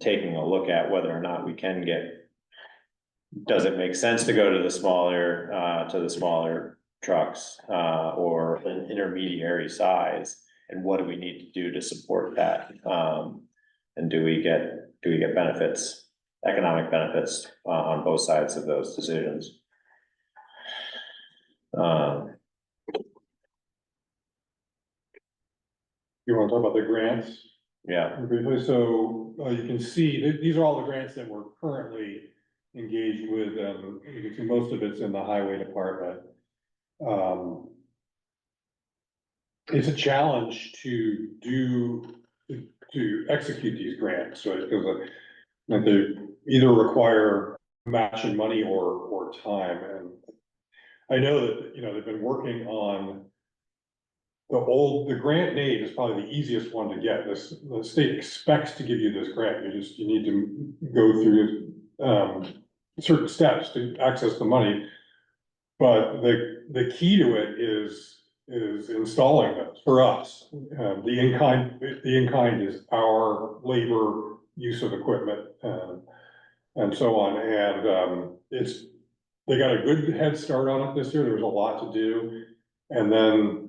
taking a look at whether or not we can does it make sense to go to the smaller trucks, or an intermediary size, and what do we need to do to support that? And do we get benefits economic benefits on both sides of those decisions. You wanna talk about the grants? Yeah, Briefly, so, you can see, these are all the grants that we're currently engaged with, you can see most of it's in the highway department. It's a challenge to execute these grants, so it feels like they either require matching money or time, and I know that, you know, they've been working on the grant aid is probably the easiest one to get. The state expects to give you this grant. You need to go through, certain steps to access the money. But the key to it is installing those for us. The in-kind is our labor, use of equipment, and so on. And, they got a good head start on it this year. There was a lot to do. And then,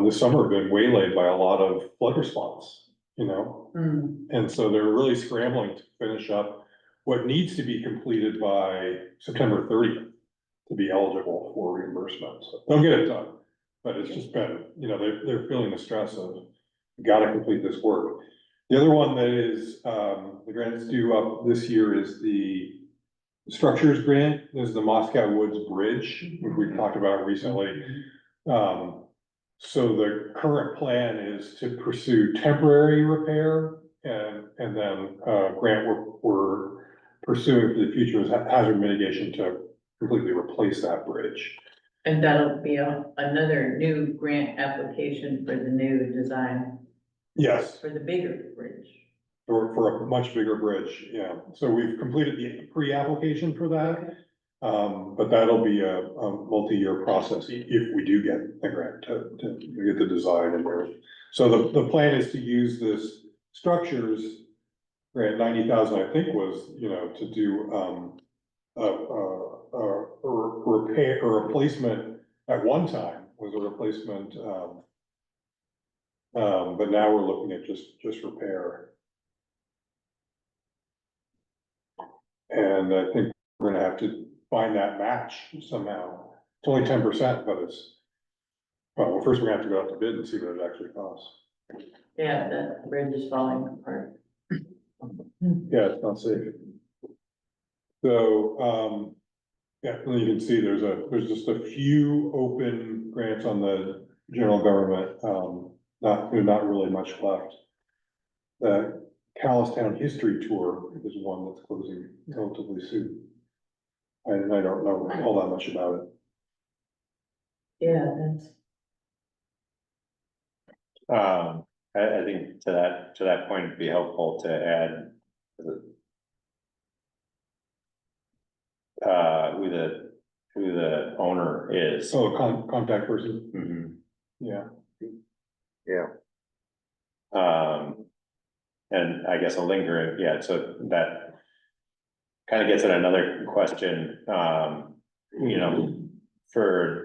this summer have been waylaid by a lot of flood response, you know? And so they're really scrambling to finish up what needs to be completed by September 30th to be eligible for reimbursement. So they'll get it done, but it's just been, you know, they're feeling the stress of, gotta complete this work. The other one that is, the grants due up this year is the structures grant. This is the Moscow Woods Bridge, which we've talked about recently. So the current plan is to pursue temporary repair and then, grant we're pursuing for the future is hazard mitigation to completely replace that bridge. And that'll be another new grant application for the new design. Yes, For the bigger bridge. for a much bigger bridge, yeah. So we've completed the pre-application for that. But that'll be a multi-year process if we do get the grant to get the design in there. So the plan is to use this structures grant, 90,000, I think was, you know, to do, a repair or replacement at one time was a replacement. But now we're looking at just repair. And I think we're gonna have to find that match somehow. It's only 10%, but well, first we have to go out to bid and see what it actually costs. Yeah, the bridge is falling apart. Yeah, it's not safe. So, yeah, and you can see there's just a few open grants on the general government, there's not really much left. The Calas Town History Tour is one that's closing relatively soon. And I don't know all that much about it. Yeah, that's. I think to that point, it'd be helpful to add who the owner is. So contact person. Mhm. Yeah. Yeah. And I guess a lingering, yeah, so that kind of gets at another question, you know, for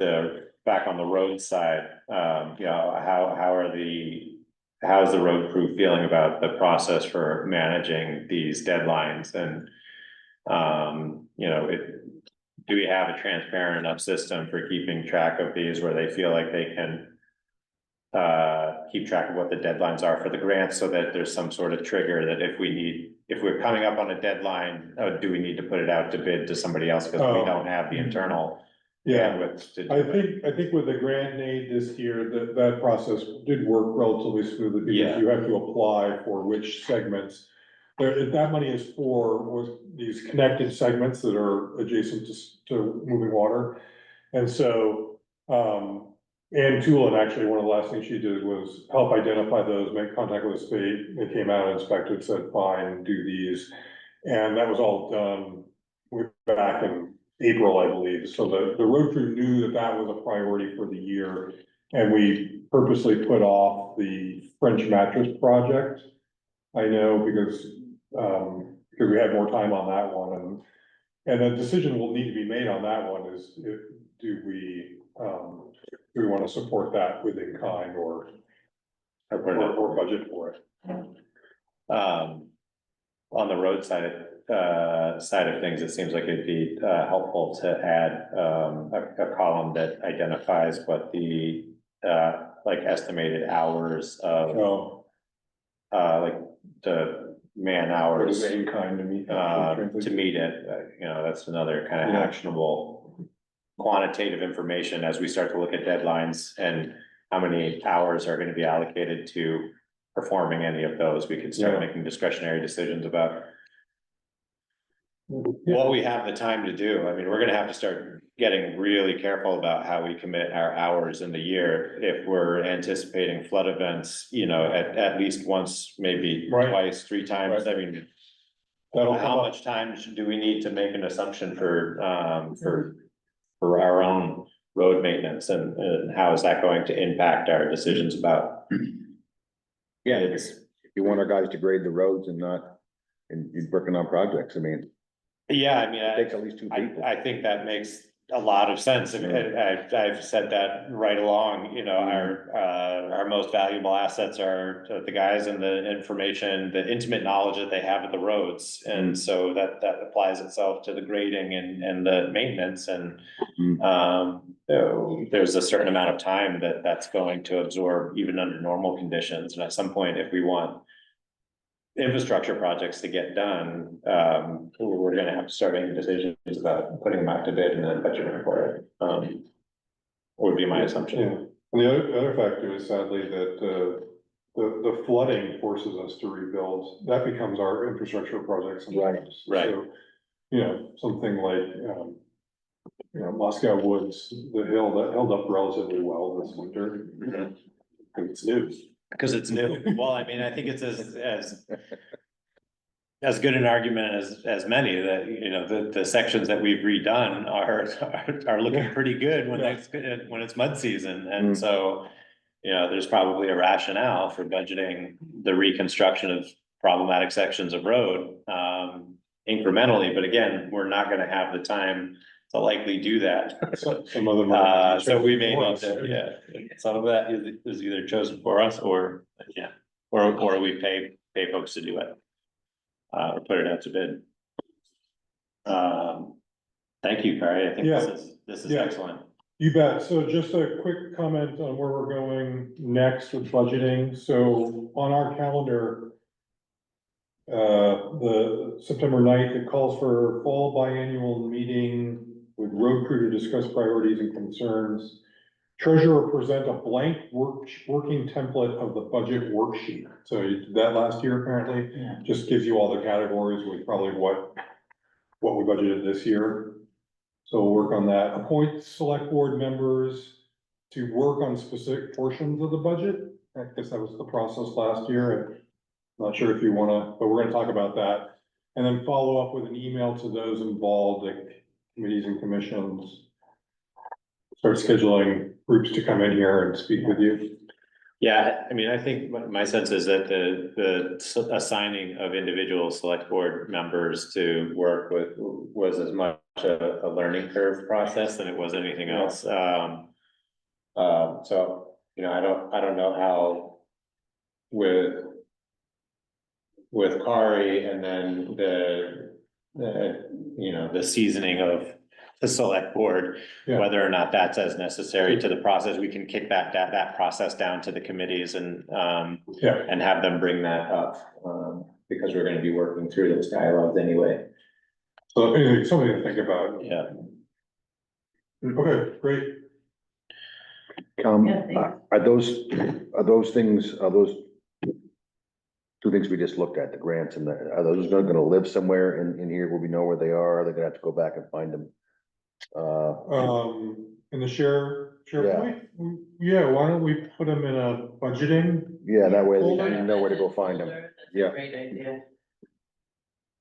back on the road side, you know, how's the road crew feeling about the process for managing these deadlines? And, you know, do we have a transparent enough system for keeping track of these where they feel like they can keep track of what the deadlines are for the grants, so that there's some sort of trigger that if we're coming up on a deadline, do we need to put it out to bid to somebody else because we don't have the internal bandwidth to do it? I think with the grant aid this year, that process did work relatively smoothly because you have to apply for which segments. That money is for these connected segments that are adjacent to moving water. And so, Ann Tulin, actually, one of the last things she did was help identify those, make contact with the state. They came out, inspected, said, fine, do these. And that was all done back in April, I believe. So the road crew knew that was a priority for the year. And we purposely put off the French mattress project. I know because we had more time on that one. And the decision will need to be made on that one is, do we want to support that with in kind or budget for it? On the road side, side of things, it seems like it'd be helpful to add a column that identifies what the like estimated hours of like the man hours in kind to meet. to meet it. You know, that's another kind of actionable quantitative information as we start to look at deadlines and how many hours are going to be allocated to performing any of those. We could start making discretionary decisions about what we have the time to do. I mean, we're gonna have to start getting really careful about how we commit our hours in the year. If we're anticipating flood events, you know, at least once, maybe twice, 3 times, I mean, how much time do we need to make an assumption for our own road maintenance, and how is that going to impact our decisions about? Yeah, if you want our guys to grade the roads and not, and you're working on projects, I mean. Yeah, I mean, It takes at least 2 people. I think that makes a lot of sense. I mean, I've said that right along, you know, our most valuable assets are the guys and the information, the intimate knowledge that they have of the roads. And so that applies itself to the grading and the maintenance, and there's a certain amount of time that's going to absorb even under normal conditions. And at some point, if we want infrastructure projects to get done, we're gonna have to start making decisions about putting them out to bid and then budgeting for it. Would be my assumption. Yeah, and the other factor is sadly that, the flooding forces us to rebuild. That becomes our infrastructure project sometimes. Right. So, you know, something like, you know, Moscow Woods, the hill that held up relatively well this winter. It's new. Because it's new. Well, I mean, I think it's as good an argument as many that, you know, the sections that we've redone are looking pretty good when it's mud season. And so, you know, there's probably a rationale for budgeting the reconstruction of problematic sections of road incrementally. But again, we're not gonna have the time to likely do that. Some of them so we may need to, some of that is either chosen for us or we pay folks to do it. Or put it out to bid. Thank you, Kari. I think this is excellent. You bet. So just a quick comment on where we're going next with budgeting. So on our calendar, the September 9th, it calls for fall biannual meeting with road crew to discuss priorities and concerns. Treasurer present a blank working template of the budget worksheet. So you did that last year, apparently. Just gives you all the categories with probably what we budgeted this year. So we'll work on that. Appoint select board members to work on specific portions of the budget. I guess that was the process last year. I'm not sure if you wanna, but we're gonna talk about that. And then follow up with an email to those involved, like committees and commissions. Start scheduling groups to come in here and speak with you. Yeah, I mean, I think my sense is that the assigning of individual select board members to work with was as much a learning curve process than it was anything else. So, you know, I don't know how with Kari and then the seasoning of the select board, whether or not that's as necessary to the process, we can kick that process down to the committees and have them bring that up, because we're gonna be working through those dialogues anyway. So anyway, something to think about. Yeah. Okay, great. Are those two things we just looked at, the grants and are those gonna live somewhere in here where we know where they are? Are they gonna have to go back and find them? In the SharePoint? Yeah, why don't we put them in a budgeting? Yeah, that way they know where to go find them. Yeah. Great idea.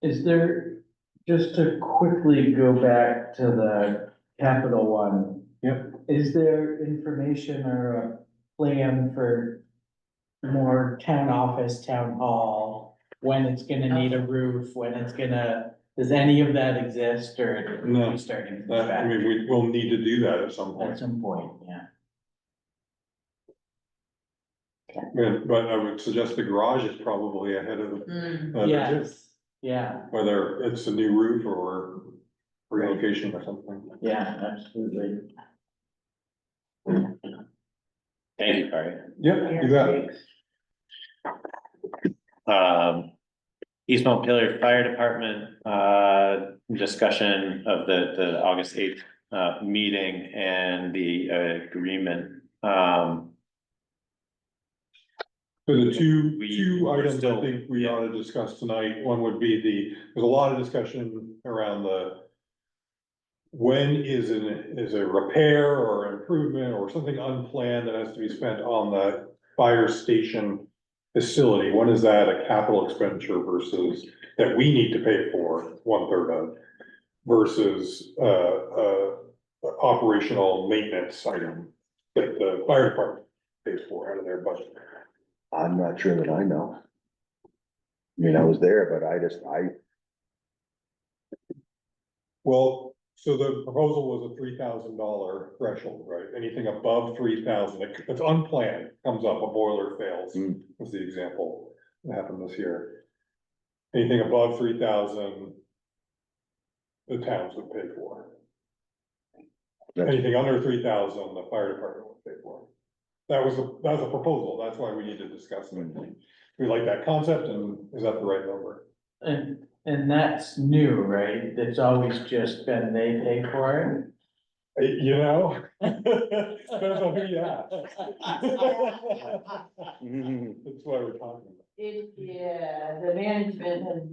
Is there, just to quickly go back to the capital one? Yep. Is there information or a plan for more town office, town hall, when it's gonna need a roof, when it's gonna, does any of that exist, or are No. we starting from I scratch? mean, we will need to do that at some point. At some point, yeah. But I would suggest the garage is probably ahead of the. Yes, Yeah, whether it's a new roof or relocation or something. yeah, absolutely. Thank you, Corey. Yep, you bet. East Montpelier Fire Department, discussion of the August 8th, meeting and the, agreement. So the two we're items I still- think we ought to discuss tonight, one would be there's a lot of discussion around when is a repair or improvement or something unplanned that has to be spent on the fire station facility, when is that a capital expenditure versus that we need to pay for 1/3 of versus, operational maintenance item that the fire department pays for out of their budget? I'm not sure that I know. I mean, I was there, but Well, so the proposal was a $3,000 threshold, right? Anything above 3,000, it's unplanned, comes up, a boiler fails, was the example that happened this year. Anything above 3,000, the towns would pay for. Anything under 3,000, the fire department would pay for. That was a proposal, that's why we need to discuss it. We like that concept, and is that the right number? And that's new, right? That's always just been they pay for You know? Depends on who you ask. That's why we're talking about. Yeah, the management has,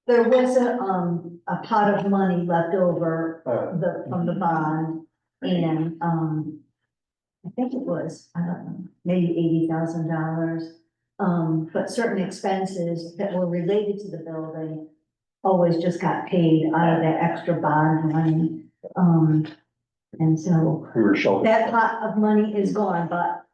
There was a pot of money left over from the bond, and, I think it was, I don't know, maybe $80,000. But certain expenses that were related to the building always just got paid out of that extra bond money. And so We were sheltered. that pot of money is gone, but,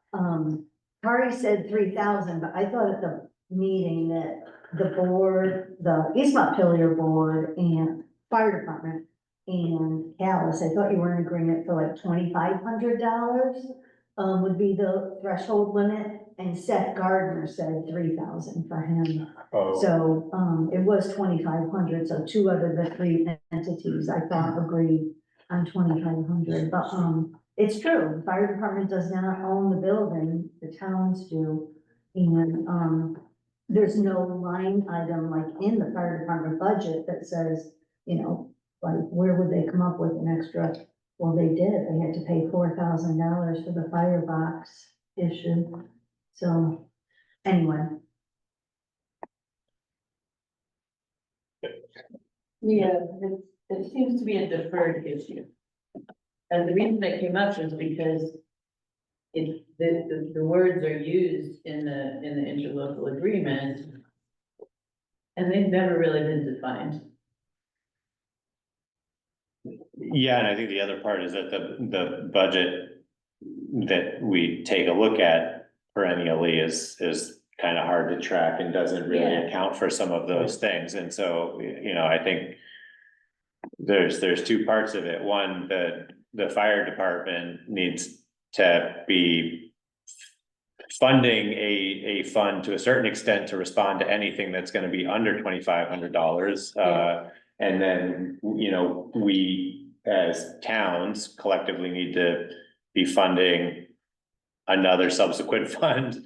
Kari said 3,000, but I thought at the meeting that the board, the East Montpelier board and fire department and Calas, I thought you were in agreement for like $2,500 would be the threshold limit, and Seth Gardner said 3,000 for him. Oh. So, it was 2,500, so two out of the three entities I thought agreed on 2,500, but, it's true, the fire department does not own the building, the towns do. And, there's no line item like in the fire department budget that says, you know, like, where would they come up with an extra? Well, they did, they had to pay $4,000 for the firebox issue, so, anyway. yeah, it seems to be a deferred issue. And the reason that came up is because the words are used in the interlocal agreement, and they've never really been defined. Yeah, and I think the other part is that the budget that we take a look at perennially is kind of hard to track and doesn't really Yeah. account for some of those things. And so, I think there's two parts of it. One, the fire department needs to be funding a fund to a certain extent to respond to anything that's gonna be under $2,500. And then, we as towns collectively need to be funding another subsequent fund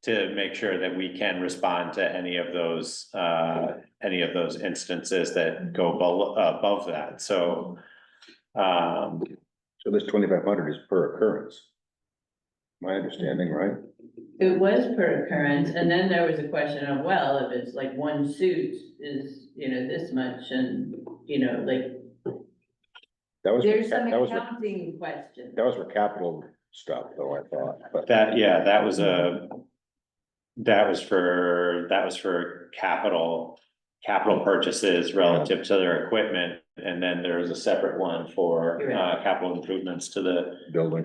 to make sure that we can respond to any of those instances that go above that. So, so this 2,500 is per occurrence. My understanding, right? It was per occurrence, and then there was a question of, well, if it's like one suit is, this much, and, like, That was, there's some that was, accounting question. that was for capital stuff, though, I thought, but. that was for capital purchases relative to their equipment. And then there was a separate one for, You're right. capital improvements to the Building.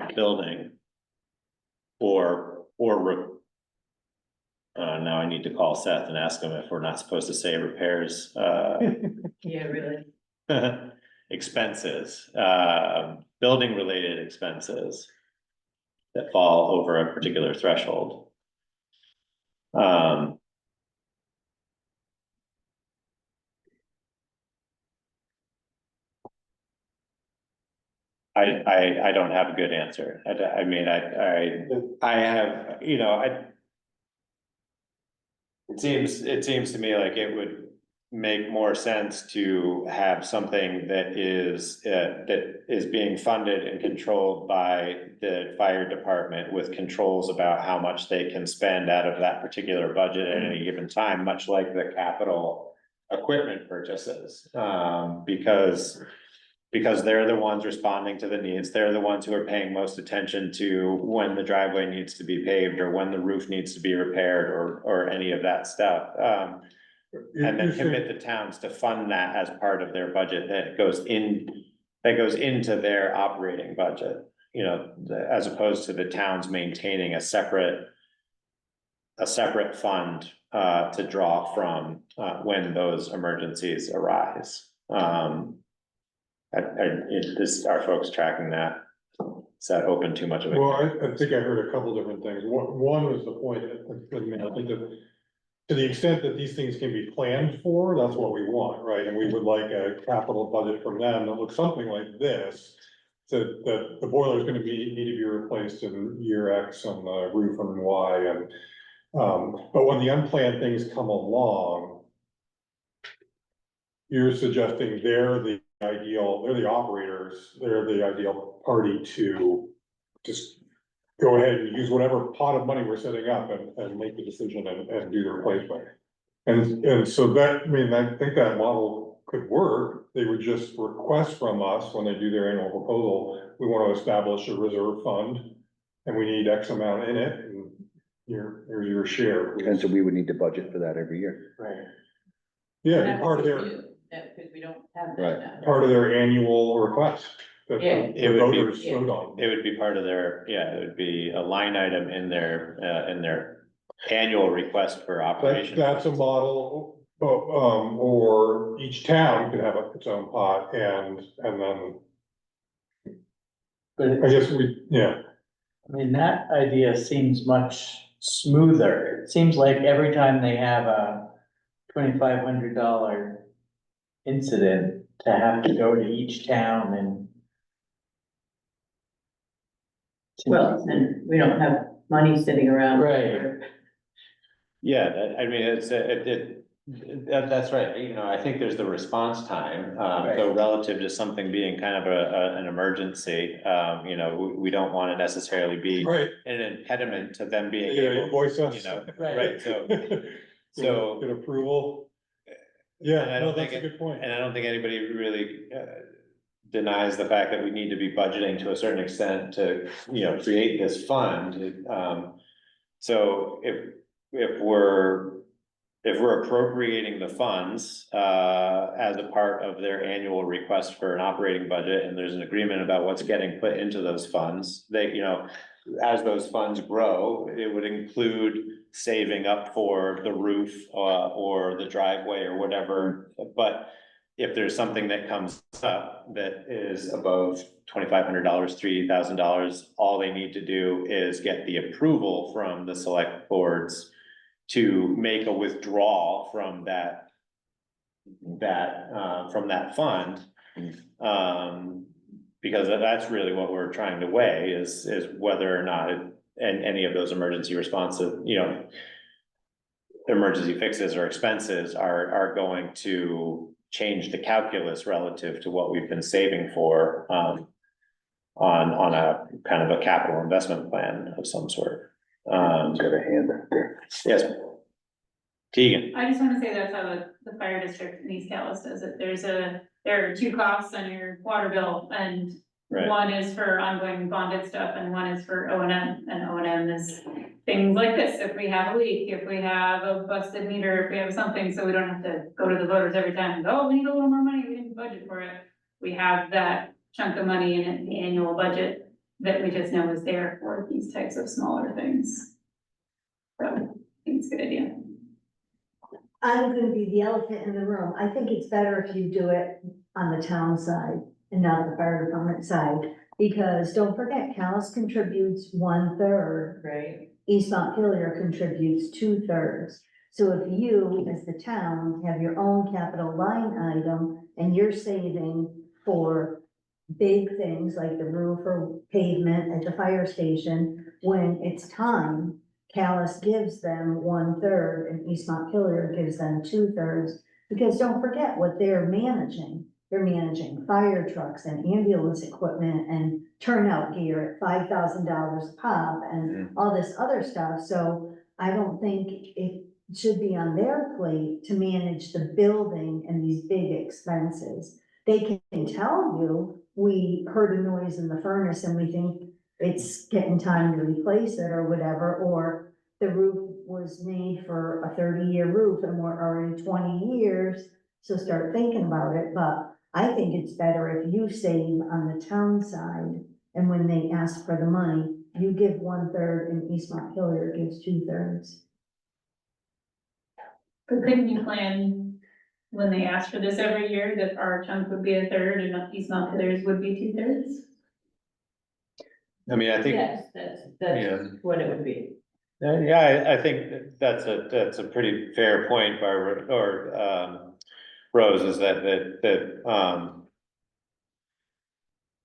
Now I need to call Seth and ask him if we're not supposed to say repairs, Yeah, really. expenses, building related expenses that fall over a particular threshold. I don't have a good answer. I mean, I have, you know, it seems to me like it would make more sense to have something that is being funded and controlled by the fire department with controls about how much they can spend out of that particular budget at any given time, much like the capital equipment purchases. Because they're the ones responding to the needs. They're the ones who are paying most attention to when the driveway needs to be paved or when the roof needs to be repaired or any of that stuff. And then commit the towns to fund that as part of their budget that goes into their operating budget, you know, as opposed to the towns maintaining a separate fund to draw from when those emergencies arise. Are folks tracking that? Is that open too much of it? Well, I think I heard a couple different things. One was the point, I mean, I think that to the extent that these things can be planned for, that's what we want, right? And we would like a capital budget from them that looks something like this. So that the boiler is gonna need to be replaced in year X and the roof in Y and, but when the unplanned things come along, you're suggesting they're the operators, they're the ideal party to just go ahead and use whatever pot of money we're setting up and make the decision and do the replacement. And so that, I mean, I think that model could work. They would just request from us when they do their annual proposal, we want to establish a reserve fund and we need X amount in it and here's your share. And so we would need to budget for that every year. Right. Yeah, That be part of we their, do, because we don't have Right. that now. part of their annual request. That Yeah. the voters vote on. It would be part of their, it would be a line item in their annual request for operation. That's a model, or each town could have its own pot and then. But I guess yeah. I mean, that idea seems much smoother. It seems like every time they have a $2,500 incident to have to go to each town and. Well, and we don't have money sitting around. Right. Yeah, I mean, that's right, you know, I think there's the response time, so relative to something being kind of an emergency, you know, we don't want to necessarily be Right. an impediment to them being Yeah, able, voice us. you know, Right. right, so. Get approval. And I Yeah, don't no, that's think a good point. And I don't think anybody really denies the fact that we need to be budgeting to a certain extent to, you know, create this fund. So if we're appropriating the funds as a part of their annual request for an operating budget, and there's an agreement about what's getting put into those funds, they, you know, as those funds grow, it would include saving up for the roof or the driveway or whatever. But if there's something that comes up that is above $2,500, $3,000, all they need to do is get the approval from the select boards to make a withdrawal from that fund. Because that's really what we're trying to weigh is whether or not and any of those emergency responses, you know, emergency fixes or expenses are going to change the calculus relative to what we've been saving for on a kind of a capital investment plan of some sort. Got a hand up there. Yes. Tegan. I just wanna say that's how the fire district in East Calas does it. There are two costs on your water bill and Right. one is for ongoing bonded stuff and one is for O&M. And O&M is things like this, if we have a leak, if we have a busted meter, if we have something, so we don't have to go to the voters every time and go, oh, we need a little more money, we didn't budget for it. We have that chunk of money in the annual budget that we just know is there for these types of smaller things. So I think it's a good idea. I'm gonna be the elephant in the room. I think it's better if you do it on the town side and not the fire department side. Because don't forget, Calas contributes 1/3. Right. East Montpelier contributes 2/3. So if you, as the town, have your own capital line item and you're saving for big things like the roof or pavement at the fire station, when it's time, Calas gives them 1/3 and East Montpelier gives them 2/3. Because don't forget what they're managing. They're managing fire trucks and ambulance equipment and turnout gear at $5,000 a pop and all this other stuff. So I don't think it should be on their plate to manage the building and these big expenses. They can tell you, we heard a noise in the furnace and we think it's getting time to replace it or whatever, or the roof was made for a 30-year roof and we're already 20 years, so start thinking about it. But I think it's better if you save on the town side, and when they ask for the money, you give 1/3 and East Montpelier gives 2/3. But couldn't you plan when they ask for this every year that our chunk would be 1/3 and East Montpelier's would be 2/3? I mean, I think. Yes, that's what it would be. Yeah, I think that's a pretty fair point, Barbara, or, Rose, is that,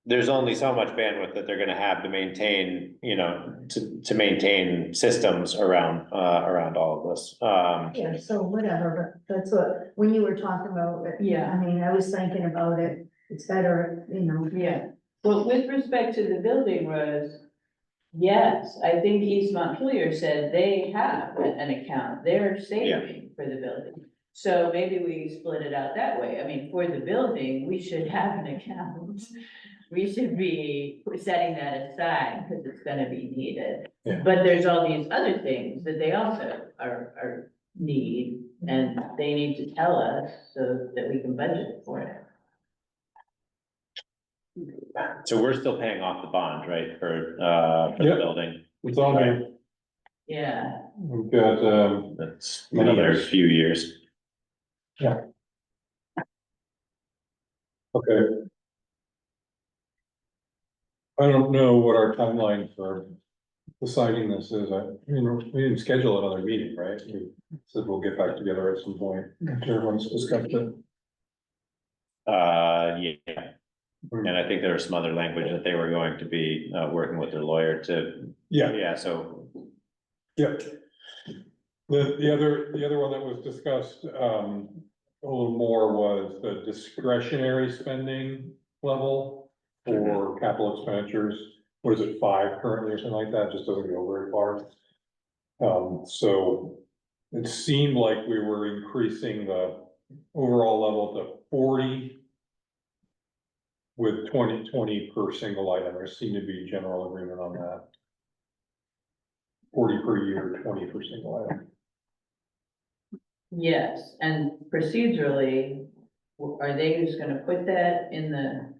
there's only so much bandwidth that they're gonna have to maintain, to maintain systems around all of this. Yeah, so whatever, but that's what, when you were talking about it. Yeah. I mean, I was thinking about it, it's better, Yeah, well, with respect to the building, Rose, yes, I think East Montpelier said they have an account, they're saving for the building. So maybe we split it out that way. I mean, for the building, we should have an account. We should be setting that aside because it's gonna be needed. Yeah. But there's all these other things that they also are need, and they need to tell us so that we can budget for it. So we're still paying off the bond, right, for the Yep. building? It's on there. Yeah, We've got, That's Many another years. few years. okay. I don't know what our timeline for deciding this is. We didn't schedule another meeting, right? We said we'll get back together at some point after everyone's discussed it. Yeah. And I think there was some other language that they were going to be, working with their lawyer to. Yeah. So. Yep. The other one that was discussed, a little more was the discretionary spending level for capital expenditures. What is it, 5 currently or something like that? Just doesn't go very far. So it seemed like we were increasing the overall level to 40 with 20 per single item. There seemed to be general agreement on that. 40 per year, 20 per single item. yes, and procedurally, are they just gonna put that in the?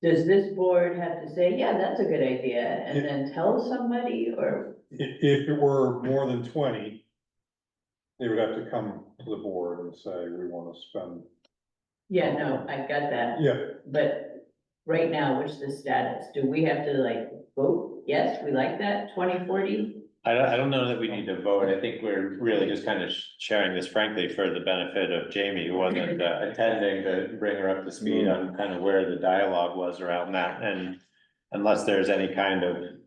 Does this board have to say, yeah, that's a good idea, and then tell somebody, or? If it were more than 20, they would have to come to the board and say, we want to spend. Yeah, no, I got that. Yeah, But right now, what's the status? Do we have to like vote? Yes, we like that, 2040? I don't know that we need to vote. I think we're really just kind of sharing this frankly for the benefit of Jamie, who wasn't attending, to bring her up to speed on kind of where the dialogue was around that. And unless there's any kind of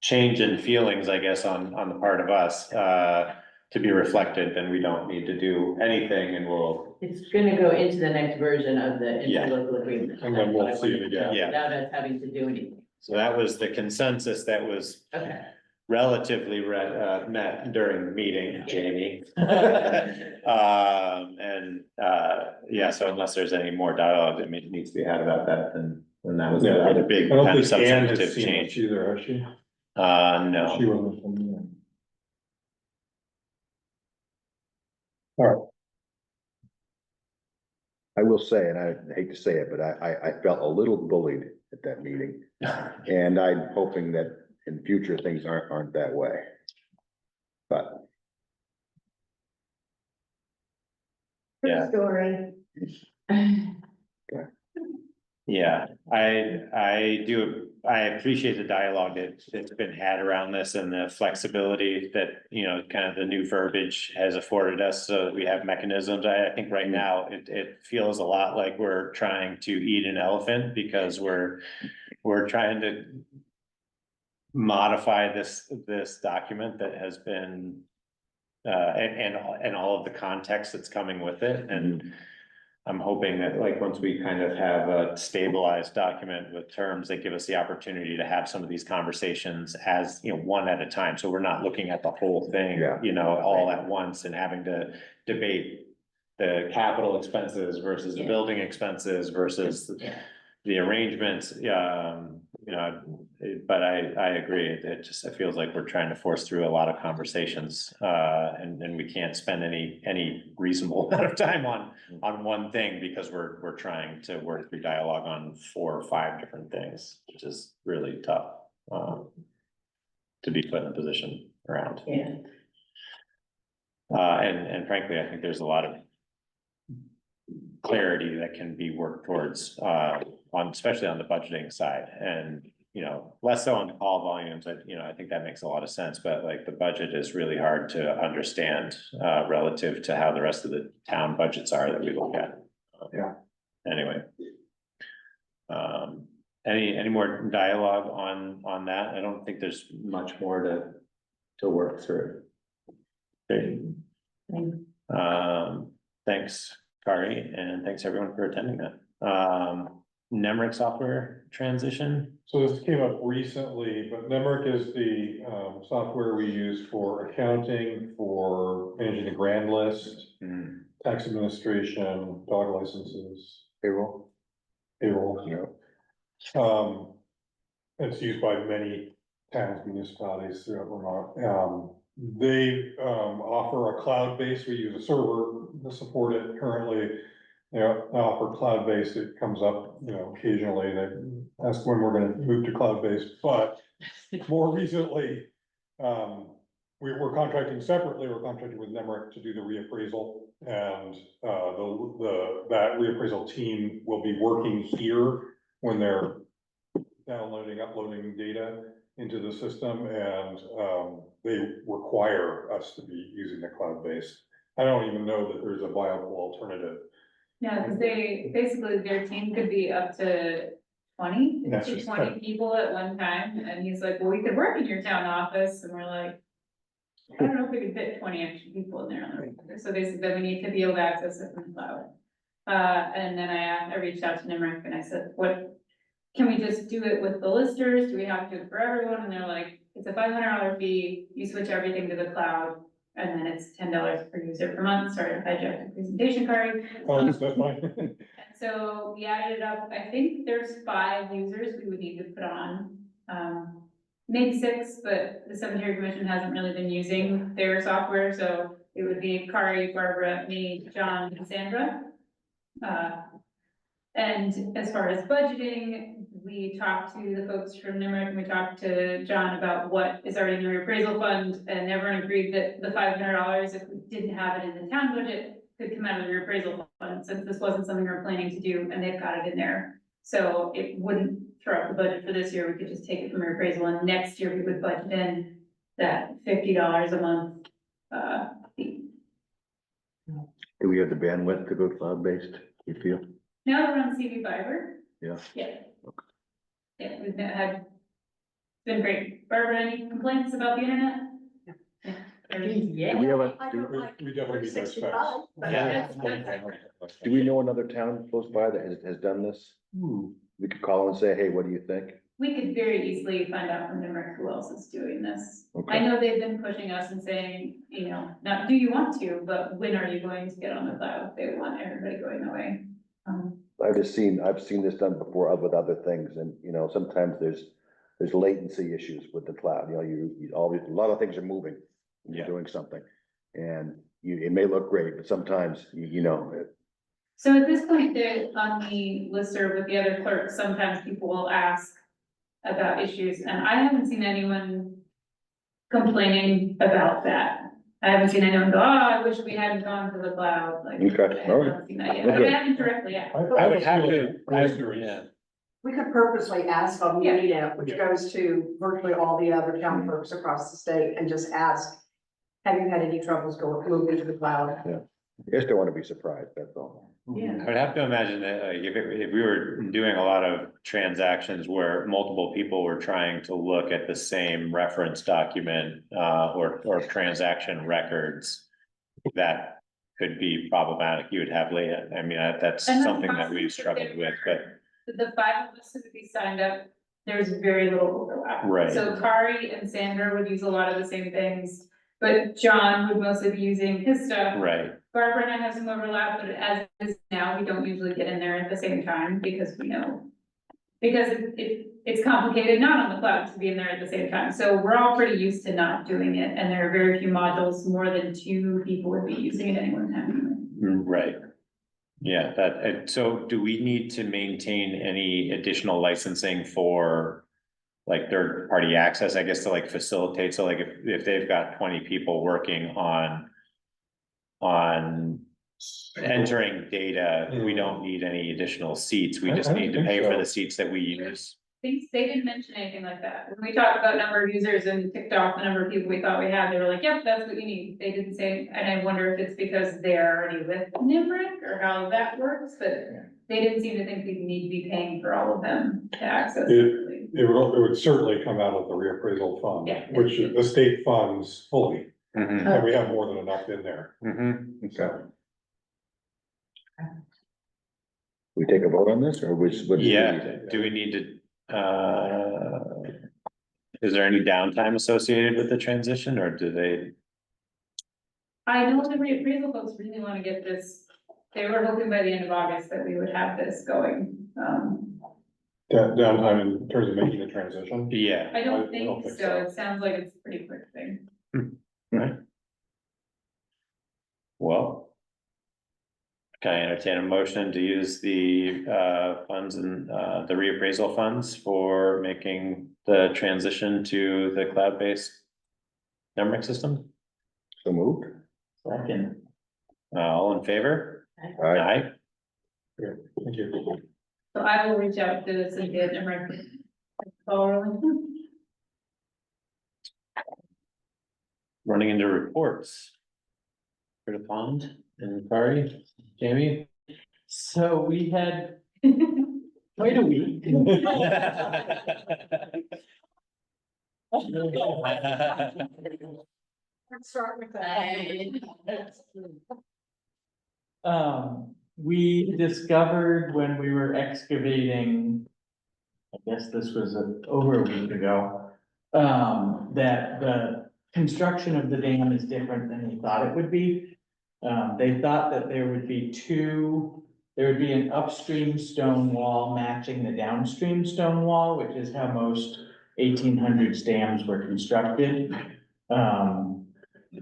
change in feelings, I guess, on the part of us, to be reflected, then we don't need to do anything, and we'll. It's gonna go into the next version of the interlocal agreement. and then we'll see it again. Yeah. Without us having to do anything. So that was the consensus that was Okay. relatively met during the meeting, Jamie. Yeah, so unless there's any more dialogue that needs to be had about that, then that was the other big I don't kind of think Ann has substantive seen change. this either, has she? No. She wasn't from there. All right. I will say, and I hate to say it, but I felt a little bullied at that meeting. And I'm hoping that in future things aren't that way. But. Yeah. Story. Yeah, I do I appreciate the dialogue that's been had around this and the flexibility that, you know, kind of the new verbiage has afforded us, so that we have mechanisms. I think right now, it feels a lot like we're trying to eat an elephant, because we're trying to modify this document that has been and all of the context that's coming with it, and I'm hoping that, like, once we kind of have a stabilized document with terms that give us the opportunity to have some of these conversations as, you know, one at a time, so we're not looking at the whole thing, you know, all at once and having to debate the capital expenses versus the building expenses versus the arrangements, you know, but I agree, it feels like we're trying to force through a lot of conversations, and we can't spend any reasonable amount of time on one thing, because we're trying to work through dialogue on 4 or 5 different things, which is really tough, to be put in a position around. Yeah. And frankly, I think there's a lot of clarity that can be worked towards, especially on the budgeting side, and, you know, less so on the call volumes. I think that makes a lot of sense, but like the budget is really hard to understand, relative to how the rest of the town budgets are that we look at. Anyway. Any more dialogue on that? I don't think there's much more to work through. Okay. Thanks, Kari, and thanks everyone for attending that. Nemrick software transition. So this came up recently, but Nemrick is the software we use for accounting, for managing the grand list, tax administration, dog licenses. Payroll. It's used by many towns, municipalities throughout Vermont. They offer a cloud base. We use a server to support it currently. They offer cloud-based. It comes up, you know, occasionally. They ask when we're gonna move to cloud-based, but more recently, we're contracting separately. We're contracting with Nemrick to do the reappraisal, and that reappraisal team will be working here when they're downloading, uploading data into the system, and they require us to be using the cloud-based. I don't even know that there's a viable alternative. Yeah, because basically their team could be up to 20 people at one time, and he's like, well, we could work in your town office, and we're like, I don't know if we could fit 20 extra people in there. So they said that we need to be able to access it from the cloud. And then I reached out to Nemrick and I said, what, can we just do it with the listers? Do we have to do it for everyone? And they're like, it's a $500 fee, you switch everything to the cloud, and then it's $10 per user per month. Sorry, I hijacked the presentation card. Oh, that's fine. And so we added it up. I think there's 5 users we would need to put on, maybe 6, but the Cemetery Commission hasn't really been using their software, so it would be Kari, Barbara, me, John, and Sandra. And as far as budgeting, we talked to the folks from Nemrick, and we talked to John about what is already in the reappraisal fund, and everyone agreed that the $500, if we didn't have it in the town budget, could come out of the reappraisal fund, since this wasn't something we were planning to do, and they've got it in there. So it wouldn't throw up the budget for this year. We could just take it from reappraisal, and next year we would budget in that $50 a month fee. Do we have the bandwidth to go cloud-based, you feel? Now we're on CV Fiber. Yeah. Yeah. Yeah, we've had, been great. Barbara, any complaints about the internet? Do we have a, We definitely need those specs. Yeah. do we know another town close by that has done this? We could call and say, hey, what do you think? We could very easily find out from Nemrick who else is doing this. Okay. I know they've been pushing us and saying, you know, not do you want to, but when are you going to get on the cloud? They want everybody going that way. I've seen this done before with other things, and, you know, sometimes there's latency issues with the cloud. You know, a lot of things are moving when you're doing something, and it may look great, but sometimes, you know. So at this point, on the listserv with the other clerks, sometimes people will ask about issues, and I haven't seen anyone complaining about that. I haven't seen anyone go, oh, I wish we hadn't gone to the cloud, like. Okay, all right. I haven't seen that yet, but I haven't directly, yeah. I would have to, We could purposely ask on Yeah. Unit, which goes to virtually all the other town clerks across the state, and just ask, have you had any troubles moving to the cloud? I guess they want to be surprised, that's all. Yeah. I would have to imagine that, like, if we were doing a lot of transactions where multiple people were trying to look at the same reference document, or transaction records, that could be problematic. You would have I mean, that's And that's something that possible we've struggled with, but. The 5 of us who would be signed up, there's very little overlap. Right. So Kari and Sandra would use a lot of the same things, but John would mostly be using his stuff. Right. Barbara and I have some overlap, but as it is now, we don't usually get in there at the same time because we know. Because it's complicated not on the cloud to be in there at the same time. So we're all pretty used to not doing it, and there are very few modules, more than 2 people would be using it at any one time. Right. Yeah, so do we need to maintain any additional licensing for like third party access, I guess, to like facilitate? So like if they've got 20 people working on entering data, we don't need any additional seats. We just I don't need to think pay for so. the seats that we use. They didn't mention anything like that. When we talked about number of users and ticked off the number of people we thought we had, they were like, yep, that's what you need. They didn't say, and I wonder if it's because they're already with Nimric or how that works, but they didn't seem to think we need to be paying for all of them to access. It would certainly come out of the reappraisal fund, Yeah. which the state funds fully, Mhm. and we have more than enough in there. Mhm. Okay. We take a vote on this, or which? Yeah, do we need to, is there any downtime associated with the transition, or do they? I know the reappraisal folks really want to get this, they were hoping by the end of August that we would have this going. Downtime in terms of making the transition. Yeah. I I don't don't think think so. so. It sounds like it's a pretty quick thing. Right. Well. Can I entertain a motion to use the funds and the reappraisal funds for making the transition to the cloud-based Nemrick system? So moved. Second. All in favor? Aye. Aye. Thank you. So I will reach out to Cynthia and Running into reports. For the pond and Kari, Jamie? So we had quite a week. Let's start with that. We discovered when we were excavating, I guess this was over a week ago, that the construction of the dam is different than we thought it would be. They thought that there would be an upstream stone wall matching the downstream stone wall, which is how most 1800s dams were constructed.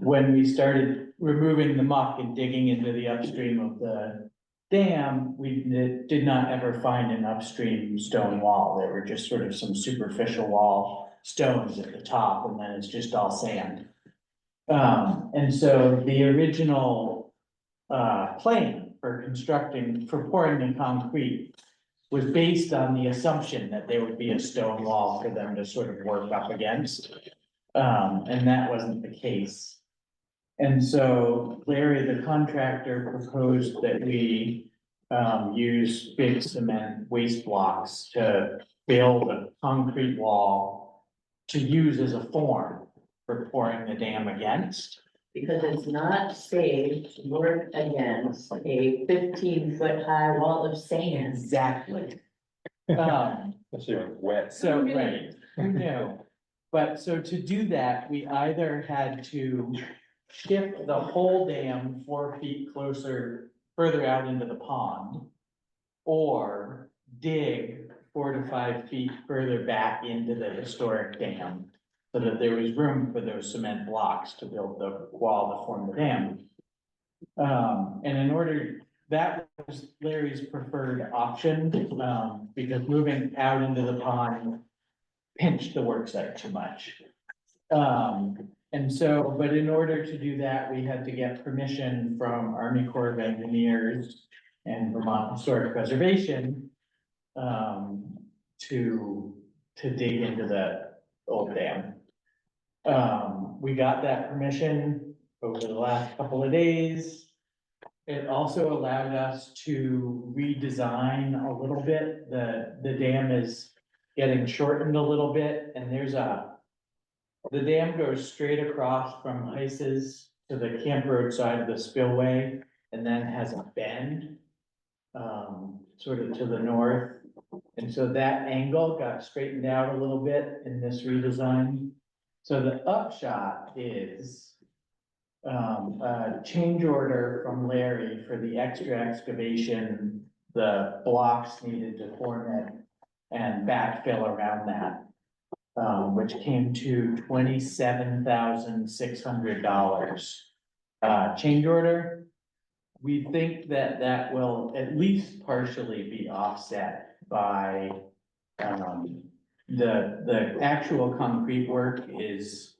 When we started removing the muck and digging into the upstream of the dam, we did not ever find an upstream stone wall. There were just sort of some superficial wall stones at the top, and then it's just all sand. And so the original plan for pouring the concrete was based on the assumption that there would be a stone wall for them to sort of work up against. And that wasn't the case. And so Larry, the contractor, proposed that we use big cement waste blocks to build a concrete wall to use as a form for pouring the dam against. Because it's not safe to work against a 15-foot high wall of sand. Exactly. Especially when it's wet. So, right, no, but so to do that, we either had to shift the whole dam 4 feet further out into the pond. Or dig 4 to 5 feet further back into the historic dam. So that there was room for those cement blocks to build the wall to form the dam. And that was Larry's preferred option, because moving out into the pond pinched the work site too much. And so, but in order to do that, we had to get permission from Army Corps of Engineers and Vermont Historic Preservation, to dig into the old dam. We got that permission over the last couple of days. It also allowed us to redesign a little bit. The dam is getting shortened a little bit, and the dam goes straight across from Heiss's to the Camp Road side of the spillway, and then has a bend, sort of to the north. And so that angle got straightened out a little bit in this redesign. So the upshot is a change order from Larry for the extra excavation, the blocks needed to form it, and backfill around that, which came to $27,600. Change order. We think that that will at least partially be offset by, the actual concrete work is,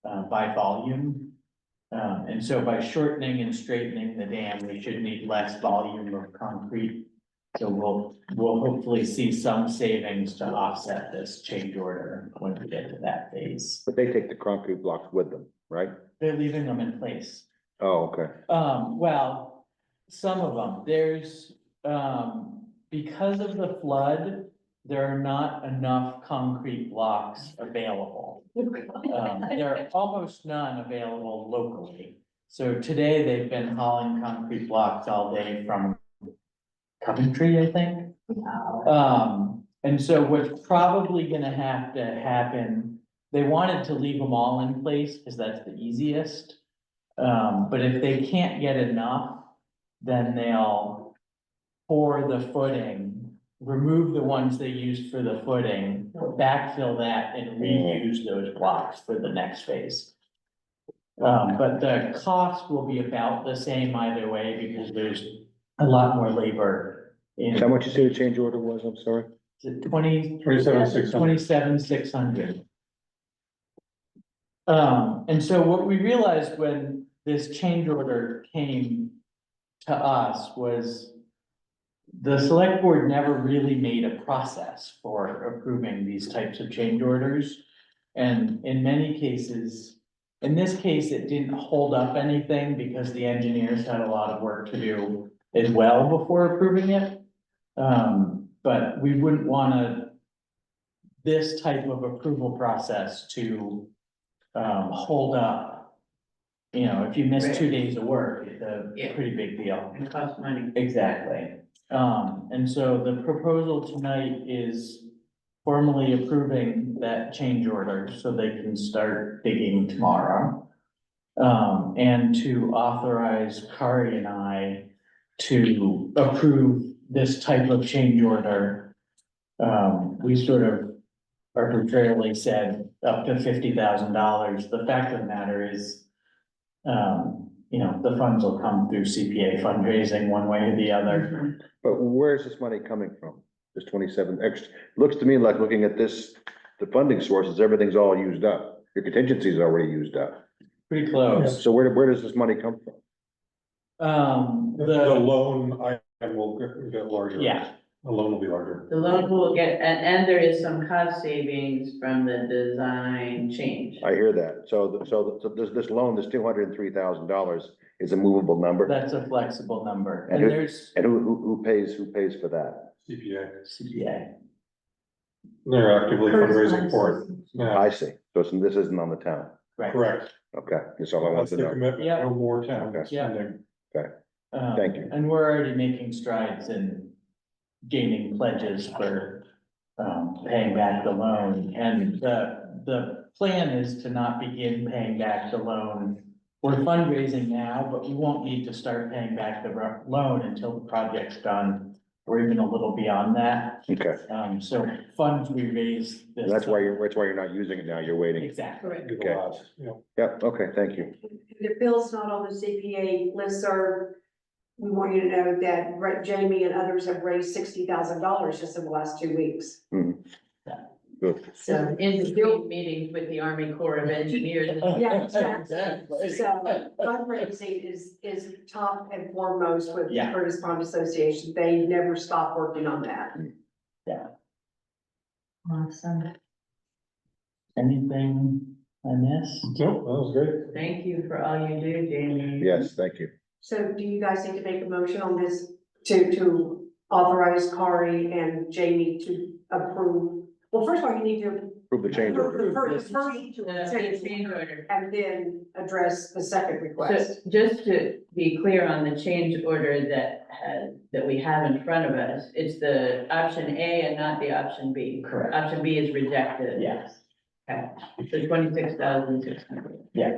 by volume. And so by shortening and straightening the dam, we should need less volume of concrete. So we'll hopefully see some savings to offset this change order when we get to that phase. But they take the concrete blocks with them, right? They're leaving them in place. Oh, okay. Well, some of them, there's, because of the flood, there are not enough concrete blocks available. There are almost none available locally. So today they've been hauling concrete blocks all day from Coventry, I think. And so what's probably gonna have to happen, they wanted to leave them all in place because that's the easiest. But if they can't get enough, then they'll pour the footing, remove the ones they used for the footing, backfill that and reuse those blocks for the next phase. But the cost will be about the same either way because there's a lot more labor in. How much you say the change order was? I'm sorry. Is it 27,600. 27,600. And so what we realized when this change order came to us was the select board never really made a process for approving these types of change orders. And in many cases, in this case, it didn't hold up anything because the engineers had a lot of work to do as well before approving it. But we wouldn't want this type of approval process to hold up. You know, if you miss 2 days of work, it's a pretty big deal. It costs money. Exactly. And so the proposal tonight is formally approving that change order so they can start digging tomorrow. And to authorize Kari and I to approve this type of change order. We sort of arbitrarily said up to $50,000. The fact of the matter is, you know, the funds will come through CPA fundraising one way or the other. But where's this money coming from? This 27 extra, looks to me like looking at this, the funding sources, everything's all used up. Your contingency is already used up. Pretty close. So where does this money come from? The loan item will get larger. Yeah. The loan will be larger. The loan will get, and there is some cost savings from the design change. I hear that. So this loan, this $203,000 is a movable number? That's a flexible number. And And who- there's And who pays for that? CPA. They're actively fundraising for it. Yeah, I see. So this isn't on the town. Right. correct. Okay, that's all I want That's to their know. commitment, Yeah. no more town Okay. spending. Thank you. And we're already making strides in gaining pledges for paying back the loan. And the plan is to not begin paying back the loan. We're fundraising now, but we won't need to start paying back the loan until the project's done, or even a little beyond that. Okay, So funds we raise. this that's why time- you're not using it now. You're waiting. Exactly. Do the Okay. last, you know. Yep, okay, thank you. The bill's not on the CPA listserv. We want you to know that Jamie and others have raised $60,000 just in the last 2 weeks. Good. So in between meetings with the Army Corps of Engineers. Yeah, exactly. Exactly. So fundraising is top and foremost with the Yeah. Curtis Pond Association. They never stop working on that. Awesome. Anything I missed? Nope, that was great. Thank you for all you do, Jamie. Yes, thank you. So do you guys need to make a motion on this to authorize Kari and Jamie to approve? Well, first of all, you need to Approve the change approve order. the first The change order. and then address the second So request. just to be clear on the change order that we have in front of us, it's the option A and not the option B. Correct. Option B is rejected. Yes. Okay, so 26,600. Yeah.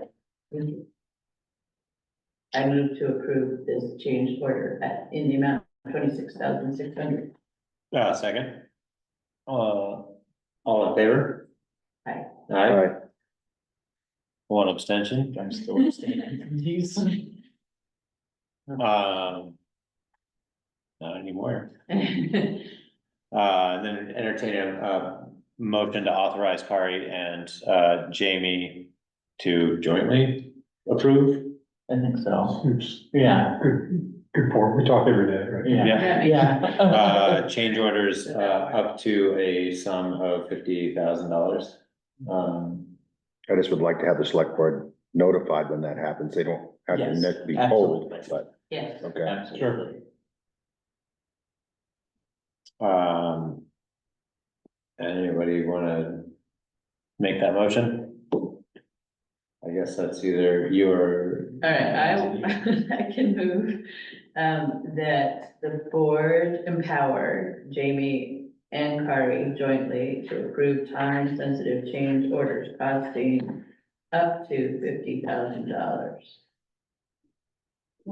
I move to approve this change order in the amount of 26,600. Second. All in favor? Aye. All Aye. right, One abstention. I'm still abstaining from these. Not anymore. Then entertain a motion to authorize Kari and Jamie to jointly approve. I think so. Oops. Yeah, Good point. We talk every day, right? yeah, yeah. Change orders up to a sum of $58,000. I just would like to have the select board notified when that happens. They don't have to Yes, be told, absolutely. but, Yes. okay. Absolutely. Anybody wanna make that motion? I guess that's either you or. All right, I can move, that the board empower Jamie and Kari jointly to approve time-sensitive change orders costing up to $50,000.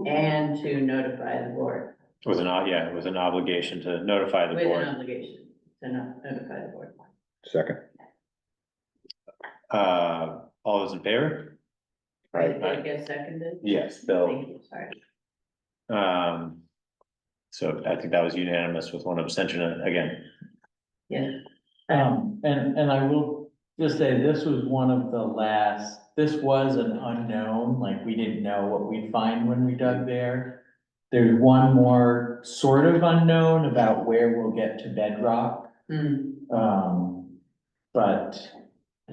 And to notify the board With an obligation to notify the with an board. obligation to notify the board. Second. All those in favor? Did I get seconded? Yes, Bill. Thank you, sorry. So I think that was unanimous with one abstention again. Yeah. And I will just say, this was one of the last, this was an unknown, like, we didn't know what we'd find when we dug there. There's one more sort of unknown about where we'll get to bedrock. But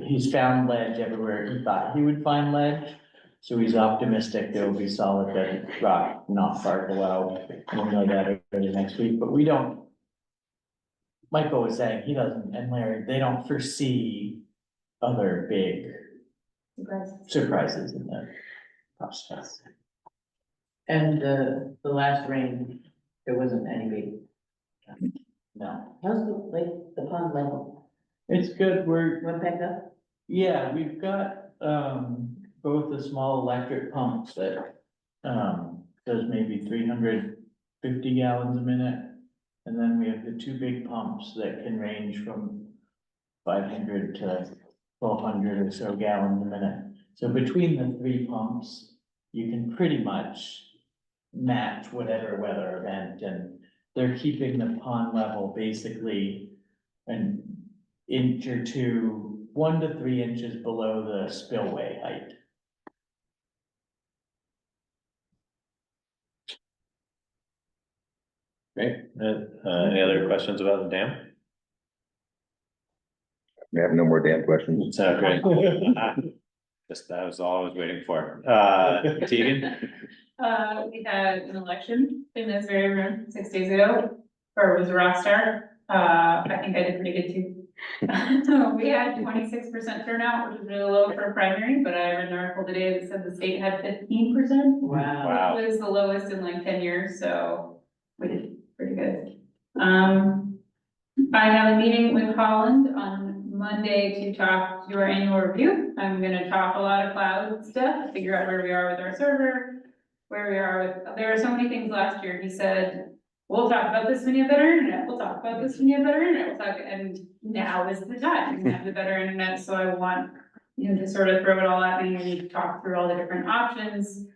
he's found ledge everywhere he thought he would find ledge. So he's optimistic there will be solid bedrock not far below. We'll know that early next week, but we don't. Michael was saying he doesn't, and Larry, they don't foresee other big surprises in the process. And the last rain, there wasn't any big. No, How's the pond level? it's good. Went back up? Yeah, we've got, both the small electric pumps that, does maybe 350 gallons a minute. And then we have the two big pumps that can range from 500 to 1,200 or so gallons a minute. So between the three pumps, you can pretty much match whatever weather event, and they're keeping the pond level basically an inch or two, 1 to 3 inches below the spillway height. Great. Any other questions about the dam? We have no more damn questions. Great. Just, that was all I was waiting for. Tegan? We had an election in this very room 6 days ago, or it was a rock star. I think I did pretty good too. We had 26% turnout, which is really low for a primary, but I read an article today that said the state had 15%. Wow. It was the lowest in like 10 years, so we did pretty good. I have a meeting with Holland on Monday to talk to our annual review. I'm gonna talk a lot of cloud stuff, figure out where we are with our server, where we are with, there are so many things last year. He said, we'll talk about this when you have better internet, we'll talk about this when you have better internet, we'll talk, and now is the time, we have the better internet, so I want you to sort of throw it all at me and talk through all the different options.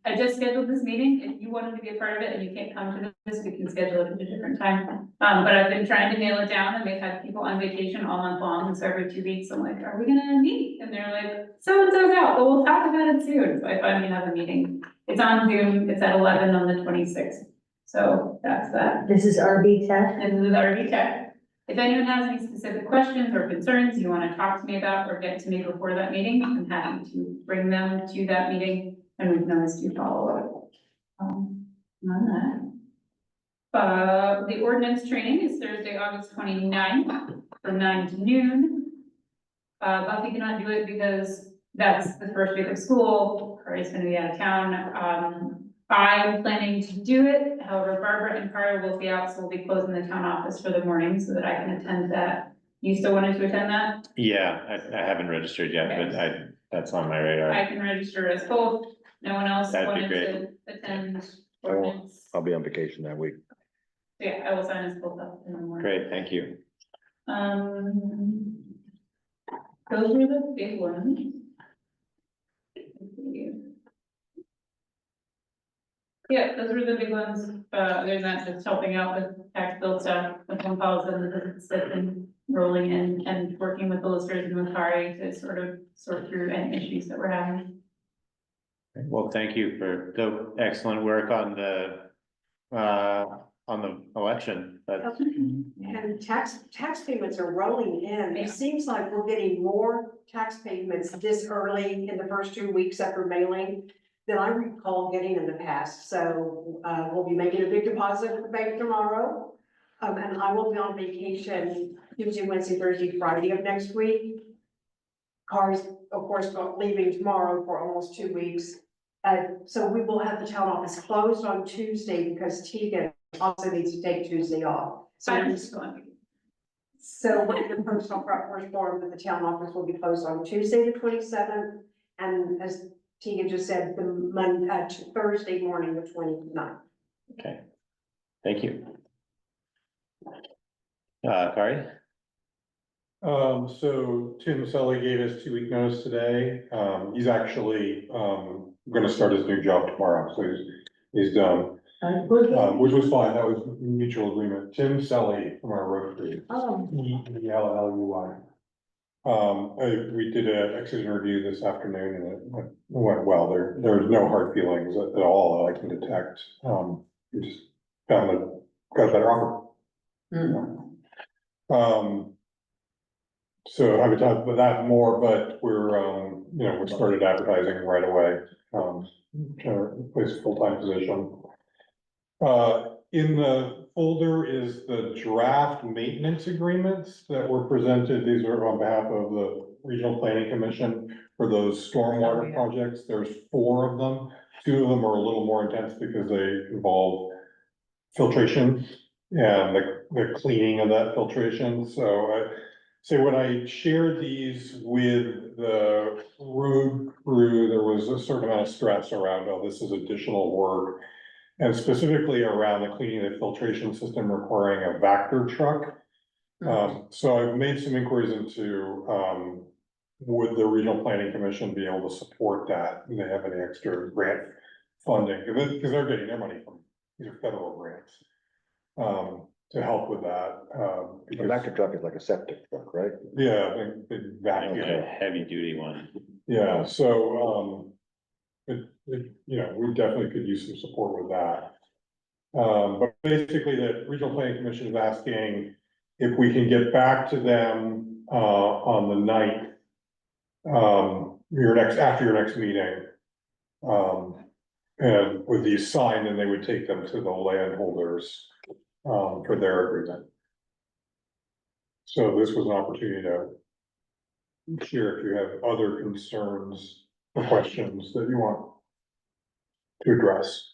I just scheduled this meeting. If you wanted to be a part of it and you can't come to this, we can schedule it at a different time. But I've been trying to nail it down, and they've had people on vacation all month long, and so every 2 weeks, I'm like, are we gonna meet? And they're like, so-and-so's out, but we'll talk about it soon. So I finally have a meeting. It's on Zoom, it's at 11 on the 26th. So that's that. This is RB Tech. This is RV Tech. If anyone has any specific questions or concerns you want to talk to me about or get to me before that meeting, I'm happy to bring them to that meeting, and we can always do follow up. On that. The ordinance training is Thursday, August 29th from 9 to noon. Buffy cannot do it because that's the first week of school. Corey's gonna be out of town. I'm planning to do it. However, Barbara and Carter will be out, so we'll be closing the town office for the morning so that I can attend that. You still wanted to attend that? Yeah, I haven't registered yet, but that's on my radar. I can register us both. No one else That'd be wanted great. to attend I won't. ordinance. I'll be on vacation that week. Yeah, I will sign us both up in the morning. Great, thank you. Those were the big ones. Yeah, those were the big ones. There's that just helping out with tax bill stuff, with one policy because it's been rolling in and working with the listers and with Kari to sort of sort through any issues that we're having. Well, thank you for the excellent work on the election, but And tax payments are rolling in. It seems like we're getting more tax payments this early in the first 2 weeks after mailing than I recall getting in the past. So, we'll be making a big deposit at the bank tomorrow. And I will be on vacation Tuesday, Wednesday, Thursday, Friday of next week. Cars, of course, leaving tomorrow for almost 2 weeks. So we will have the town office closed on Tuesday because Tegan also needs to take Tuesday off. I'm just going. So we're going to post on Front Porch Forum that the town office will be closed on Tuesday, the 27th. And as Tegan just said, Thursday morning, the 29th. okay. Thank you. Kari? So Tim Sully gave us 2 week notice today. He's actually, gonna start his new job tomorrow, so he's done. Which was fine, that was mutual agreement. Tim Sully from our road crew. E-L-L-U-I. We did an exit interview this afternoon and it went well. There was no hard feelings at all that I can detect. We just got a better offer. So I would talk about that more, but we're, we started advertising right away. Place full-time position. In the folder is the draft maintenance agreements that were presented. These are on behalf of the Regional Planning Commission for those stormwater projects. There's 4 of them. 2 of them are a little more intense because they involve filtration and the cleaning of that filtration. So when I shared these with the road crew, there was a certain amount of stress around, oh, this is additional work. And specifically around the cleaning of the filtration system requiring a Vector truck. So I've made some inquiries into, would the Regional Planning Commission be able to support that? Do they have any extra grant funding? Because they're getting their money from, these are federal grants. To help with that. The Vector truck is like a septic truck, right? Yeah, big vacuum. A heavy duty one. Yeah, so, we definitely could use some support with that. But basically the Regional Planning Commission is asking if we can get back to them, on the 9th, after your next meeting. And with these signed, then they would take them to the landholders, for their agreement. So this was an opportunity to share if you have other concerns or questions that you want to address.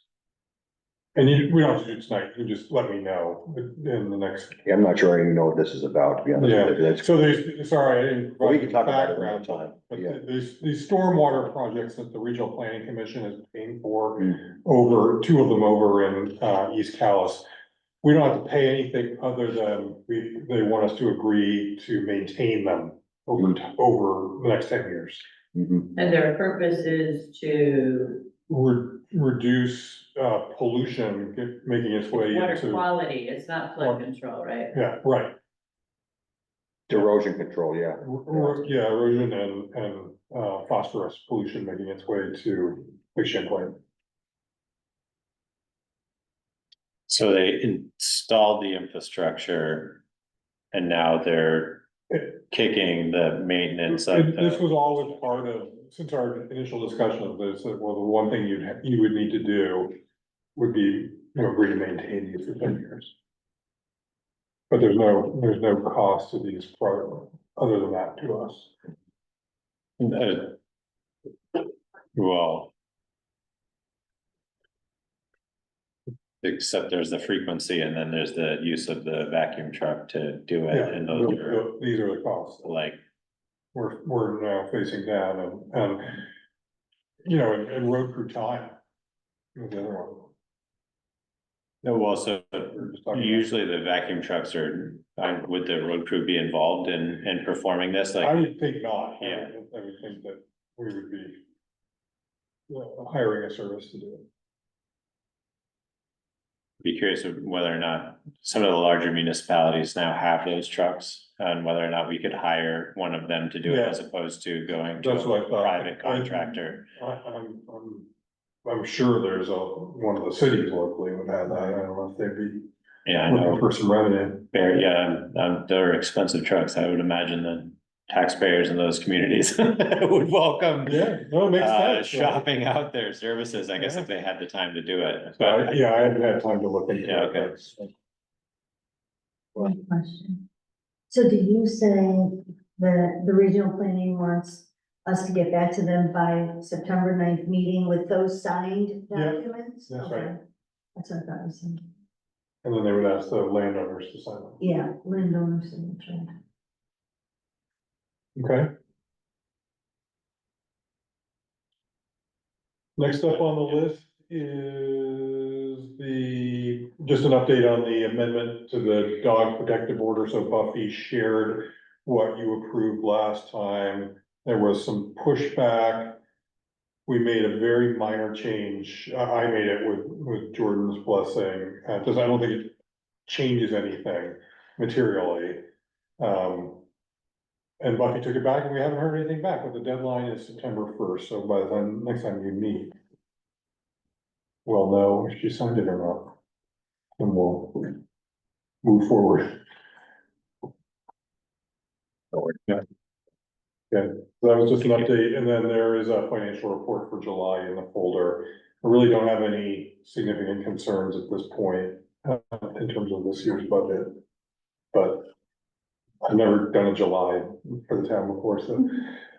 And we don't have to do it tonight, you can just let me know in the next. Yeah, I'm not sure I even know what this is about, to be honest. Yeah, with you. That's- so sorry, I didn't. We can talk about it background another time. But Yeah. these stormwater projects that the Regional Planning Commission is paying for, Mm. over 2 of them over in East Calas. We don't have to pay anything other than they want us to agree to maintain them over the next 10 years. Mhm. And their purpose is to Reduce pollution, making its way water into. quality, it's not flood control, right? Yeah, right. Erosion control, yeah. Yeah, erosion and phosphorus pollution making its way to Lake Champlain. So they installed the infrastructure and now they're kicking the maintenance of And this the, was always part of, since our initial discussion of this, that, well, the one thing you would need to do would be, agree to maintain these for 10 years. But there's no cost to these products other than that to us. well. Except there's the frequency and then there's the use of the vacuum truck to do it, Yeah, and those are these are the costs. like, We're now facing down and, and road crew time. Was the other one. no, well, so We're just talking about- usually the vacuum trucks are, would the road crew be involved in performing this? I Like, would think not. Yeah. I would think that we would be hiring a service to do it. be curious of whether or not some of the larger municipalities now have those trucks, and whether or not we could hire one of them to do it Yeah. as opposed to going to That's what I a thought. private contractor. I'm sure there's one of the cities locally would have that. I don't know if they'd be Yeah, I looking know. for some revenue. They're expensive trucks. I would imagine that taxpayers in those communities would welcome Yeah, no, it makes sense. shopping out their services, I guess, if they had the time to do it. So I haven't had time to look into Yeah, it. okay. but- One question. So did you say that the regional planning wants us to get back to them by September 9th meeting with those signed Yeah, documents? that's Okay. right. That's what I thought you said. And then they would ask the landowners to sign it. Yeah, landowner signature. Okay. Next up on the list is just an update on the amendment to the dog protective order. So Buffy shared what you approved last time. There was some pushback. We made a very minor change. I made it with Jordan's blessing, because I don't think it changes anything materially. And Buffy took it back and we haven't heard anything back, but the deadline is September 1st, so by the time, next time you meet, we'll know if she signed it or not. And we'll move forward. Yeah. Okay, so that was just an update, and then there is a financial report for July in the folder. I really don't have any significant concerns at this point, in terms of this year's budget. But I've never done a July for the town before, so.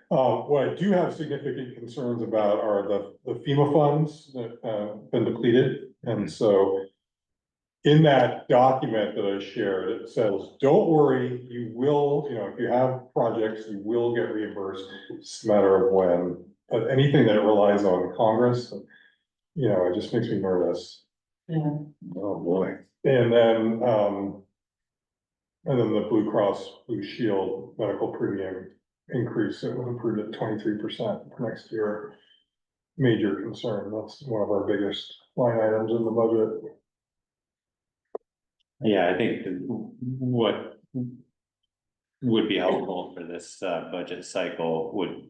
What I do have significant concerns about are the FEMA funds that, been depleted, and so. In that document that I shared, it says, don't worry, you will, if you have projects, you will get reimbursed. It's a matter of when, but anything that relies on Congress, it just makes me nervous. Yeah. Oh, boy. And then the Blue Cross Blue Shield medical premium increase, it was approved at 23% for next year. Major concern. That's one of our biggest line items in the budget. Yeah, I think what would be helpful for this budget cycle would,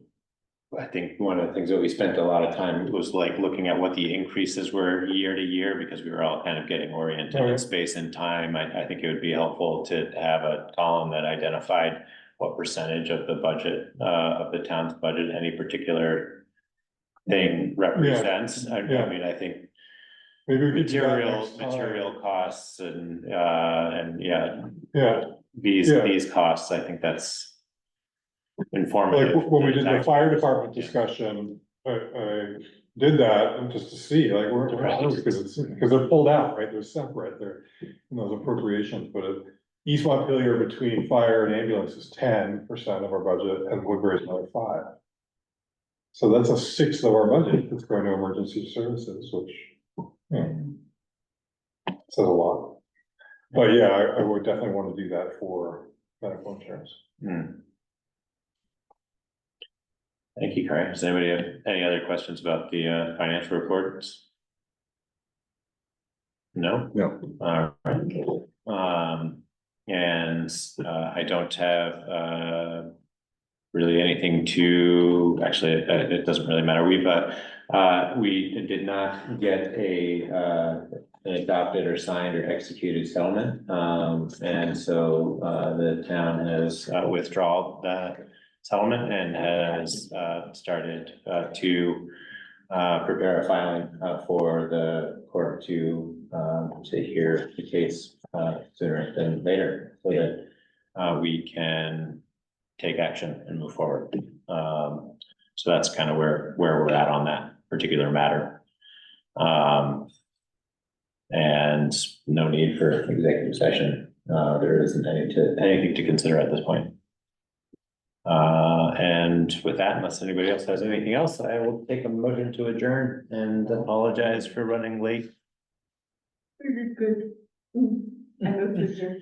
I think one of the things that we spent a lot of time was like looking at what the increases were year to year, because we were all kind of getting oriented in space and time. I think it would be helpful to have a column that identified what percentage of the budget, of the town's budget, any particular thing represents. I mean, I think maybe we could do that next time. material costs and Yeah. these costs, I think that's informative. Like when we to did the taxpayers. fire department discussion, I did that and just to see, like, because they're pulled out, right? They're separate, they're in those appropriations, but East Montpelier between fire and ambulance is 10% of our budget and Woodbury is another 5%. So that's a sixth of our budget that's going to emergency services, which says a lot. But yeah, I would definitely want to do that for medical insurance. Thank you, Craig. Does anybody have any other questions about the financial reports? No? No. All right. And I don't have really anything to, actually, it doesn't really matter. We did not get an adopted or signed or executed settlement. And so, the town has withdrawn that settlement and has, started, to prepare a filing, for the court to, say, hear the case, sooner than later, so that, we can take action and move forward. So that's kind of where we're at on that particular matter. And no need for executive session. There isn't anything to consider at this point. And with that, unless anybody else has anything else, I will take a motion to adjourn and apologize for running late. Good. I hope you're.